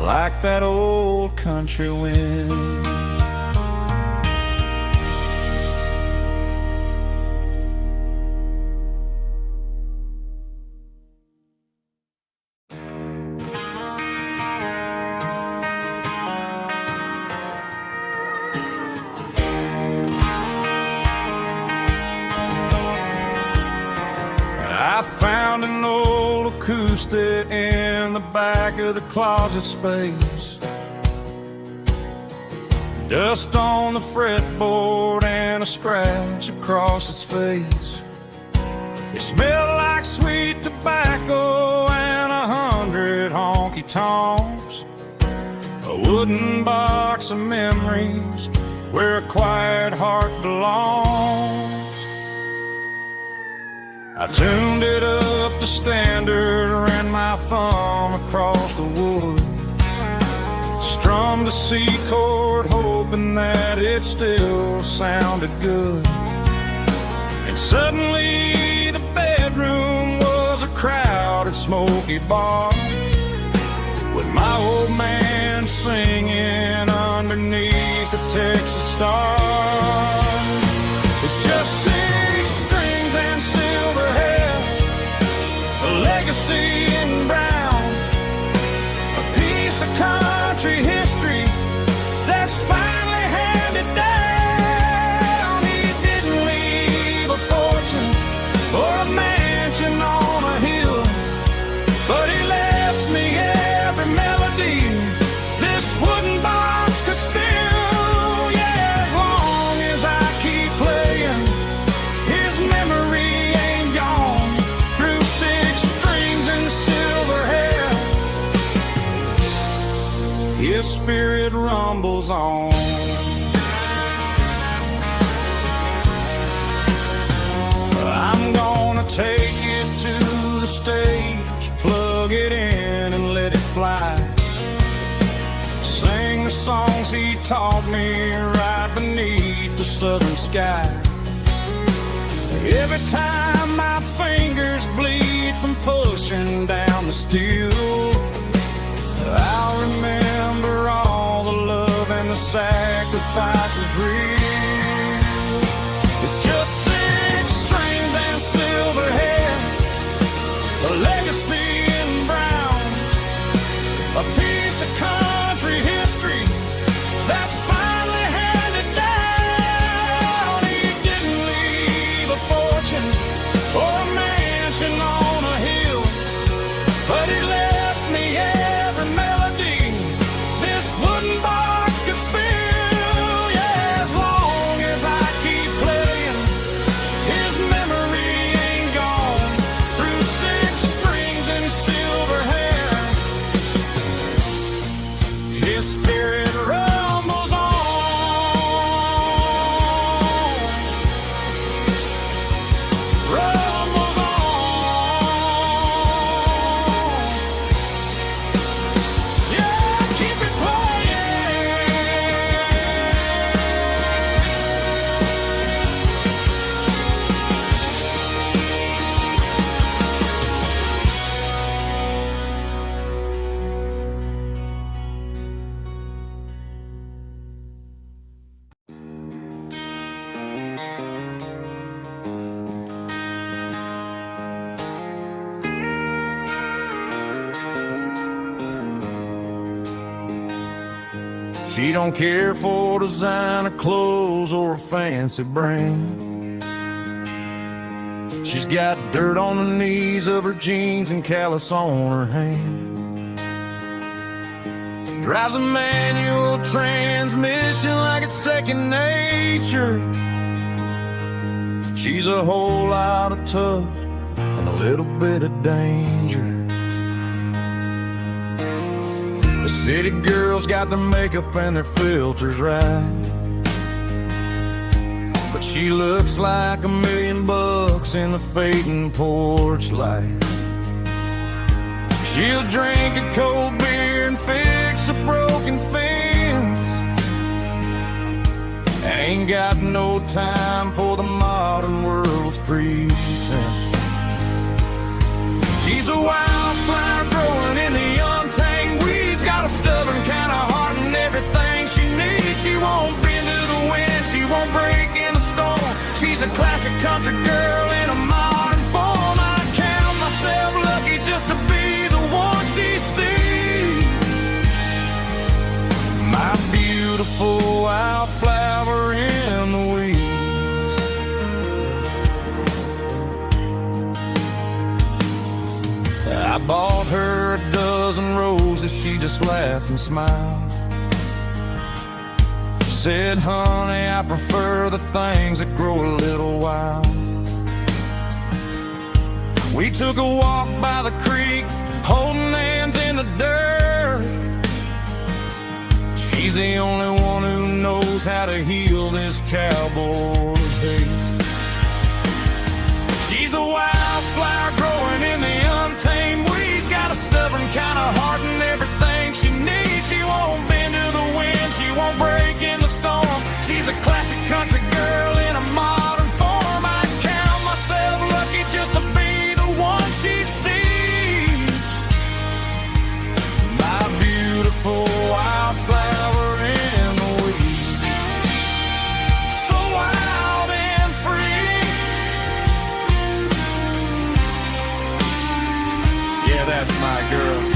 like that old country wind. I found an old acoustic in the back of the closet space. Dust on the fretboard and a scratch across its face. It smelled like sweet tobacco and 100 honky-tonks. A wooden box of memories where a quiet heart belongs. I tuned it up to standard, ran my thumb across the wood, strummed a C chord hoping that it still sounded good. And suddenly the bedroom was a crowded smoky bar, with my old man singing underneath the Texas star. It's just 6 strings and silver hair, a legacy in brown, a piece of country history that's finally handed down. He didn't leave a fortune or a mansion on a hill, but he left me every melody this wooden box could spill. Yeah, as long as I keep playing, his memory ain't gone. Through 6 strings and silver hair, his spirit rumbles on. I'm gonna take it to the stage, plug it in and let it fly. Sing the songs he taught me right beneath the southern sky. Every time my fingers bleed from pushing down the steel, She don't care for designer clothes or a fancy brand. She's got dirt on the knees of her jeans and callus on her hand. Drives a manual transmission like it's second nature. She's a whole lot of tough and a little bit of danger. The city girls got their makeup and their filters right, but she looks like $1,000,000 in the fading porch light. She'll drink a cold beer and fix a broken fence. Ain't got no time for the modern world's pretense. She's a wildflower growing in the untamed weeds. Got a stubborn kind of heart and everything she needs. She won't bend to the wind, she won't break in the storm. She's a classic country girl in a modern form. I count myself lucky just to be the one she sees. My beautiful wildflower in the weeds. I bought her a dozen roses, she just laughed and smiled. She said, honey, I prefer the things that grow a little wild. We took a walk by the creek, holding hands in the dirt. She's the only one who knows how to heal this cowboy's hate. She's a wildflower growing in the untamed weeds. Got a stubborn kind of heart and everything she needs. She won't bend to the wind, she won't break in the storm. She's a classic country girl in a modern form. I count myself lucky just to be the one she sees. My beautiful wildflower in the weeds. So wild and free. Yeah, that's my girl.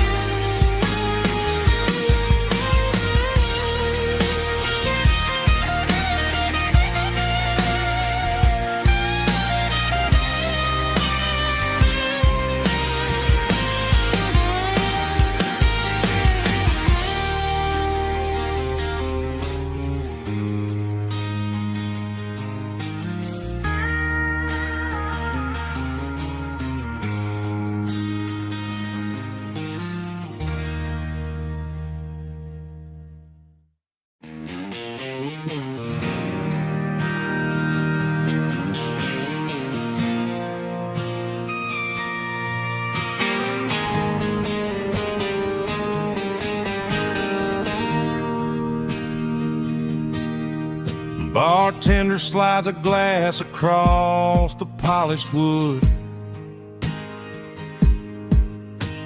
Bartender slides a glass across the polished wood.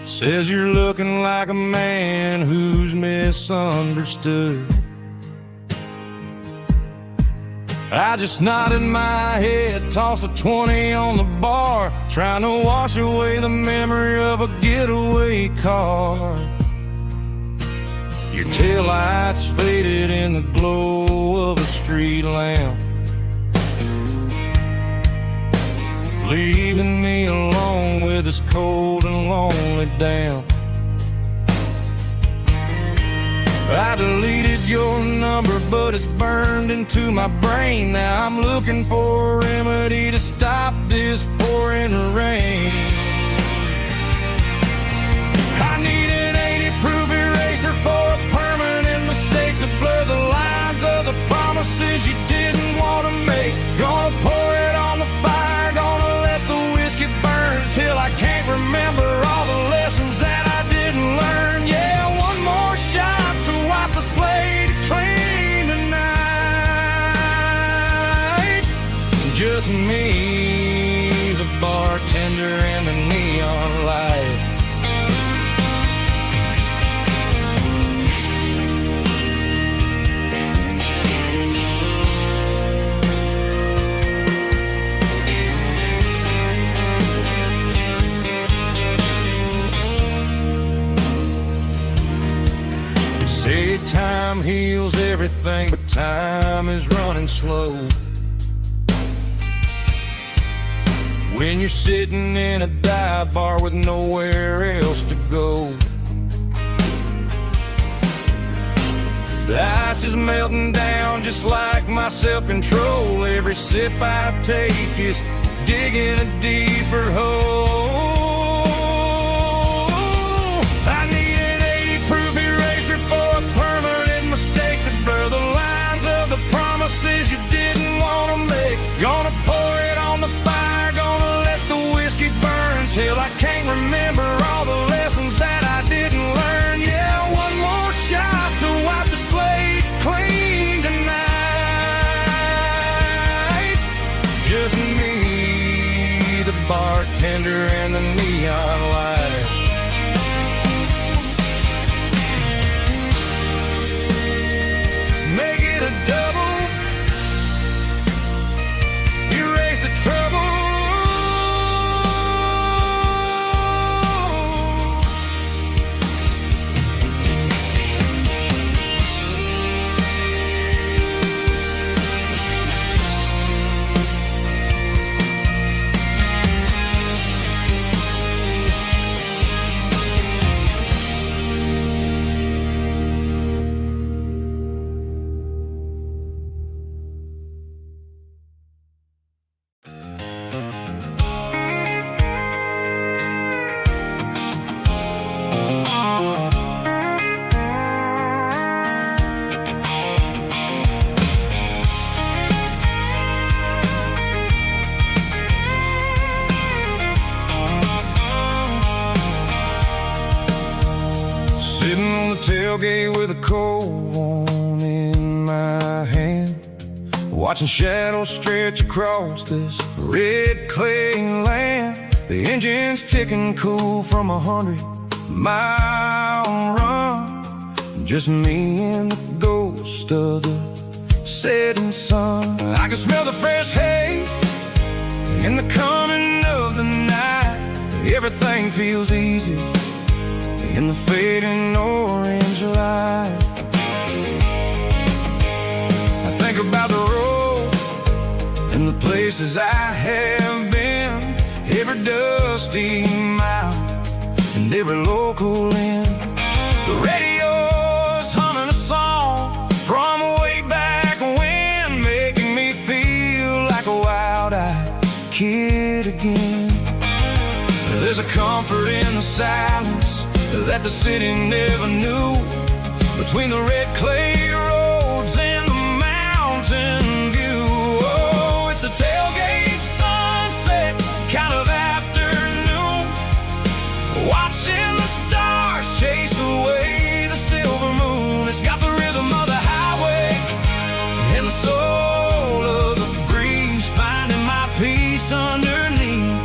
Says you're looking like a man who's misunderstood. I just nodded my head, tossed a 20 on the bar, trying to wash away the memory of a getaway car. Your taillights faded in the glow of a street lamp, leaving me alone with this cold and lonely damp. I deleted your number, but it's burned into my brain. Now I'm looking for a remedy to stop this pouring rain. I need an 80-proof eraser for a permanent mistake to blur the lines of the promises you didn't want to make. Gonna pour it on the fire, gonna let the whiskey burn till I can't remember all the lessons that I didn't learn. Yeah, one more shot to wipe the slate clean tonight. Just me, the bartender, and the Say time heals everything, but time is running slow. When you're sitting in a dive bar with nowhere else to go. The ice is melting down just like my self-control. Every sip I take is digging a deeper hole. I need an 80-proof eraser for a permanent mistake to blur the lines of the promises you didn't want to make. Gonna pour it on the fire, gonna let the whiskey burn till I can't remember all the lessons that I didn't learn. Yeah, one more shot to wipe the slate clean tonight. Just me, the bartender, and the neon light. Make it a double, erase the trouble. Sitting on the tailgate with a cold one in my hand, watching shadows stretch across this red clay land. The engine's ticking cool from 100-mile run. Just me and the ghost of the setting sun. I can smell the fresh hay in the coming of the night. Everything feels easy in the fading orange light. I think about the road and the places I have been, every dusty mile and every local inn. The radio's humming a song from way back when, making me feel like a wild-eyed kid again. There's a comfort in the silence that the city never knew, between the red clay roads and the mountain view. Oh, it's a tailgate sunset kind of afternoon, watching the stars chase away the silver moon. It's got the rhythm of the highway and the soul of the breeze, finding my peace underneath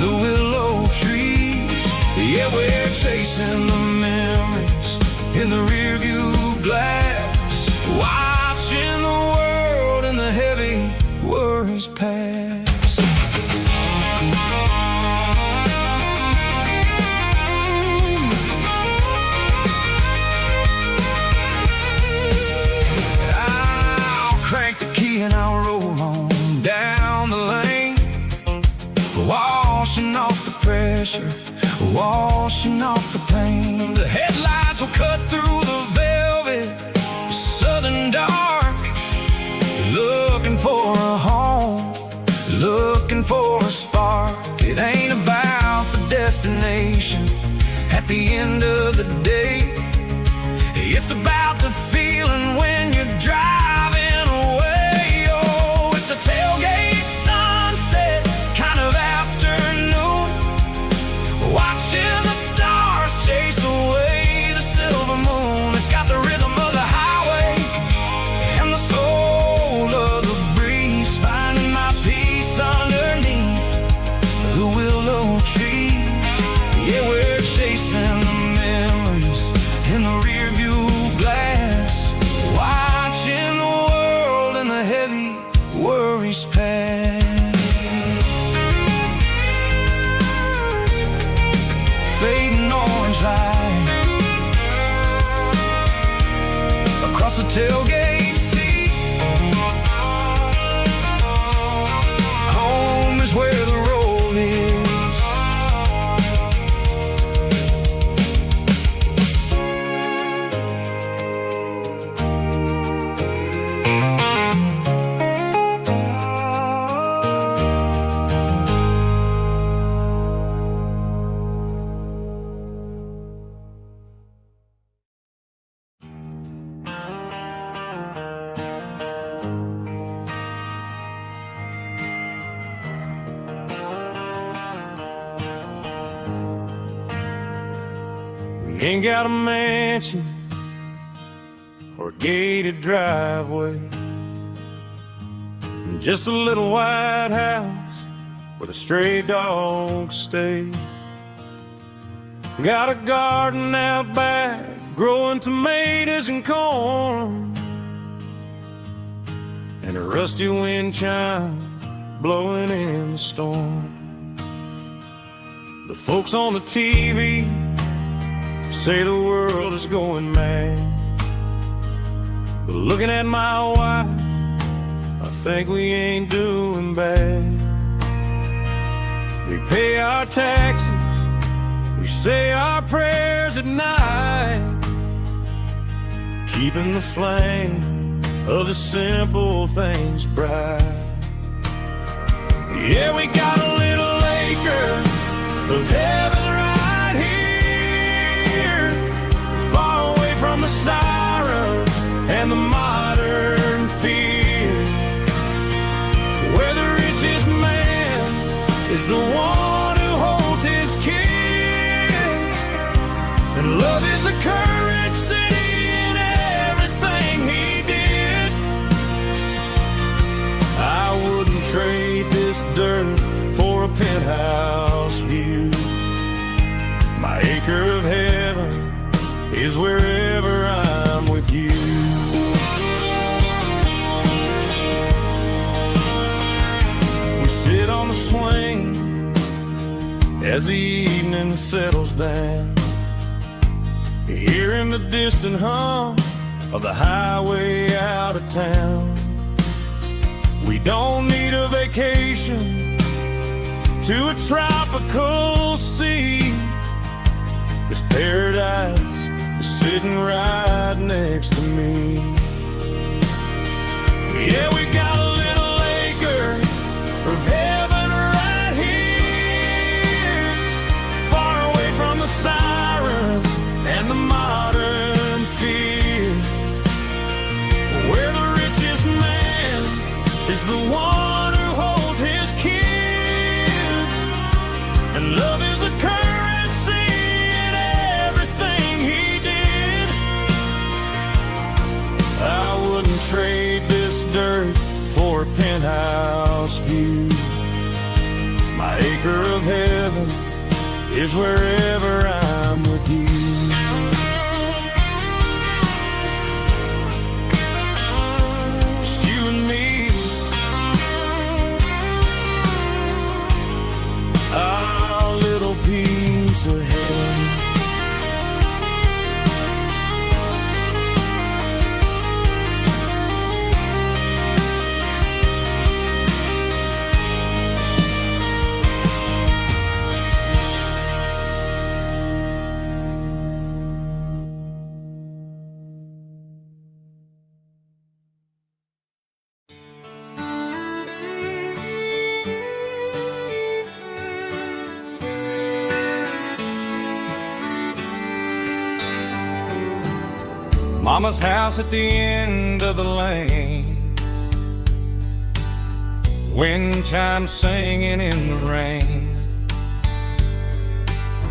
the willow trees. Yeah, we're chasing the memories in the rearview glass, watching the world and the heavy worries pass. I'll crank the key and I'll roll on down the lane, washing off the pressure, washing off the pain. The headlights will cut through the velvet southern dark, looking for a home, looking for a spark. It ain't about the destination at the end of the day, it's about the feeling when you're driving away. Oh, it's a tailgate sunset kind of afternoon, watching the stars chase away the silver moon. It's got the rhythm of the highway and the soul of the breeze, finding my peace underneath the willow trees. Yeah, we're chasing the memories in the rearview glass, watching the world and the heavy worries pass. Fading orange light, across the tailgate seat. Home is where the road is. Ain't got a mansion or a gated driveway, just a little white house where the stray dogs stay. Got a garden out back growing tomatoes and corn, and a rusty wind chime blowing in the storm. The folks on the TV say the world is going mad, but looking at my wife, I think we ain't doing bad. We pay our taxes, we say our prayers at night, keeping the flame of the simple things bright. Yeah, we got a little acre of heaven right here, far away from the sirens and the modern fear, where the richest man is the one who holds his kids, and love is the currency in everything he did. I wouldn't trade this dirt for a penthouse view. My acre of heaven is wherever I'm with you. We sit on the swing as the evening settles down, hearing the distant hum of the highway out of town. We don't need a vacation to a tropical sea, 'cause paradise is sitting right next to me. Yeah, we got a little acre of heaven right here, far away from the sirens and the modern fear, where the richest man is the one who holds his kids, and love is the currency in everything he did. I wouldn't trade this dirt for a penthouse view. My acre of heaven is wherever I'm with you. Just you and me, our little piece of heaven. Mama's house at the end of the lane, wind chimes singing in the rain,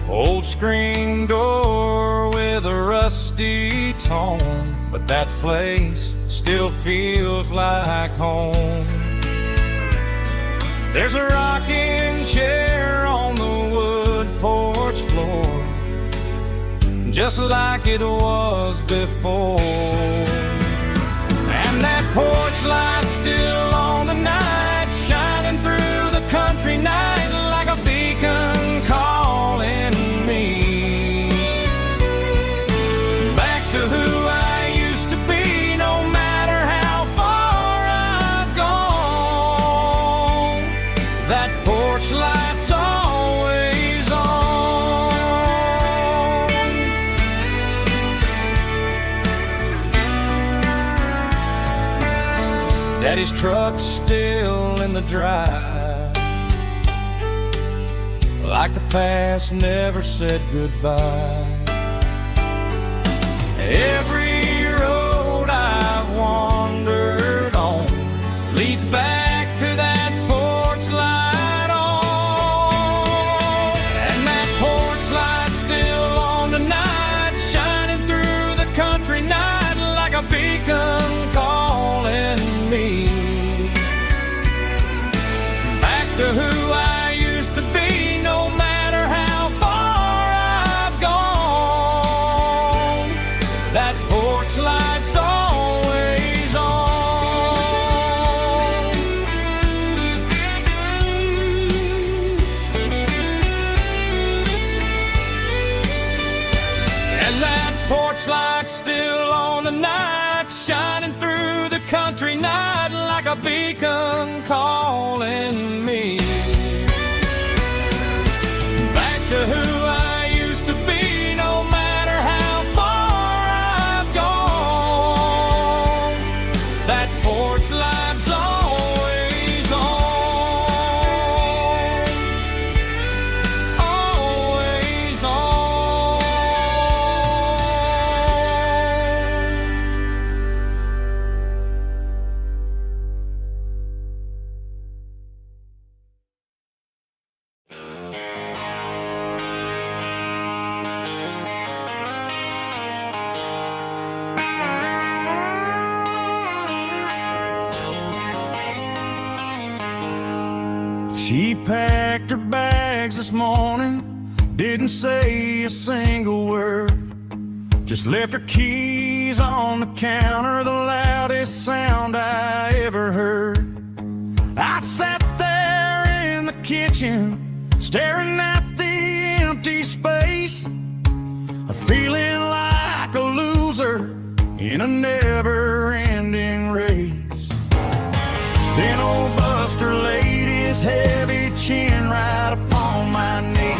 old screen door with a rusty tone, but that place still feels like home. There's a rocking chair on the wood porch floor, just like it was before, and that porch light's still on tonight, shining through the country night like a beacon calling me back to who I used to be, Daddy's truck's still in the drive, like the past never said goodbye. Every road I've wandered on leads back to that porch light on. And that porch light's still on tonight, shining through the country night like a beacon calling me back to who I used to be, no matter how far I've gone. That porch light's always on. And that porch light's still on tonight, shining through the country night like a beacon calling me back to who I used to be, no matter how far I've gone. That porch light's always on, always on. She packed her bags this morning, didn't say a single word, just left her keys on the counter, the loudest sound I ever heard. I sat there in the kitchen, staring at the empty space, feeling like a loser in a never-ending race. Then old Buster laid his heavy chin right upon my knee,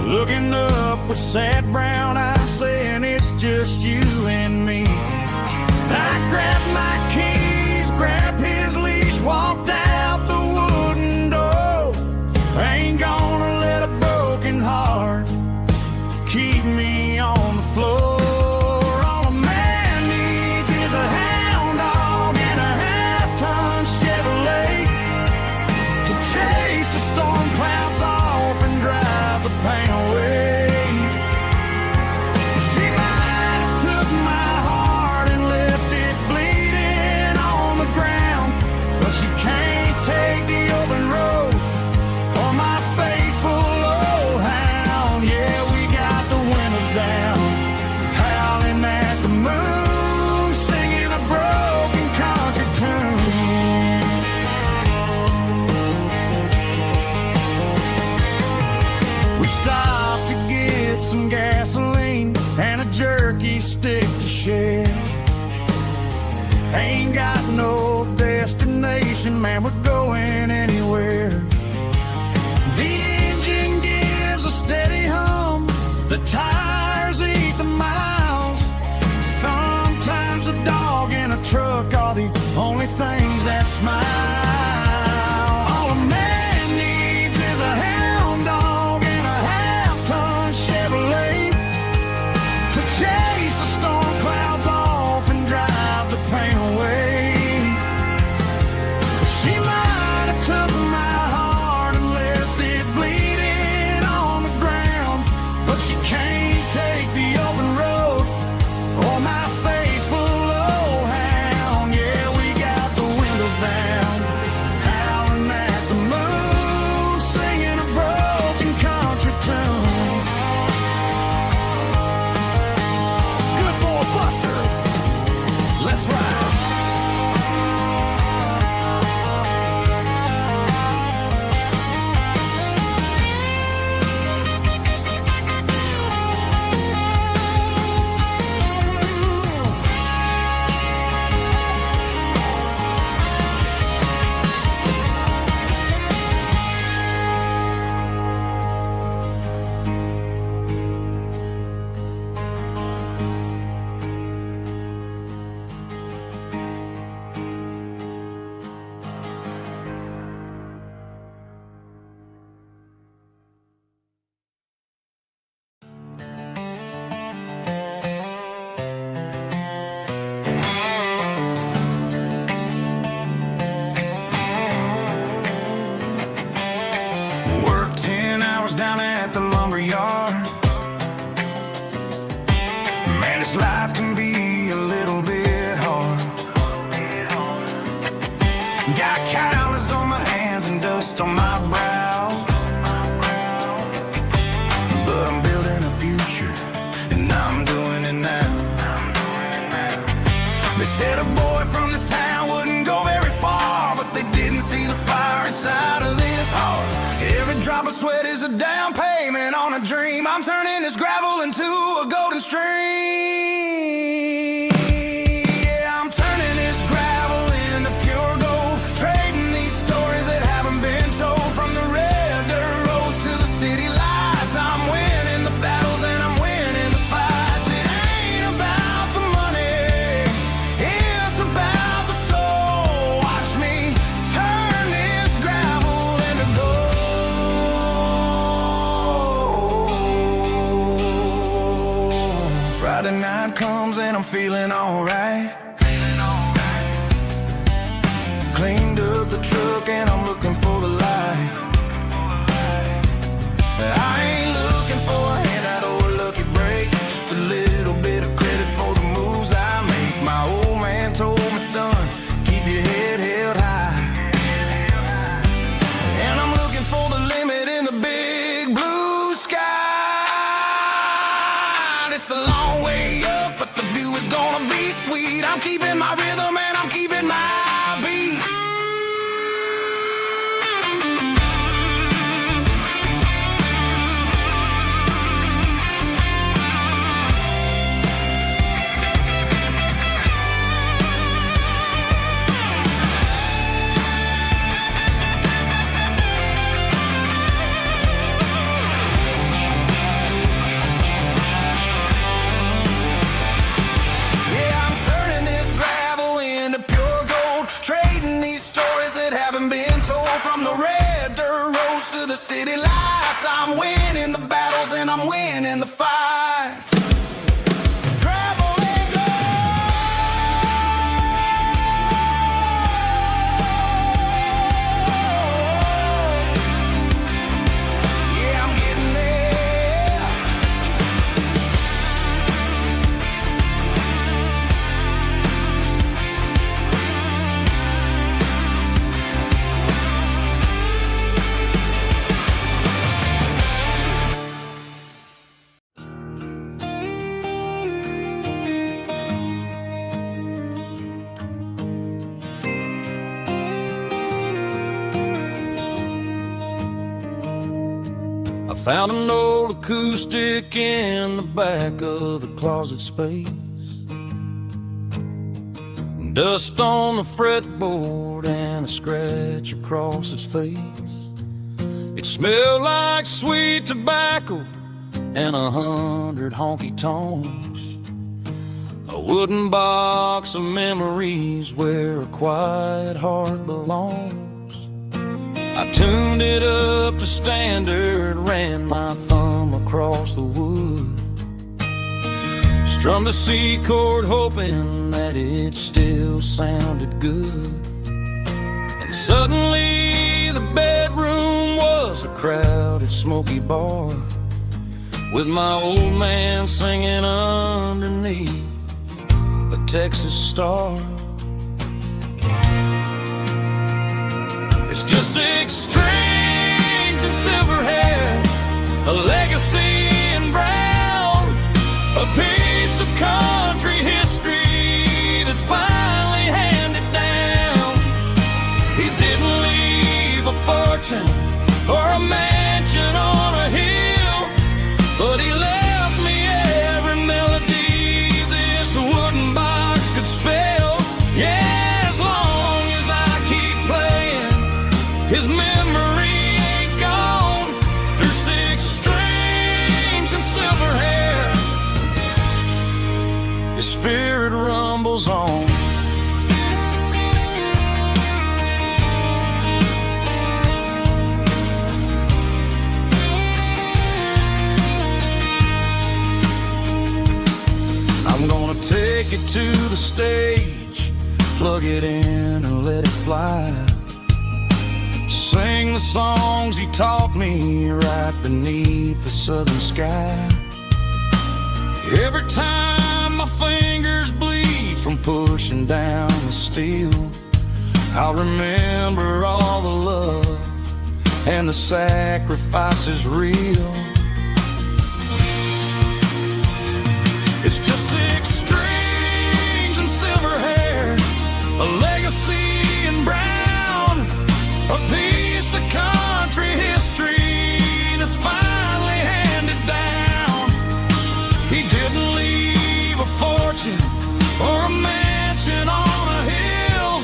looking up with sad brown eyes, saying it's just you and me. I grabbed my keys, grabbed his leash, walked out the wooden door. I ain't gonna let a broken heart keep me on the floor. All a man needs is a hound dog and a half-ton Chevrolet to chase the storm clouds off and drive the pain away. She might have took my heart and left it bleeding on the ground, but she can't take the open road for my faithful old hound. Yeah, we got the windows down, howling at the moon, singing a broken country tune. We stopped to get some gasoline and a jerky stick to share. Ain't got no destination, man, we're going anywhere. The engine gives a steady hum, the tires eat the miles. Sometimes a dog and a truck are the only things that smile. All a man needs is a hound dog and a half-ton Chevrolet to chase the storm clouds off and drive the pain away. She Man, this life can be a little bit hard. Got calluses on my hands and dust on my brow, but I'm building a future, and I'm doing it now. They said a boy from this town wouldn't go very far, but they didn't see the fire inside of this heart. Every drop of sweat is a down payment on a dream. I'm turning this gravel into a golden stream. Yeah, I'm turning this gravel into pure gold, trading these stories that haven't been told. From the red dirt roads to the city lights, I'm winning the battles and I'm winning the fights. It ain't about the money, it's about the soul. Watch me turn this gravel into gold. Friday night comes and I'm feeling alright. Cleaned up the truck and I'm looking for the light. I ain't looking for a handout or a lucky break, just a little bit of credit for the moves I make. My old man told me, son, keep your head held high. And I'm looking for the limit in the big blue sky. It's a long way up, but the view is gonna be sweet. I'm keeping my rhythm and I'm keeping my beat. Yeah, I'm turning this gravel into pure gold, trading these stories that haven't been told. From the red dirt roads to the city lights, I'm winning the battles and I'm winning the fights. Gravel and gold. Yeah, I'm getting there. I found an old acoustic in the back of the closet space. Dust on the fretboard and a scratch across its face. It smelled like sweet tobacco and 100 honky tonks. A wooden box of memories where a quiet heart belongs. I tuned it up to standard, ran my thumb across the wood, strummed a C chord hoping that it still sounded good. And suddenly the bedroom was a crowded smoky bar, with my old man singing underneath a Texas star. It's just 6 strings and silver hair, a legacy in brown, a piece of country history that's finally handed down. He didn't leave a fortune or a mansion on a hill, but he left me every melody this wooden box could spell. Yeah, as long as I keep playing, his memory ain't gone. Through 6 strings and silver hair, his spirit rumbles on. I'm gonna take it to the stage, plug it in and let it fly. Sing the songs he taught me right beneath the southern sky. Every time pushing down the steel. I'll remember all the love and the sacrifices real. It's just 6 strings and silver hair, a legacy in brown, a piece of country history that's finally handed down. He didn't leave a fortune or a mansion on a hill,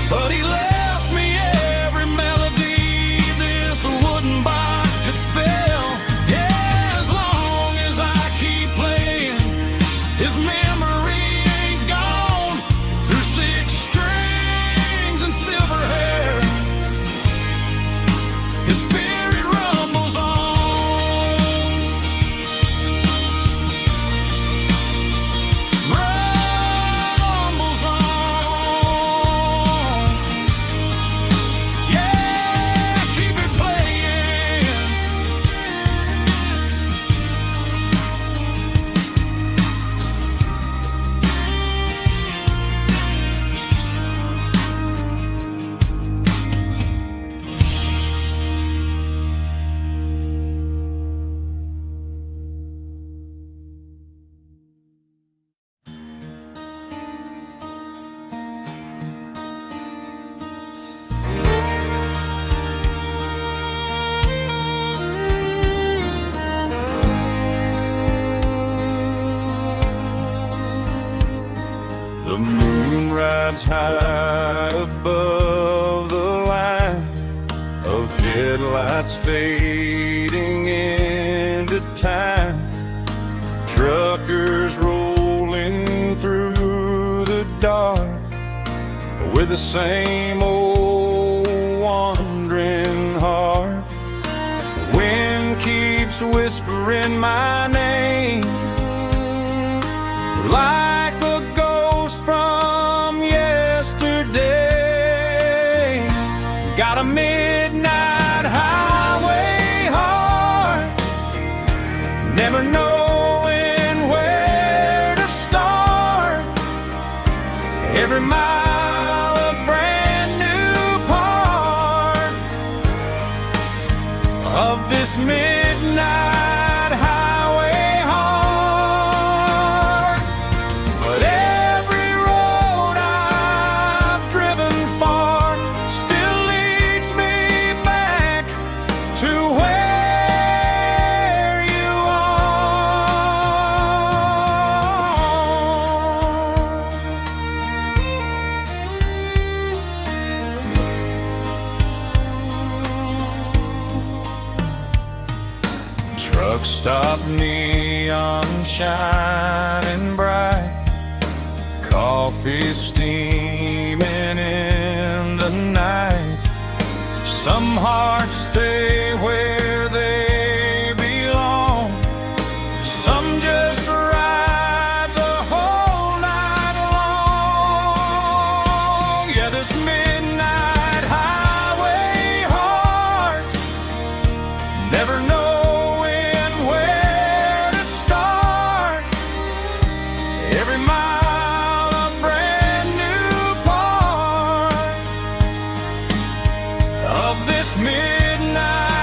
but he left me every melody this wooden box could spell. Yeah, as long as I keep playing, his memory ain't gone. Through 6 strings and silver hair, his spirit rumbles on. Rumbles on. Yeah, keep it playing. The moon rides high above the line of headlights fading into time. Truckers rolling through the dark with the same old wandering heart. The wind keeps whispering my name like a ghost from yesterday. Got a midnight highway heart, never knowing where to start. Every mile a brand new part of this midnight highway heart. But every road I've driven far still leads me back to where you are. Truck stop, neon shining bright, coffee steaming in the night. Some hearts stay where they belong, some just ride the whole night long. Yeah, this midnight highway heart, never knowing where to start. Every mile a brand new part of this midnight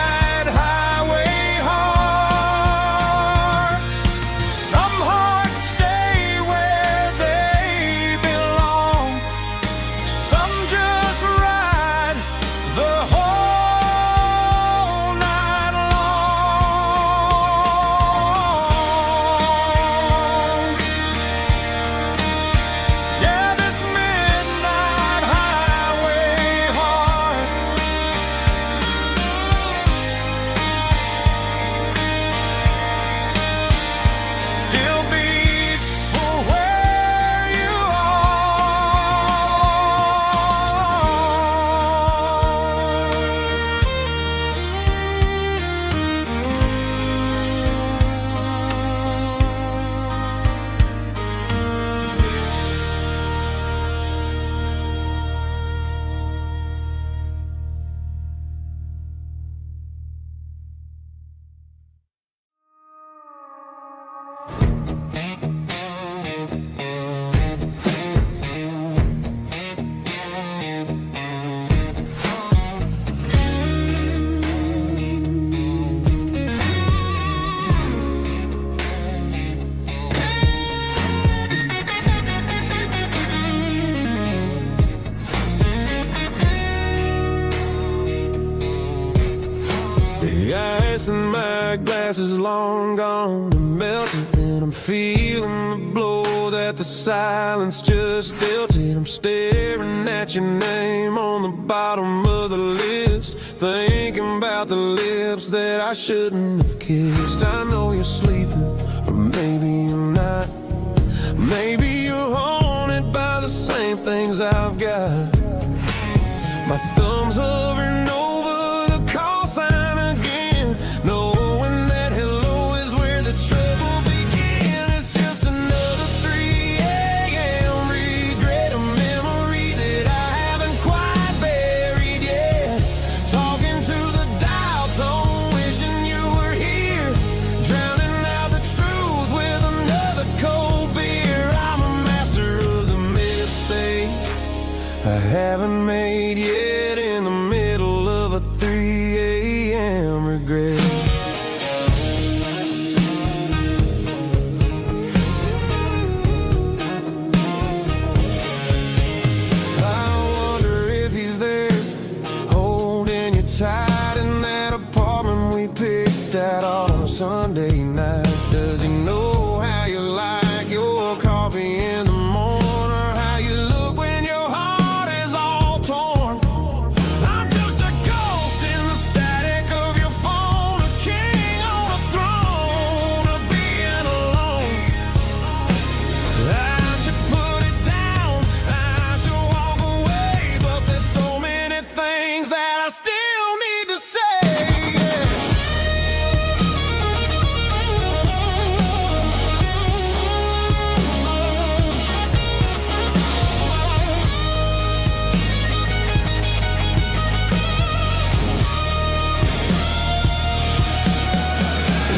glass is long gone and melted, and I'm feeling the blow that the silence just dealt it. I'm staring at your name on the bottom of the list, thinking about the lips that I shouldn't have kissed. I know you're sleeping, but maybe you're not. Maybe you're haunted by the same things I've got. My thumb's hovering over the call sign again, knowing that hello is where the trouble began. It's just another 3 a.m. regret, a memory that I haven't quite buried yet. Talking to the dial tone, wishing you were here, drowning out the truth with another cold beer. I'm a master of the mistakes I haven't made yet, in the middle of a 3 a.m. regret. I wonder if he's there, holding you tight in that apartment we picked out on a Sunday night. Does he know how you like your coffee in the morning, or how you look when your heart is all torn? I'm just a ghost in the static of your phone, a king on a throne of being alone. I should put it down, I should walk away, but there's so many things that I still need to say.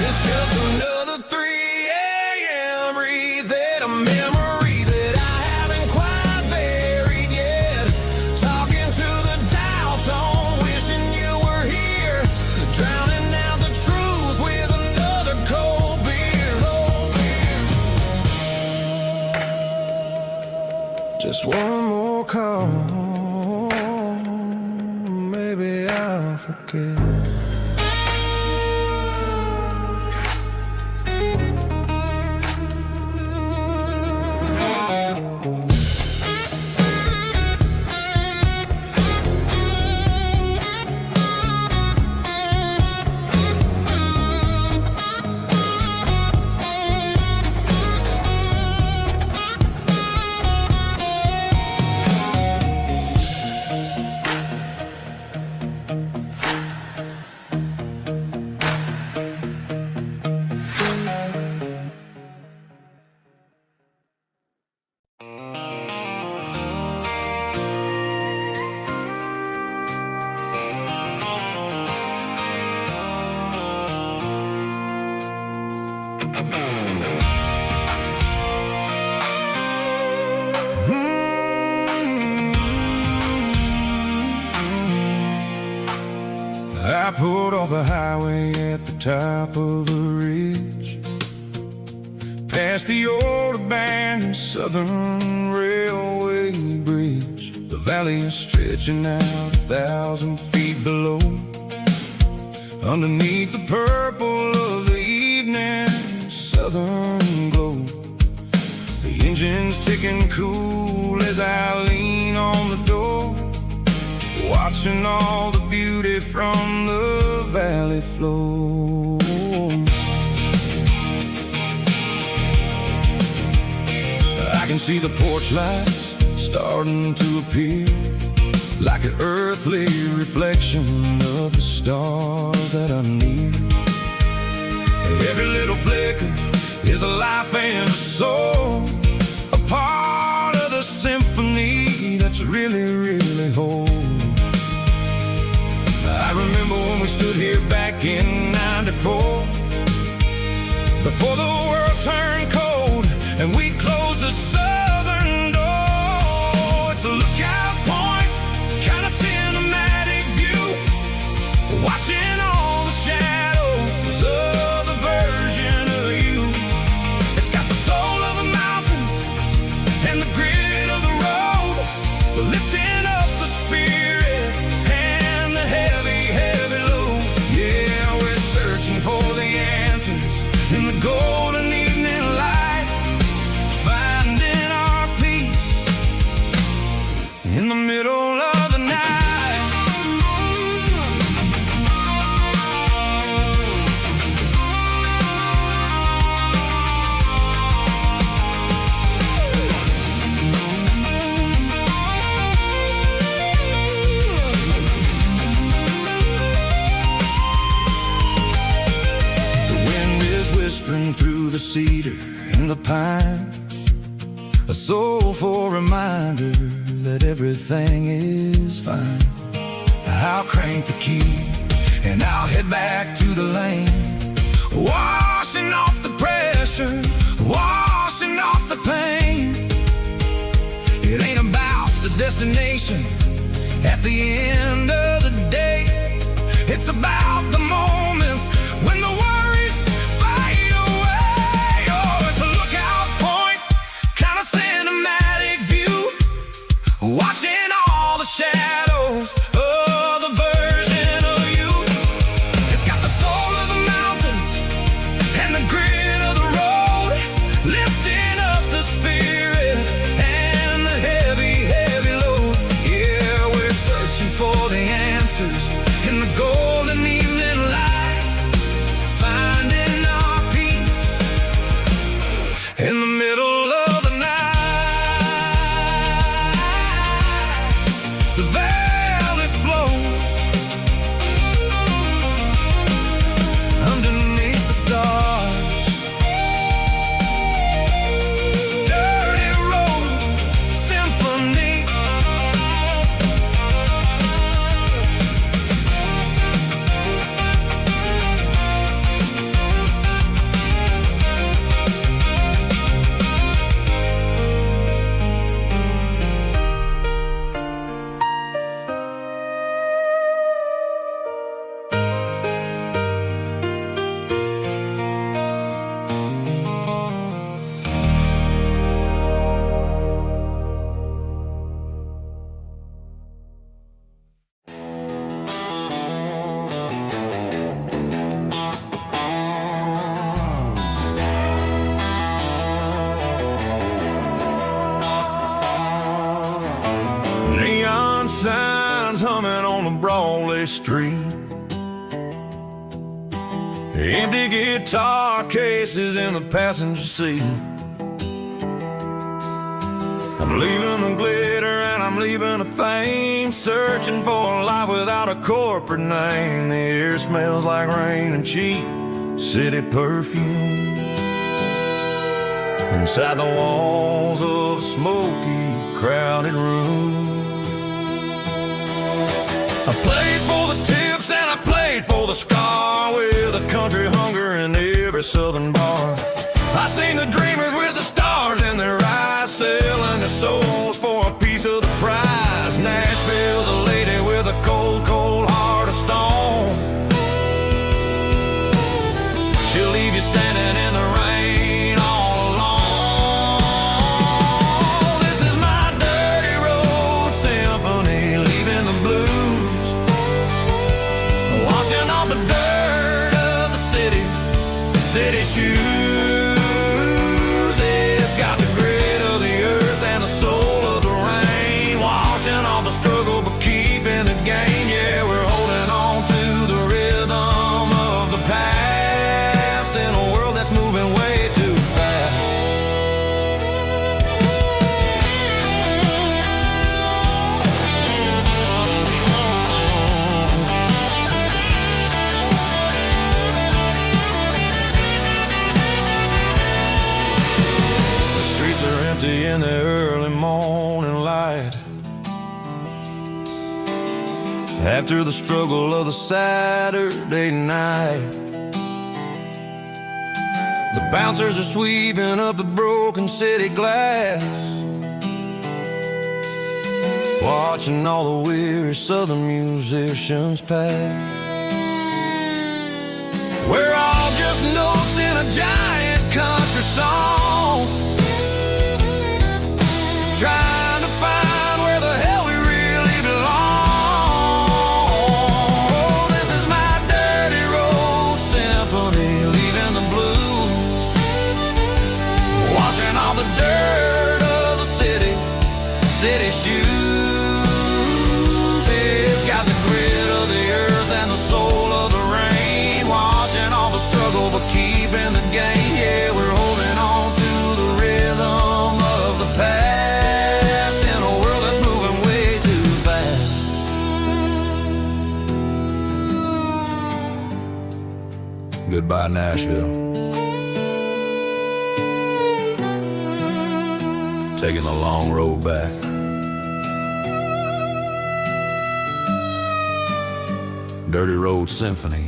It's just another 3 a.m. read, a memory that I haven't quite buried yet. Talking to the dial tone, wishing you were here, drowning out the truth with another cold beer. Just one more call, maybe I'll forget. I pulled off the highway at the top of the ridge, past the old abandoned Southern Railway bridge. The valley is stretching out 1,000 feet below, underneath the purple of the evening southern glow. The engine's ticking cool as I lean on the door, watching all the beauty from the valley flow. I can see the porch lights starting to appear, like an earthly reflection of the stars that are near. Every little flicker is a life and a soul, a part of the symphony that's really, really whole. I remember when we stood here back in '94, before the world turned cold and we closed the southern door. It's a lookout point, kind of cinematic view, watching all the shadows of the version of you. It's got the soul of the mountains and the grit of the road, lifting up the spirit and the heavy, heavy load. Yeah, we're searching for the answer the cedar and the pine, a soulful reminder that everything is fine. I'll crank the key and I'll head back to the lane, washing off the pressure, washing off the pain. It ain't about the destination at the end of the day. It's about the moments when the worries fade away. Oh, it's a lookout point, kind of cinematic view, watching all the shadows of the version of you. It's got the soul of the mountains and the grit of the road, lifting up the spirit and the heavy, heavy load. Yeah, we're searching for the answers in the golden evening light, finding our peace in the middle of the night. The valley flows underneath the stars. Dirty road symphony. Neon signs humming on the Broadway street, empty guitar cases in the passenger seat. I'm leaving the glitter and I'm leaving the fame, searching for a life without a corporate name. The air smells like rain and cheap city perfume inside the walls of a smoky, crowded room. I played for the tips and I played for the scar, with a country hunger in every southern bar. I seen the dreamers with the stars in their eyes, selling their souls for a piece of the prize. Nashville's a lady with a cold, cold heart of stone. She'll leave you standing in the rain all alone. This is my dirty road symphony, leaving the blues, washing off the dirt of the city shoes. It's got the grit of the earth and the soul of the rain, washing off the struggle but keeping the gain. Yeah, we're holding on to the rhythm of the past in a world that's moving way too fast. In the early morning light, after the struggle of the Saturday night, the bouncers are sweeping up the broken city glass, watching all the weary southern musicians pass. We're all just notes in a giant country song, trying to find where the hell we really belong. Oh, this is my dirty road symphony, leaving the blues, washing all the dirt of the city shoes. It's got the grit of the earth and the soul of the rain, washing all the struggle but keeping the gain. Yeah, we're holding on to the rhythm of the past in a world that's moving way too fast. Goodbye, Nashville. taking the long road back. Dirty Road Symphony.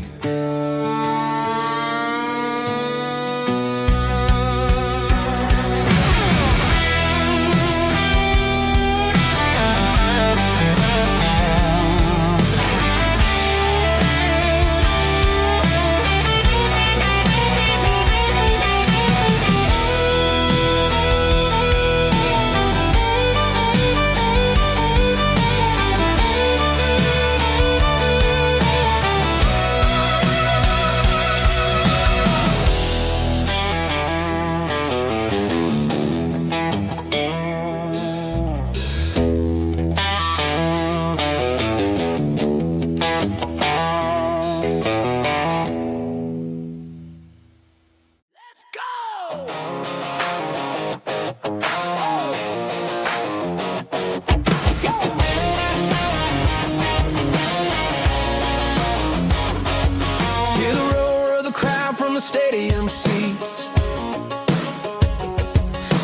Hear the roar of the crowd from the stadium seats.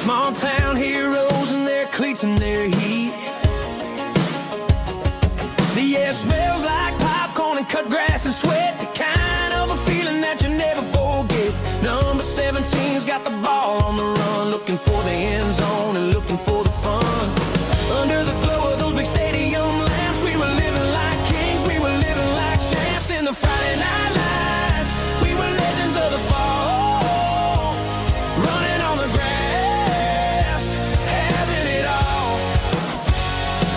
Small town heroes in their cleats and their heat. The air smells like popcorn and cut grass and sweat. The kind of a feeling that you never forget. Number 17's got the ball on the run, looking for the end zone and looking for the fun. Under the glow of those big stadium lamps, we were living like kings, we were living like champs in the Friday night lights. We were legends of the fall, running on the grass, having it all.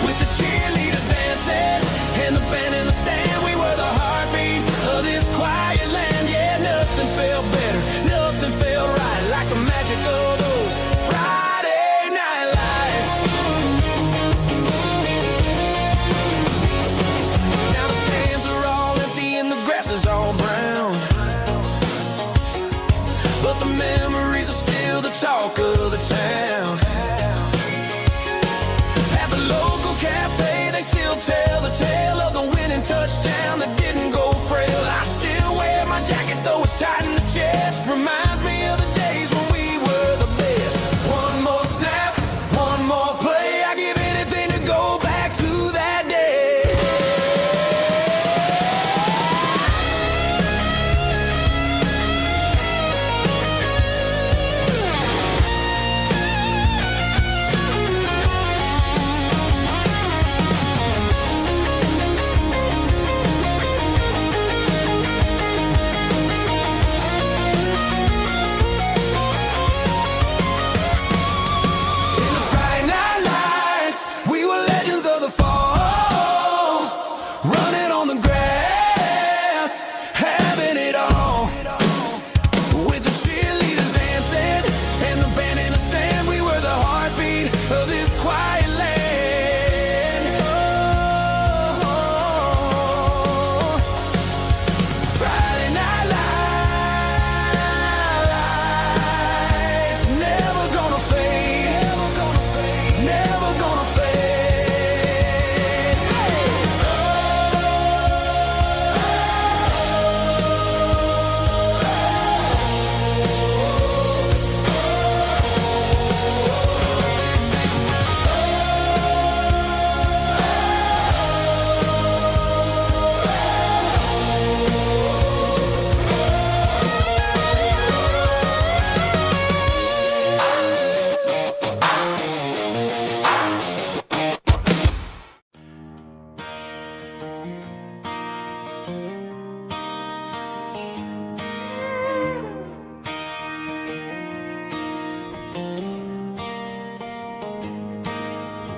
With the cheerleaders dancing and the band in the stand, we were the heartbeat of this quiet land. Yeah, nothing felt better, nothing felt right like the magic of those Friday night lights. Now the stands are all empty and the grass is all brown, but the memories are still the talk of the town. At the local cafe, they still tell the tale of the winning touchdown that didn't go frail. I still wear my jacket though it's tight in the chest. Reminds me of the days when we were the best. One more snap, one more play. I give anything to go back to that day. In the Friday night lights, we were legends of the fall, running on the grass, having it all. With the cheerleaders dancing and the band in the stand, we were the heartbeat of this quiet land. Oh, Friday night lights, never gonna fade, never gonna fade.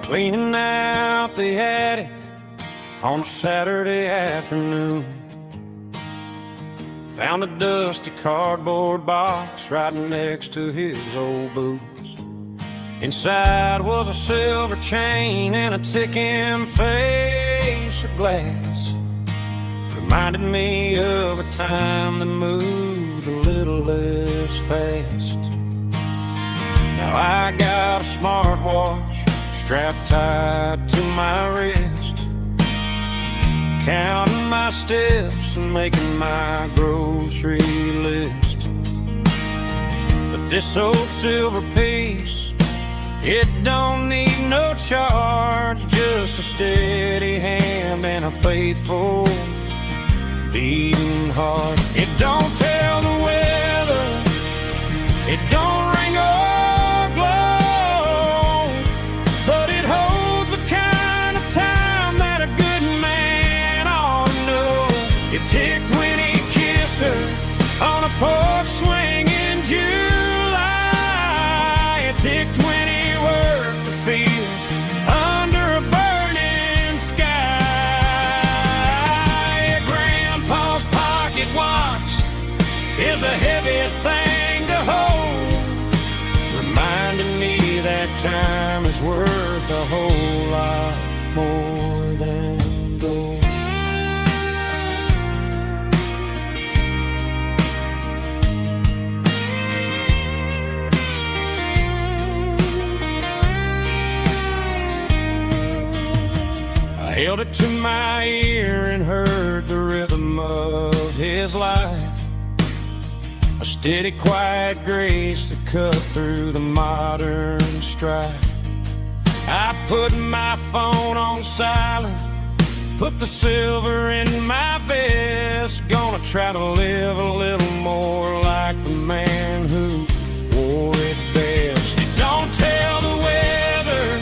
Cleaning out the attic on a Saturday afternoon. Found a dusty cardboard box right next to his old boots. Inside was a silver chain and a ticking face of glass. Reminded me of a time that moved a little less fast. Now I got a smartwatch strapped tight to my wrist, counting my steps and making my grocery list. But this old silver piece It don't need no charge, just a steady hand and a faithful beating heart. It don't tell the weather, it don't ring or glow, but it holds the kind of time that a good man ought to know. It ticked when he kissed her on a porch swing in July. It ticked when he worked the fields under a burning sky. Grandpa's pocket watch is a heavy thing to hold, reminding me that time is worth a whole lot more than gold. I held it to my ear and heard the rhythm of his life, a steady, quiet grace that cut through the modern strife. I put my phone on silent, put the silver in my vest. Gonna try to live a little more like the man who wore it best. It don't tell the weather,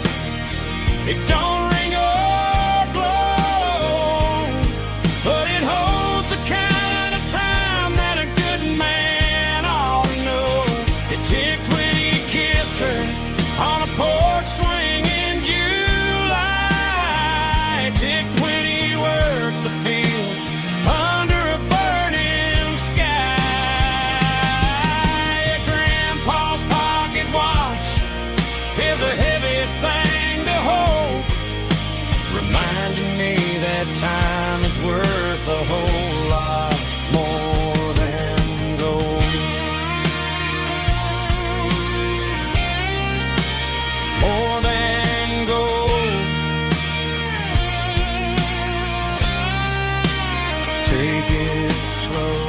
it don't ring or glow, but it holds the kind of time that a good man ought to know. It ticked when he kissed her on a porch swing in July. It ticked when he worked the fields under a burning sky. Grandpa's pocket watch is a heavy thing to hold, reminding me that time is worth a whole lot more than gold. More than gold. Take it slow.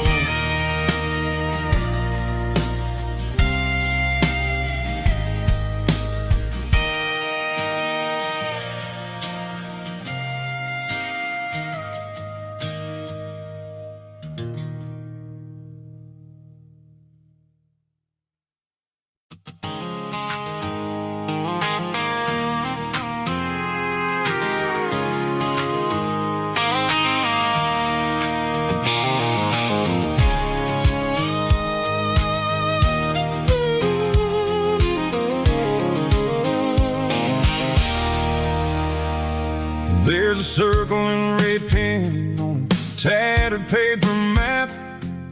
There's a circle in red pen on a tattered paper map,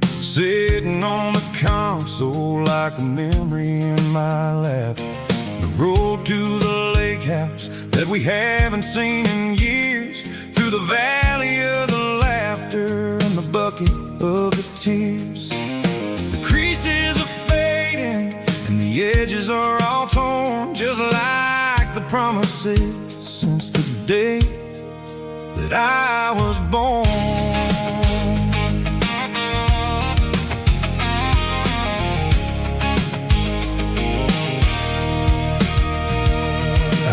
sitting on the console like a memory in my lap. The road to the lake house that we haven't seen in years, through the valley of the laughter and the bucket of the tears. The creases are fading and the edges are all torn, just like the promises since the day that I was born.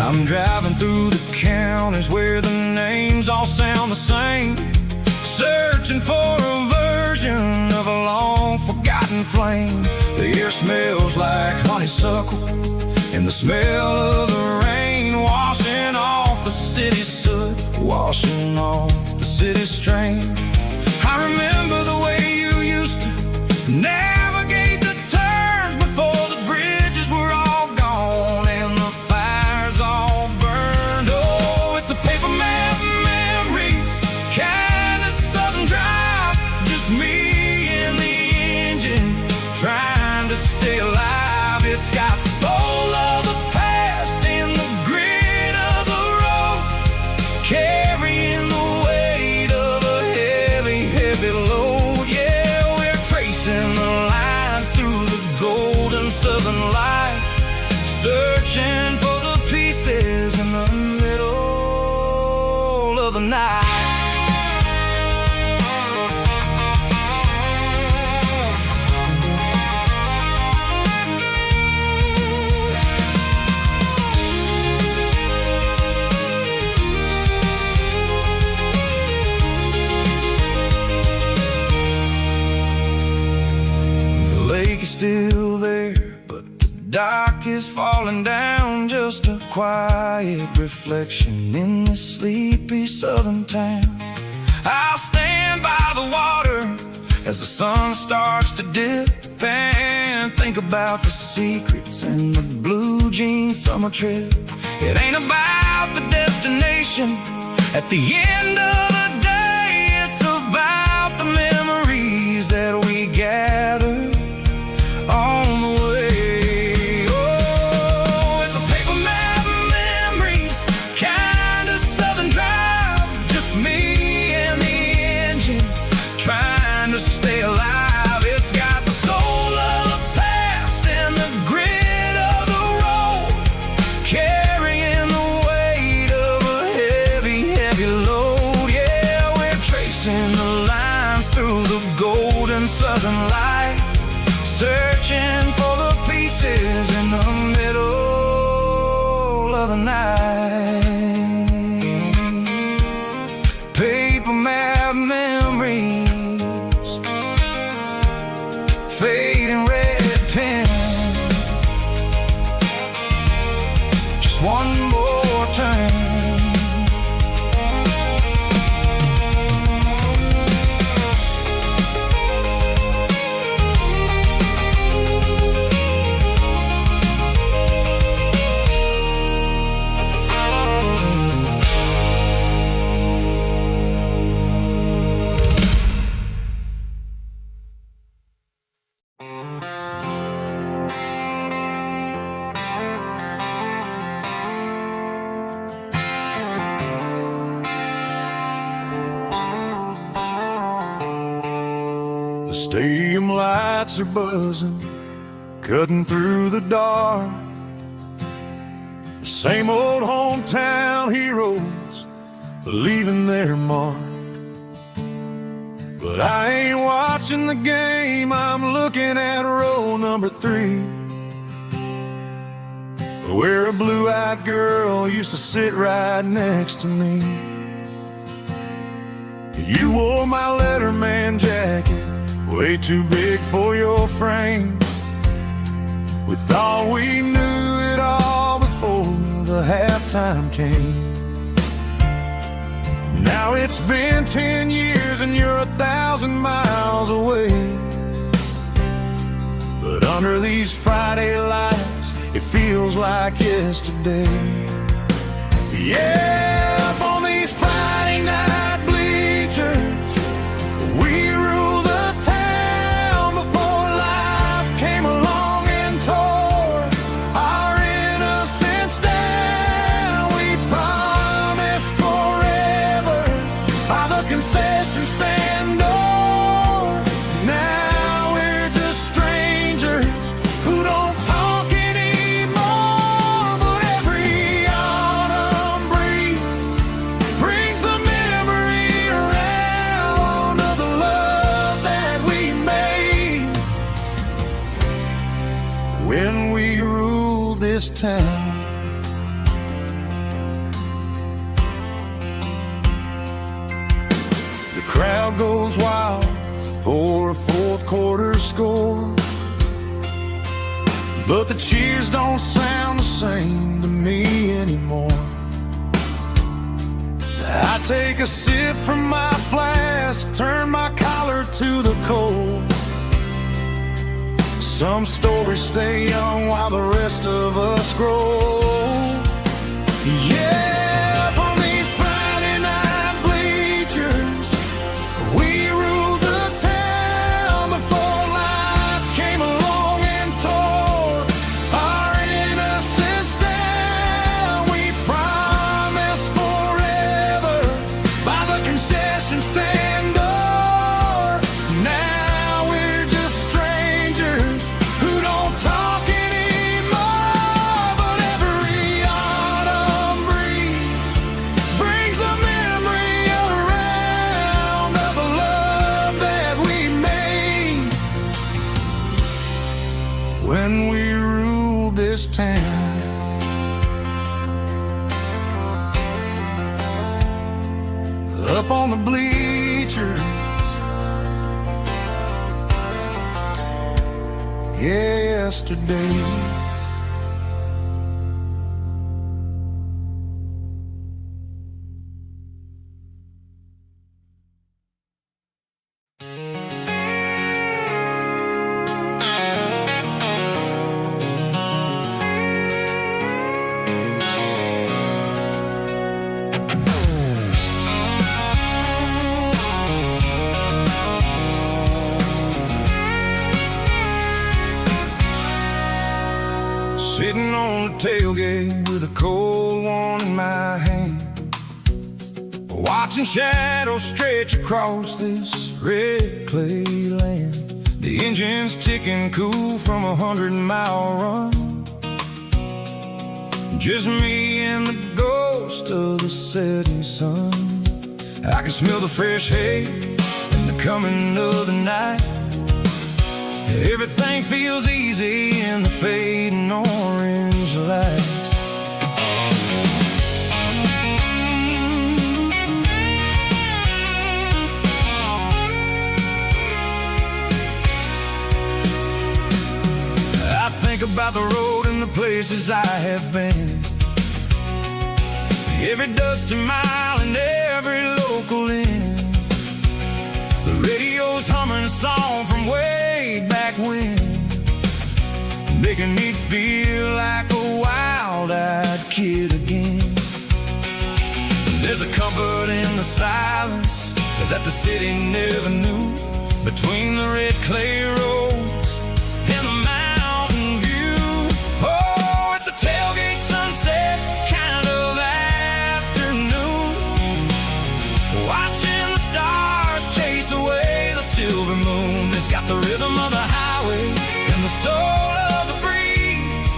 I'm driving through the counties where the names all sound the same, searching for a version of a long forgotten flame. The air smells like honeysuckle and the smell of the rain washing off the city's soot, washing off the city's strain. I remember the way you used to navigate the turns before the bridges were all gone and the fires all burned. Oh, it's a paper map memories, kind of southern drive, just me and the engine trying to stay alive. It's got the soul of the past and the grit of the road, carrying the weight of a dock is falling down, just a quiet reflection in this sleepy southern town. I'll stand by the water as the sun starts to dip and think about the secrets and the blue jean summer trip. It ain't about the destination at the end of the day, it's about the memories that we gather on the way. Oh, it's a paper map of memories, kind of southern drive, just me and the engine trying to stay alive. It's got the soul of the past and the grit of the road, carrying the weight of a heavy, heavy load. Yeah, we're tracing the lines through the golden southern light, searching for the pieces in the middle of the night. Paper map memories, fading red pen, just one more turn. The stadium lights are buzzing, cutting through the dark. The same old hometown heroes leaving their mark. But I ain't watching the game, I'm looking at row number 3, where a blue-eyed girl used to sit right next to me. You wore my Letterman jacket, way too big for your frame. We thought we knew it all before the halftime came. Now it's been 10 years and you're 1,000 miles away. But under these Friday lights, it feels like yesterday. Yeah, up on these Friday night bleachers, we rule the town before life came along and tore our innocence down. We promised forever by the concession stand door. Now we're just strangers who don't talk anymore. But every autumn breeze brings the memory around of the love that we made when we ruled this town. The crowd goes wild for a fourth quarter score, but the cheers don't sound the same to me anymore. I take a sip from my flask, turn my collar to the cold. Some stories stay young while the rest of us grow. Yeah, up on these Friday night bleachers, we ruled the town before life came along and tore our innocence down. We promised forever by the concession stand door. Now we're just strangers who don't talk anymore. But every autumn breeze brings the memory around of the love that we made when we ruled this town. Up on the bleachers, yesterday. sitting on the tailgate with a cold one in my hand, watching shadows stretch across this red clay land. The engine's ticking cool from 100-mile run. Just me and the ghost of the setting sun. I can smell the fresh hay and the coming of the night. Everything feels easy in the fading orange light. I think about the road and the places I have been, every dusty mile and every local inn. The radio's humming a song from way back when, making me feel like a wild-eyed kid again. There's a comfort in the silence that the city never knew, between the red clay roads and the mountain view. Oh, it's a tailgate sunset kind of afternoon, watching the stars chase away the silver moon. It's got the rhythm of the highway and the soul of the breeze,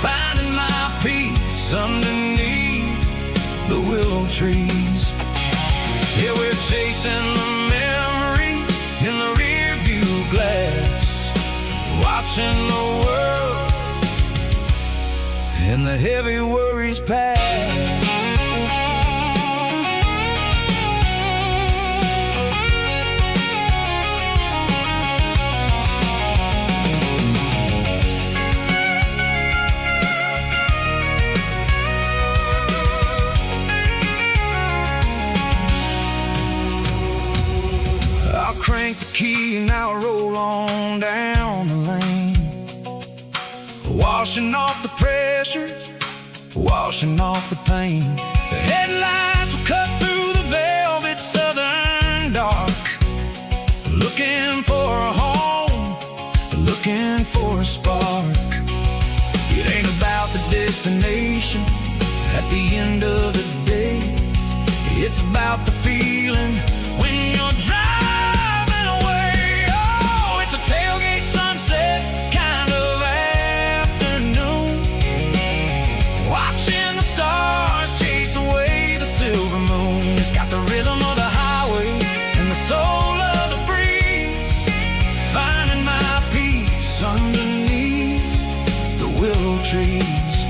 finding my peace underneath the willow trees. Yeah, we're chasing the memories in the rear view glass, watching the world and the heavy worries pass. Crank the key and I'll roll on down the lane, washing off the pressure, washing off the pain. The headlights will cut through the velvet southern dark, looking for a home, looking for a spark. It ain't about the destination at the end of the day, it's about the feeling when you're driving. Tailgate sunset kind of afternoon, watching the stars chase away the silver moon. It's got the rhythm of the highway and the soul of the breeze, finding my peace underneath the willow trees.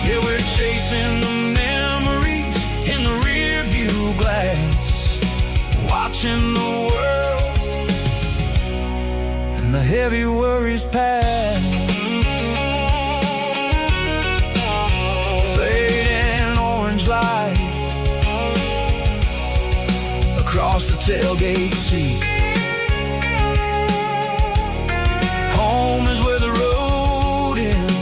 Yeah, we're chasing the memories in the rear view glass, watching the world and the heavy worries pass. Fading orange light across the tailgate seat. Home is where the road ends.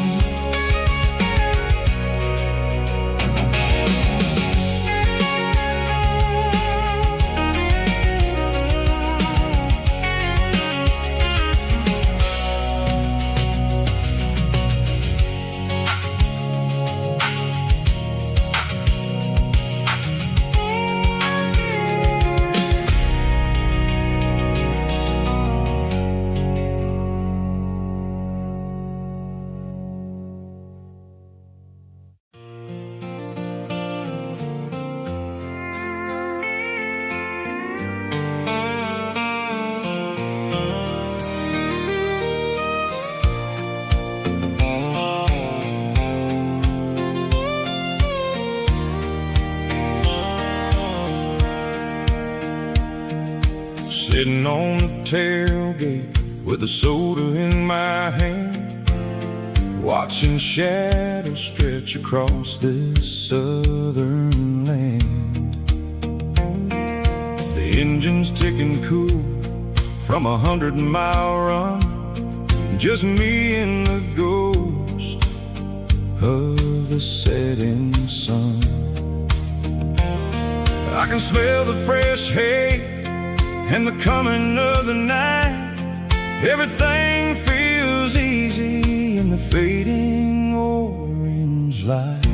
Sitting on the tailgate with a soda in my hand, watching shadows stretch across this southern land. The engine's ticking cool from 100-mile run, just me and the ghost of the setting sun. I can smell the fresh hay and the coming of the night. Everything feels easy in the fading light.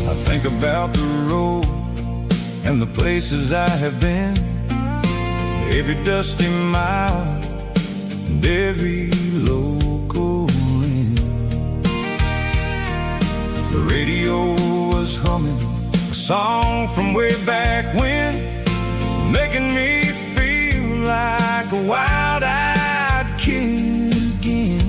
I think about the road and the places I have been, every dusty mile and every local inn. The radio was humming a song from way back when, making me feel like a wild-eyed kid again.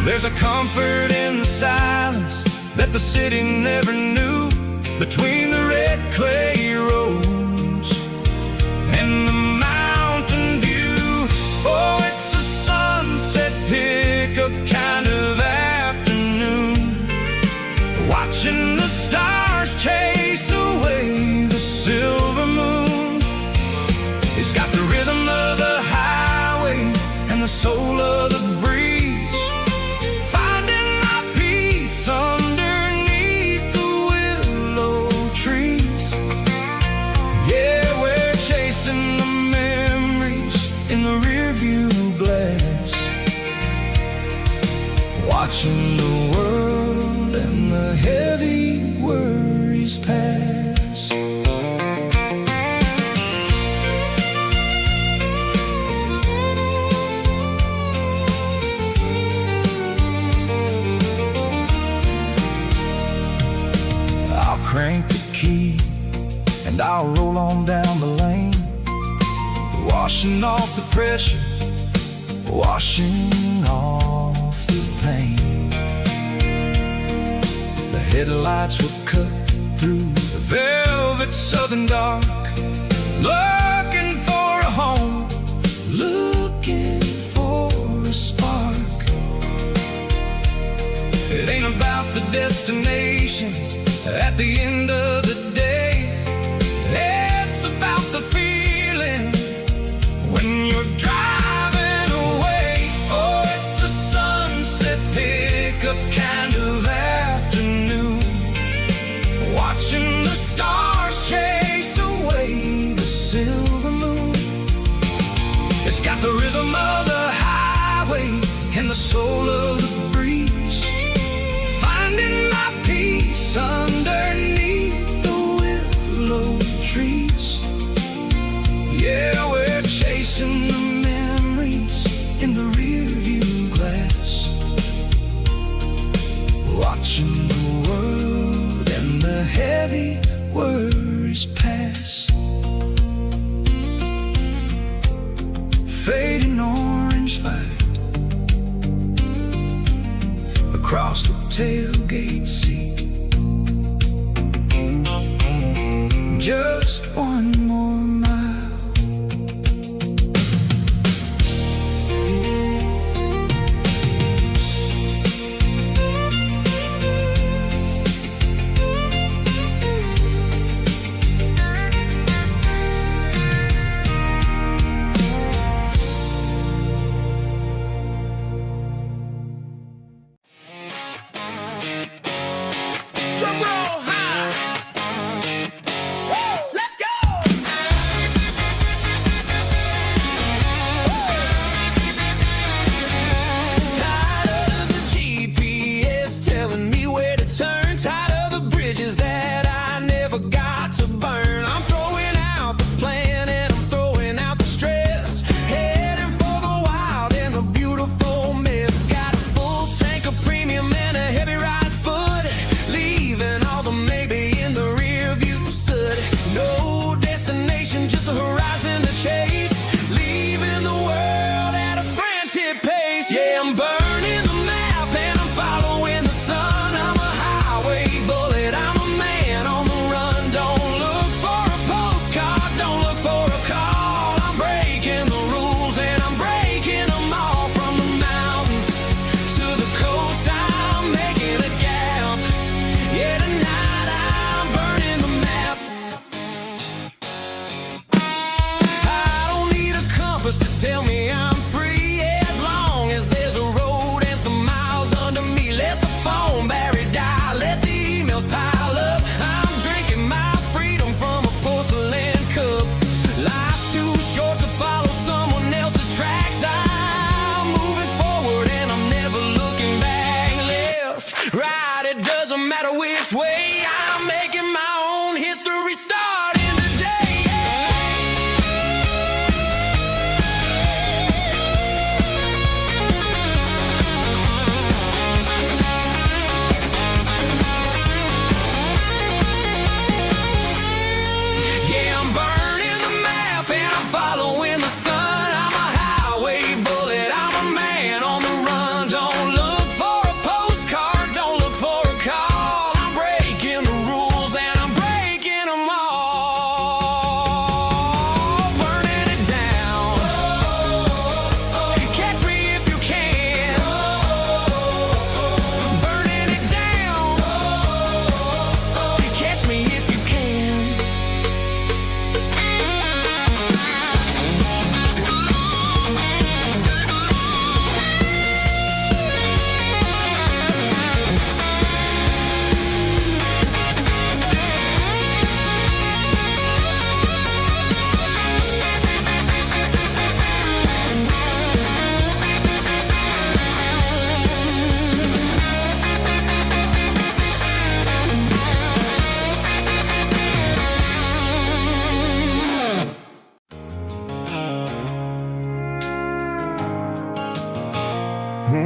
There's a comfort in the silence that the city never knew, between the red clay roads and the mountain view. Oh, it's a sunset pickup kind of afternoon, watching the stars chase away the silver moon. It's got the rhythm of the highway and the soul of the breeze, finding my peace underneath the willow trees. Yeah, we're chasing the memories in the rearview glass, watching the world and the heavy worries pass. I'll crank the key and I'll roll on down the lane, washing off the pressure, washing off the pain. The headlights will cut through the velvet southern dark, looking for a home, looking for a spark. It ain't about the destination at the end of the day, it's about the feeling when you're driving away. Oh, it's a sunset pickup kind of afternoon, watching the stars chase away the silver moon. It's got the rhythm of the highway and the soul of the breeze, finding my peace underneath the willow trees. Yeah, we're chasing the memories in the rearview glass, watching the world and the heavy worries pass. Fading orange light across the tailgate seat, just one more mile. Drum roll high. Woo, let's go. Tired of the GPS telling me where to turn, tired of the bridges that I never got to burn. I'm throwing out the plan and I'm throwing out the stress, heading for the wild and the beautiful mess. Got a full tank of premium and a heavy right foot, leaving all the maybe in the rear view soot. No destination, just a horizon to chase, leaving the world at a frantic pace. Yeah, I'm burning the map and I'm following the sun. I'm a highway bullet, I'm a man on the run. Don't look for a postcard, don't look for a call. I'm breaking the rules and I'm breaking them all, from the mountains to the coast. I'm making a gap. Yeah, tonight I'm burning the map. I don't need a compass to tell me I'm free, as long as there's a road and some miles under me. Let the phone battery die, let the emails pile up. I'm drinking my freedom from a porcelain cup. Life's too short to follow someone else's tracks. I The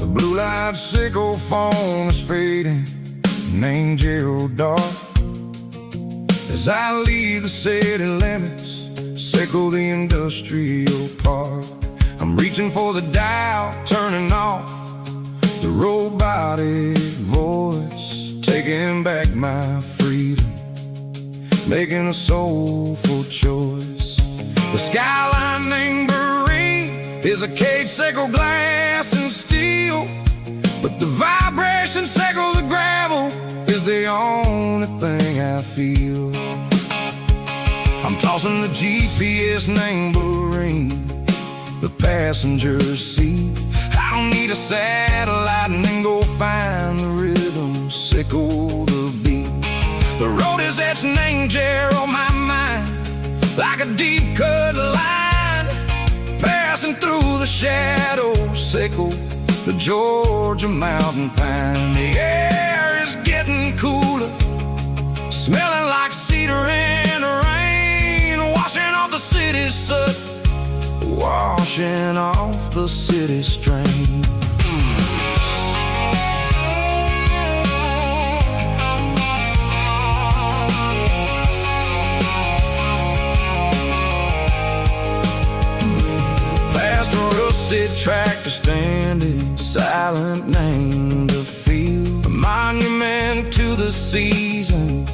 blue light sickle phone is fading, named Yearwood dark. As I leave the city limits, sickle the industrial park. I'm reaching for the dial, turning off the robotic voice, taking back my freedom, making a soulful choice. The skyline named Marine is a cage, sickle glass and steel, but the vibration sickle the gravel is the only thing I feel. I'm tossing the GPS named Marine, the passenger seat. I don't need a satellite and then go find the rhythm, sickle the beat. The road is etched named Geralkyo on my mind, like a deep cut line, passing through the shadows, sickle the Georgia mountain pine. The air is getting cooler, smelling like cedar in the rain, washing off the city's soot, washing off the city strain. Past a rusted tractor standing silent, named the field, a monument to the seasons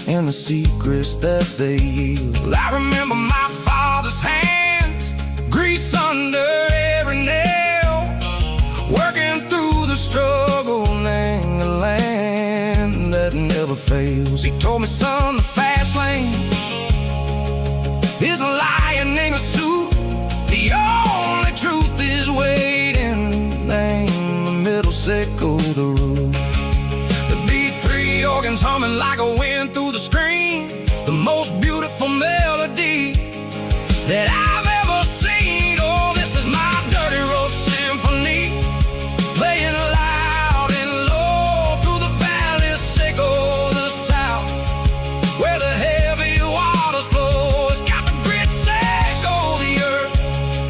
and the secrets that they yield. I remember my father's hands, grease under every nail, working through the struggle, named the land that never fails. He told me, son, the fast lane is a lion in a suit. The only truth is waiting, name the middle, sickle the root. The B3 organs humming like a wind through the screen, the most beautiful melody that I've ever seen. Oh, this is my dirty road symphony, playing loud and low through the valleys, sickle the south, where the heavy waters flow. It's got the grit, sickle the earth,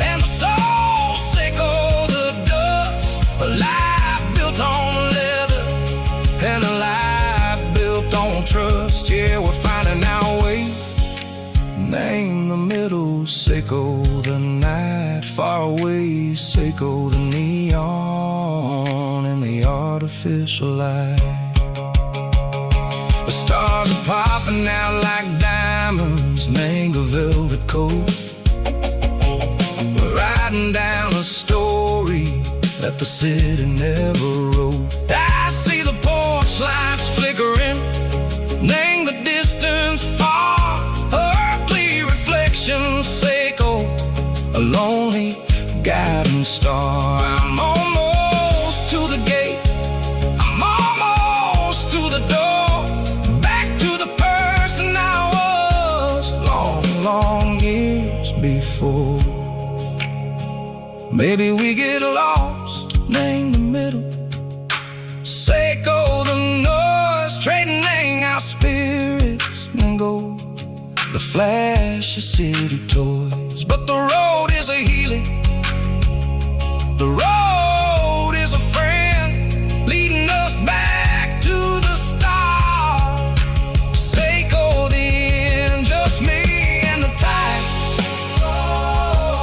and the soul, sickle the dust. A life built on leather and a life built on trust. Yeah, we're finding our way, name the middle, sickle the night, far away, sickle the neon and the artificial light. The stars are popping out like diamonds, name a velvet coat. We're riding down a story that the city never wrote. I see the porch lights flickering, name the distance far, earthly reflections, sickle a lonely guiding star. I'm almost to the gate, I'm almost to the door, back to the person I was long, long years before. Maybe we get lost, name the middle, sickle the noise, trading our spirits and go the flash of city toys. But the road is a healing, the road is a friend, leading us back to the start. Sickle the end, just me and the tides,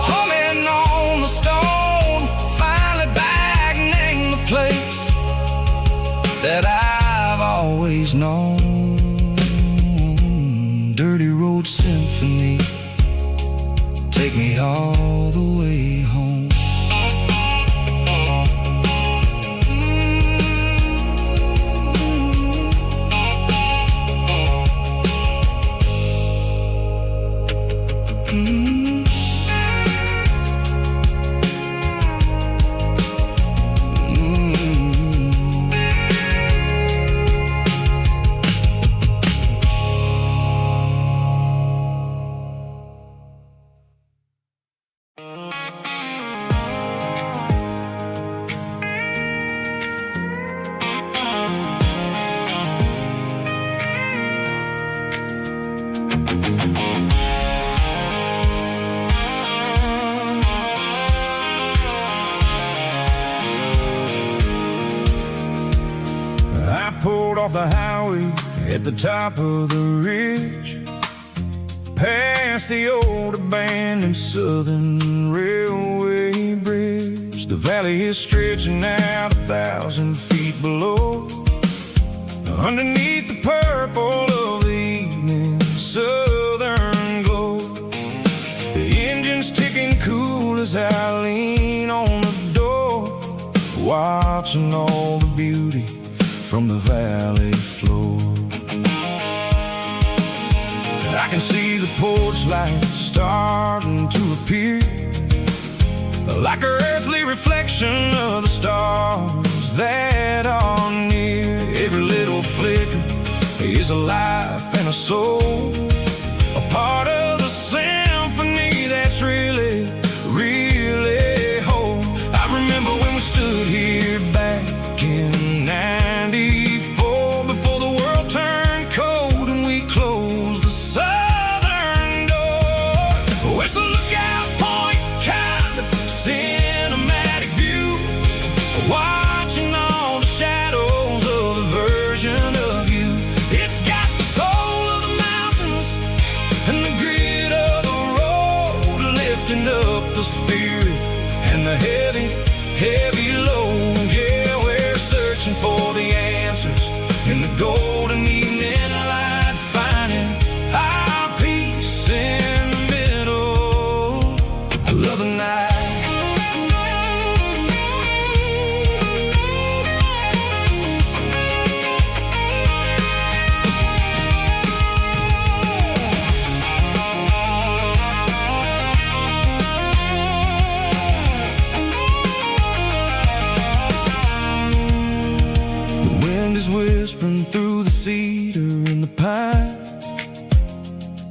humming on the stone, finally back, name the place that I've always known. Dirty road symphony, take me all the way home. off the highway at the top of the ridge, past the old abandoned Southern Railway bridge. The valley is stretching out 1,000 feet below, underneath the purple of the evening southern glow. The engine's ticking cool as I lean on the door, watching all the beauty from the valley floor. I can see the porch lights starting to appear, like an earthly reflection of the stars that are near. Every little flicker is a life and a soul, a part of the symphony that's really, really whole. I remember when we stood here back in '94, before the world turned cold and we closed the southern door. Oh, it's a lookout point, kind of cinematic view, watching all the shadows of the version of you. It's got the soul of the mountains and the grit of the road, lifting up the spirit and the heavy, heavy load. Yeah, we're searching for the answers in the golden evening light, finding our peace in the middle of the night. The wind is whispering through the cedar and the pine,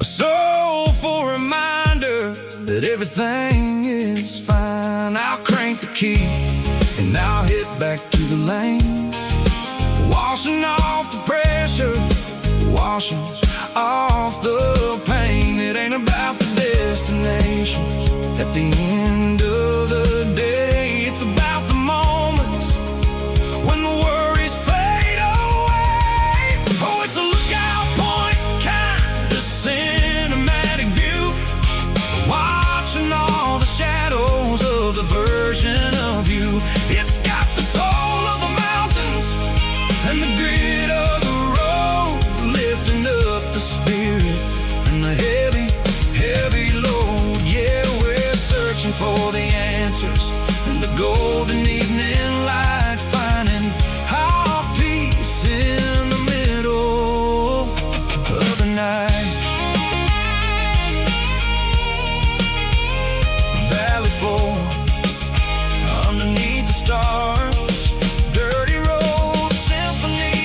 a soulful reminder that everything is fine. I'll crank the key and I'll head back to the lane, washing off the pressure, washing off the pain. It ain't about the destinations at the end of the day, it's about the moments when the worries fade away. Oh, it's a lookout point, kind of cinematic view, watching all the shadows of the version of you. It's got the soul of the mountains and the grit of the road, lifting up the spirit and the heavy, heavy load. Yeah, we're searching for the answers in the golden evening light, finding our peace in the middle of the night. Valley floor, underneath the stars, dirty road symphony.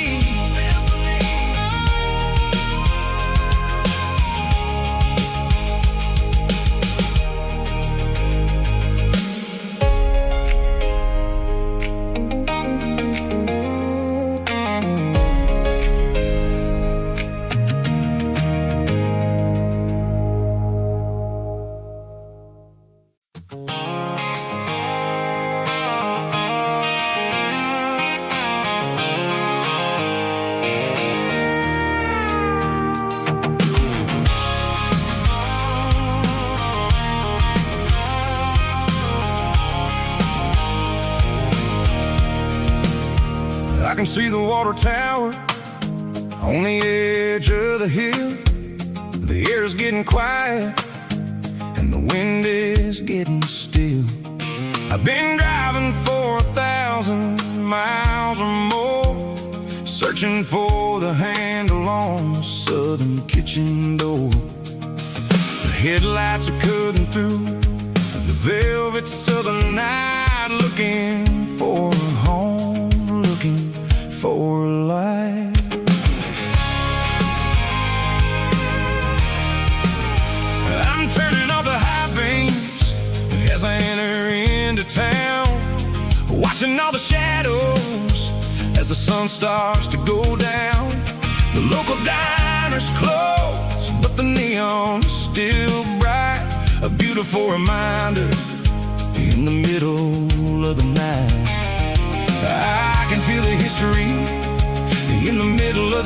I can see the water tower on the edge of the hill. The air's getting quiet and the wind is getting still. I've been driving for 1,000 miles or more, searching for the handle on the southern kitchen door. The headlights are cutting through the velvet southern night, looking for a home, looking for life. I'm turning off the high beams as I enter into town, watching all the shadows as the sun starts to go down. The local diner's closed, but the neon's still bright, a beautiful reminder in the middle of the night. I can feel the history in the middle of